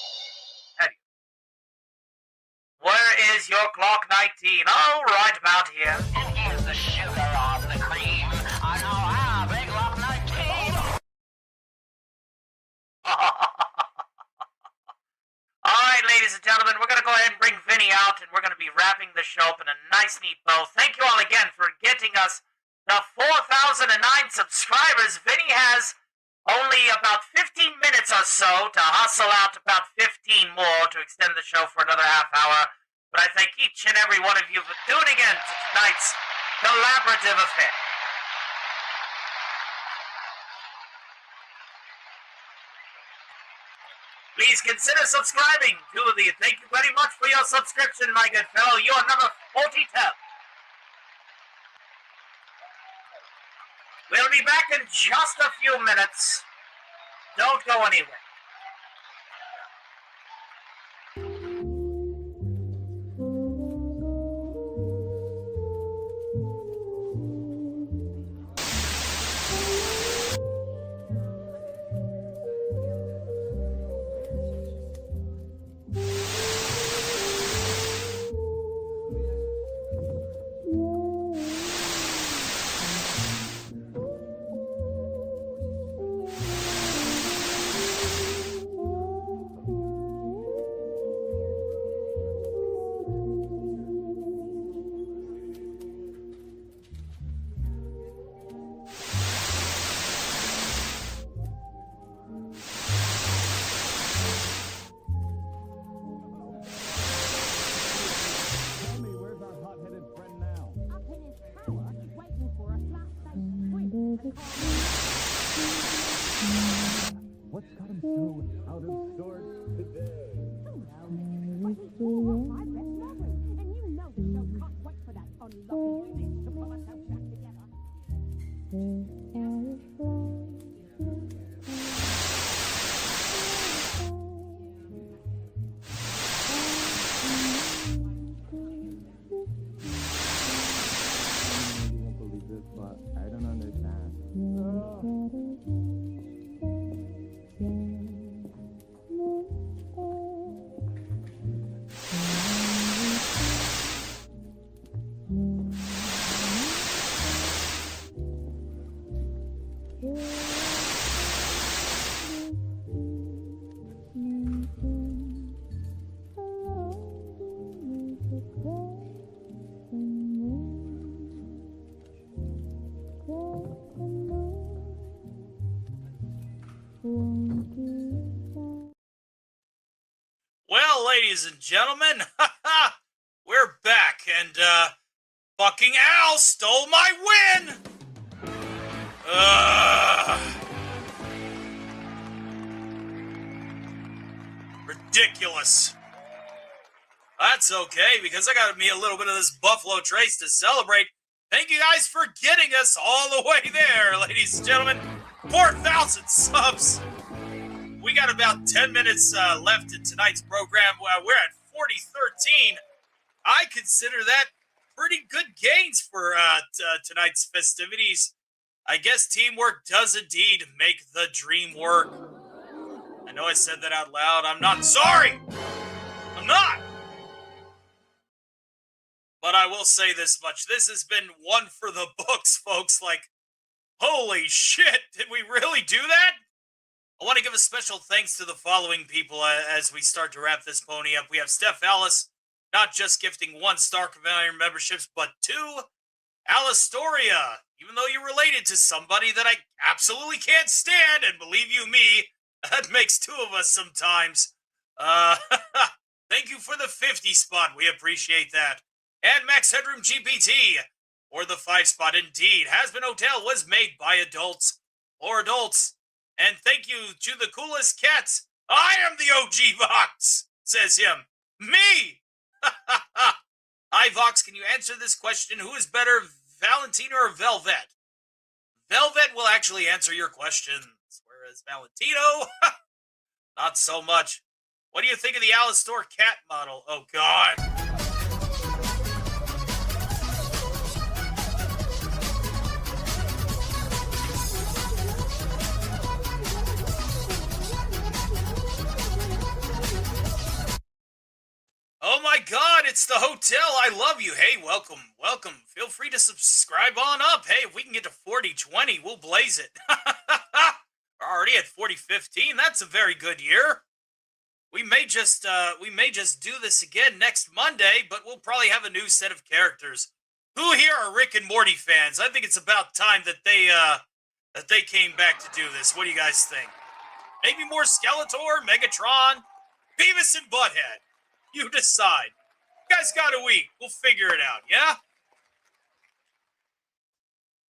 Where is your clock, 19? Oh, right about here. And here's the sugar on the cream. I know how big clock 19. Alright, ladies and gentlemen, we're going to go ahead and bring Vinny out, and we're going to be wrapping the show up in a nice, neat bow. Thank you all again for getting us the 4,009 subscribers. Vinny has only about 15 minutes or so to hustle out about 15 more to extend the show for another half hour. But I thank each and every one of you for tuning in to tonight's collaborative affair. Please consider subscribing to the. Thank you very much for your subscription, my good fellow. You are number 42. We'll be back in just a few minutes. Don't go anywhere. What's got him so out of sorts today? You won't believe this, but I don't understand. Well, ladies and gentlemen, we're back, and, fucking Al stole my win! Ridiculous. That's okay, because I got me a little bit of this Buffalo Trace to celebrate. Thank you guys for getting us all the way there, ladies and gentlemen. 4,000 subs. We got about 10 minutes left in tonight's program. We're at 4013. I consider that pretty good gains for tonight's festivities. I guess teamwork does indeed make the dream work. I know I said that out loud. I'm not sorry. I'm not. But I will say this much. This has been one for the books, folks. Like, holy shit. Did we really do that? I want to give a special thanks to the following people as we start to wrap this pony up. We have Steph Alice, not just gifting 1 Star Cavalier memberships, but 2 Alastoria. Even though you're related to somebody that I absolutely can't stand, and believe you me, that makes 2 of us sometimes. Thank you for the 50 spot. We appreciate that. And Max Headroom GPT for the 5 spot. Indeed, Hazbin Hotel was made by adults for adults. And thank you to the coolest cats. I am the OG Vox, says him. Me! Hi, Vox, can you answer this question? Who is better, Valentina or Velvet? Velvet will actually answer your questions, whereas Valentino, not so much. What do you think of the Alastor cat model? Oh, God. Oh my God, it's the hotel. I love you. Hey, welcome. Feel free to subscribe on up. Hey, if we can get to 4020, we'll blaze it. We're already at 4015. That's a very good year. We may just do this again next Monday, but we'll probably have a new set of characters. Who here are Rick and Morty fans? I think it's about time that they came back to do this. What do you guys think? Maybe more Skeletor, Megatron, Beavis and Butthead. You decide. You guys got a week. We'll figure it out, yeah?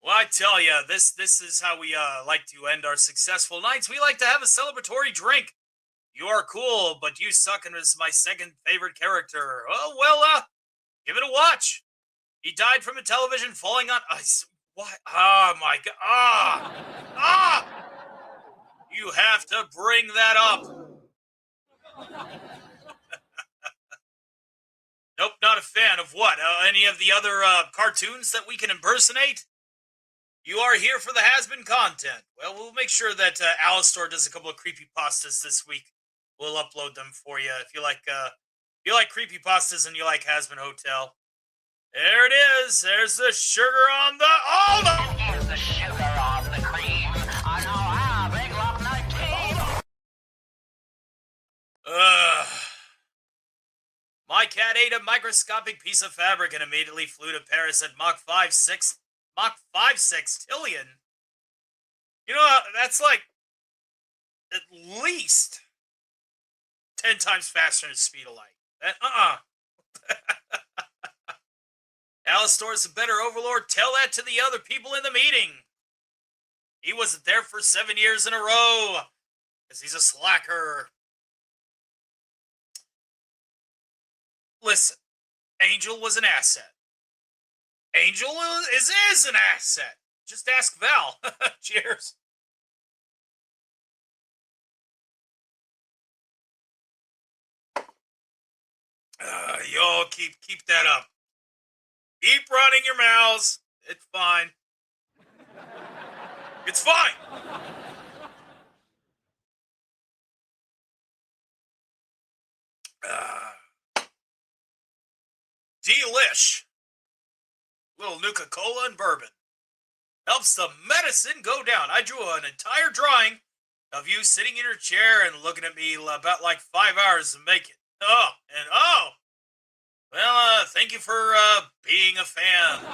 Well, I tell you, this is how we like to end our successful nights. We like to have a celebratory drink. You are cool, but you suck and is my second favorite character. Oh, well, give it a watch. He died from a television falling on ice. What? Oh, my God. You have to bring that up. Nope, not a fan of what? Any of the other cartoons that we can impersonate? You are here for the Hazbin content. Well, we'll make sure that Alastor does a couple of creepypastas this week. We'll upload them for you if you like creepypastas and you like Hazbin Hotel. There it is. There's the sugar on the... Oh, no! Here's the sugar on the cream. I know how big love night team. My cat ate a microscopic piece of fabric and immediately flew to Paris at Mach 5 sextillion. You know, that's like at least 10 times faster than the speed of light. Alastor is a better overlord. Tell that to the other people in the meeting. He wasn't there for 7 years in a row because he's a slacker. Listen, Angel was an asset. Angel is an asset. Just ask Val. Cheers. Y'all keep that up. Keep running your mouths. It's fine. It's fine. Delish. Little Nuka-Cola and bourbon. Helps the medicine go down. I drew an entire drawing of you sitting in your chair and looking at me about like 5 hours to make it. Well, thank you for being a fan.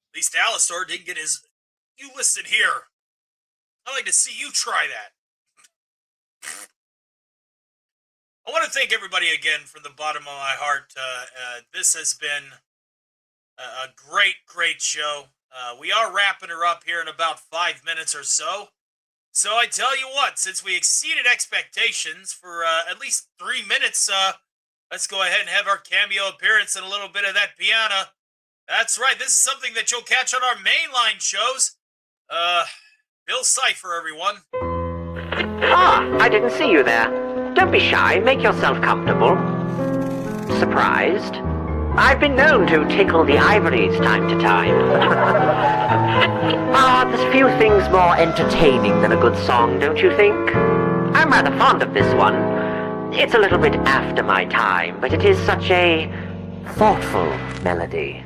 At least Alastor didn't get his... You listen here. I'd like to see you try that. thank everybody again from the bottom of my heart. This has been a great show. We are wrapping her up here in about 5 minutes or so. So I tell you what, since we exceeded expectations for at least 3 minutes, let's go ahead and have our cameo appearance and a little bit of that piano. That's right, this is something that you'll catch on our mainline shows. Bill Cipher, everyone. Ah, I didn't see you there. Don't be shy, make yourself comfortable. Surprised? I've been known to tickle the ivories time to time. There's few things more entertaining than a good song, don't you think? I'm rather fond of this one. It's a little bit after my time, but it is such a thoughtful melody.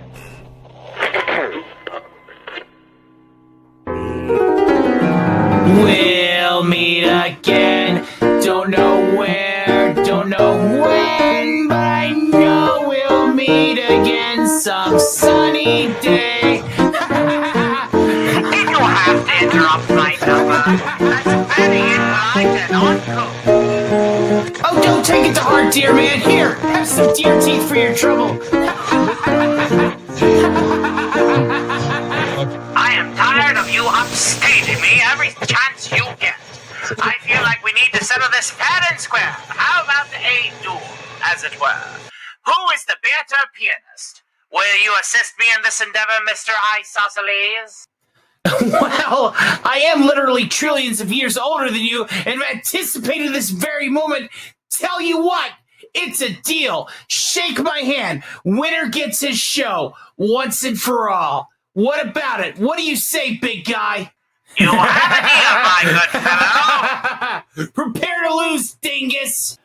We'll meet again. Don't know where, don't know when, but I know we'll meet again some sunny day. If you have to interrupt my number, that's very impolite and uncool. Oh, don't take it to heart, dear man. Here, have some deer teeth for your trouble. I am tired of you upstaging me every chance you get. I feel like we need to settle this fair and square. How about a duel, as it were? Who is the better pianist? Will you assist me in this endeavor, Mr. Isosceles? Well, I am literally trillions of years older than you and have anticipated this very moment. Tell you what, it's a deal. Shake my hand. Winner gets his show once and for all. What about it? What do you say, big guy? You have a deal, my good fellow. Prepare to lose, dingus.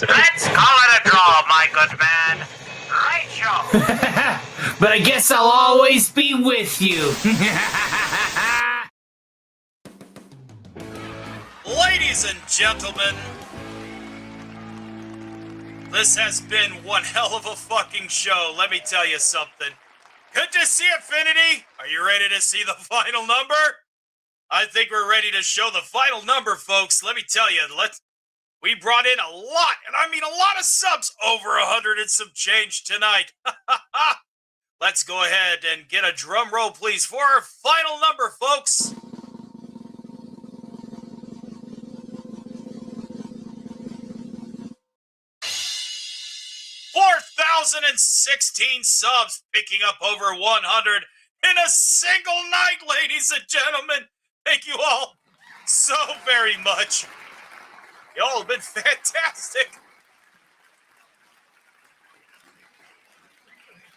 Let's call it a draw, my good man. Great show. But I guess I'll always be with you. Ladies and gentlemen, this has been one hell of a fucking show. Let me tell you something. Good to see Affinity. Are you ready to see the final number? I think we're ready to show the final number, folks. Let me tell you, we brought in a lot, and I mean a lot of subs, over 100 and some change tonight. Let's go ahead and get a drum roll, please, for our final number, folks. $4,016 subs, picking up over 100 in a single night, ladies and gentlemen. Thank you all so very much. Y'all have been fantastic.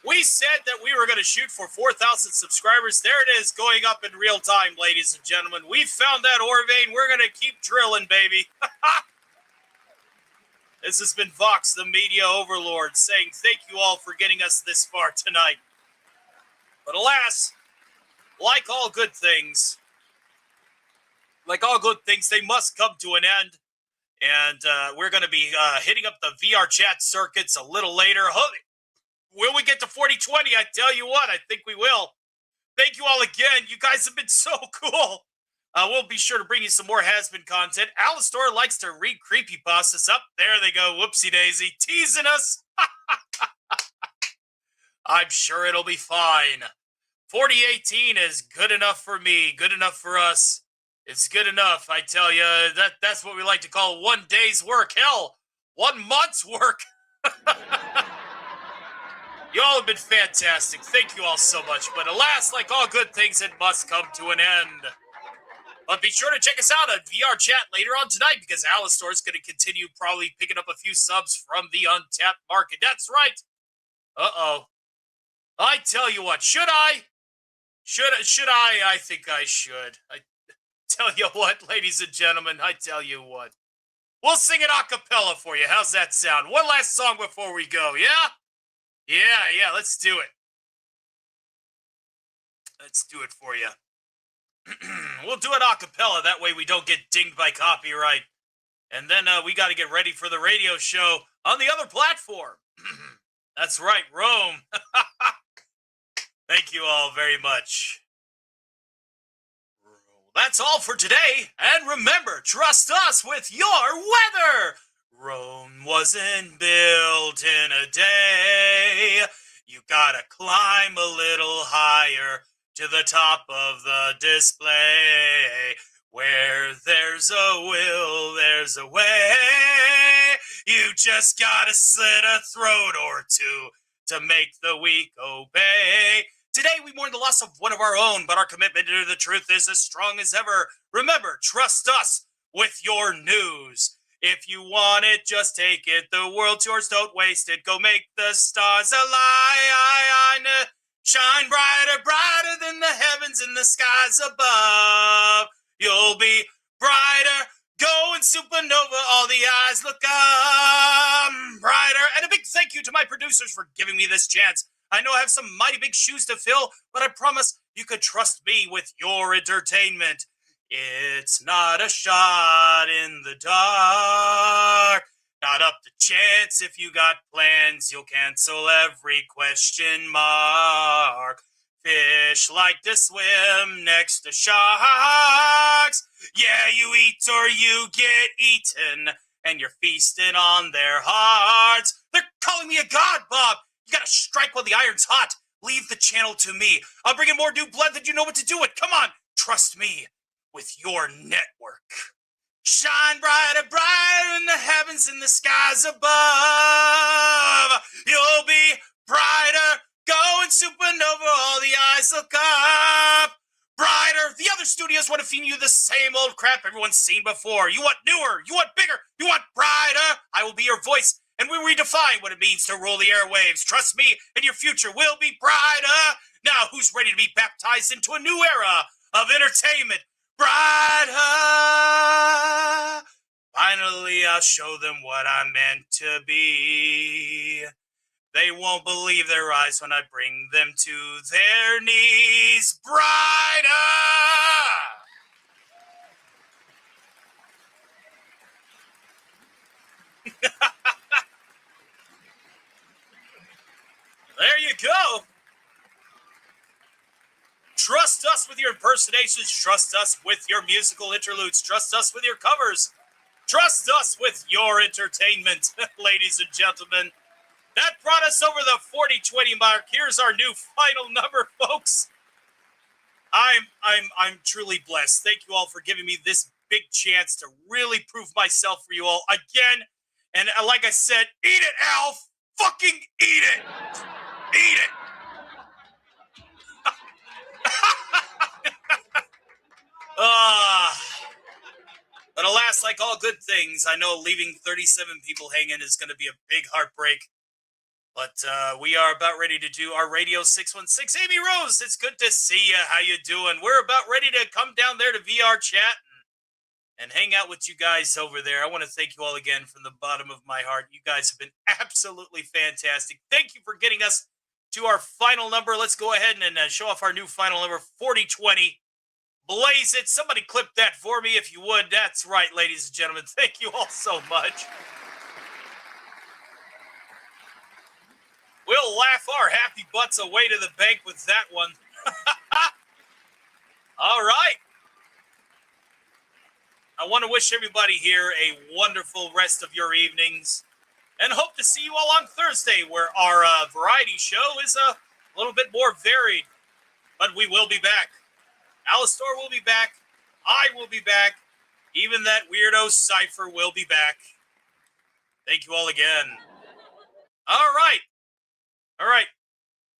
We said that we were going to shoot for 4,000 subscribers. There it is, going up in real time, ladies and gentlemen. We found that ore vein. We're going to keep drilling, baby. This has been Vox, the media overlord, saying thank you all for getting us this far tonight. But alas, like all good things, they must come to an end. And we're going to be hitting up the VR chat circuits a little later. Will we get to 4020? I tell you what, I think we will. Thank you all again. You guys have been so cool. We'll be sure to bring you some more Hazbin content. Alastor likes to read creepypastas. Up there they go. Whoopsie daisy. Teasing us. I'm sure it'll be fine. 4018 is good enough for me. Good enough for us. It's good enough, I tell you. That's what we like to call 1 day's work. Hell, 1 month's work. Y'all have been fantastic. Thank you all so much. But alas, like all good things, it must come to an end. But be sure to check us out on VR chat later on tonight, because Alastor is going to continue probably picking up a few subs from the untapped market. That's right. Uh-oh. I tell you what, should I? Should I? I think I should. I tell you what, ladies and gentlemen, I tell you what. We'll sing it a cappella for you. How's that sound? One last song before we go, yeah? Yeah, let's do it. Let's do it for you. We'll do it a cappella. That way we don't get dinged by copyright. And then we got to get ready for the radio show on the other platform. That's right, Rome. Thank you all very much. That's all for today. And remember, trust us with your weather. Rome wasn't built in a day. You gotta climb a little higher to the top of the display. Where there's a will, there's a way. You just gotta slit a throat or two to make the weak obey. Today we mourn the loss of one of our own, but our commitment to the truth is as strong as ever. Remember, trust us with your news. If you want it, just take it. The world's yours, don't waste it. Go make the stars align. Shine brighter, brighter than the heavens and the skies above. You'll be brighter, going supernova, all the eyes look up brighter. And a big thank you to my producers for giving me this chance. I know I have some mighty big shoes to fill, but I promise you could trust me with your entertainment. It's not a shot in the dark. Not up to chance. If you got plans, you'll cancel every question mark. Fish like to swim next to sharks. Yeah, you eat or you get eaten, and you're feasting on their hearts. They're calling me a god, Bob. You gotta strike while the iron's hot. Leave the channel to me. I'll bring in more new blood than you know what to do with. Come on, trust me with your network. Shine brighter, brighter in the heavens and the skies above. You'll be brighter, going supernova, all the eyes look up. Brighter. The other studios want to feed you the same old crap everyone's seen before. You want newer, you want bigger, you want brighter. I will be your voice, and we redefine what it means to rule the airwaves. Trust me, and your future will be brighter. Now, who's ready to be baptized into a new era of entertainment? Brighter. Finally, I'll show them what I'm meant to be. They won't believe their eyes when I bring them to their knees. Brighter. There you go. Trust us with your impersonations. Trust us with your musical interludes. Trust us with your covers. Trust us with your entertainment, ladies and gentlemen. That brought us over the 40-20 mark. Here's our new final number, folks. I'm truly blessed. Thank you all for giving me this big chance to really prove myself for you all again. And like I said, eat it, Alf. Fucking eat it. Eat it. But alas, like all good things, I know leaving 37 people hanging is going to be a big heartbreak. But we are about ready to do our Radio 616. Amy Rose, it's good to see you. How you doing? We're about ready to come down there to VR chat and hang out with you guys over there. I want to thank you all again from the bottom of my heart. You guys have been absolutely fantastic. Thank you for getting us to our final number. Let's go ahead and show off our new final number, 4020. Blaze it. Somebody clip that for me if you would. That's right, ladies and gentlemen. Thank you all so much. We'll laugh our happy butts away to the bank with that one. All right. I want to wish everybody here a wonderful rest of your evenings and hope to see you all on Thursday where our variety show is a little bit more varied. But we will be back. Alastor will be back. I will be back. Even that weirdo Cypher will be back. Thank you all again. All right. All right,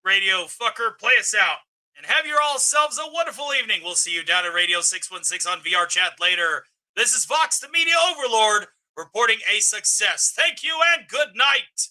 radio fucker, play us out. And have your all selves a wonderful evening. We'll see you down at Radio 616 on VR chat later. This is Vox, the Media Overlord, reporting a success. Thank you and good night.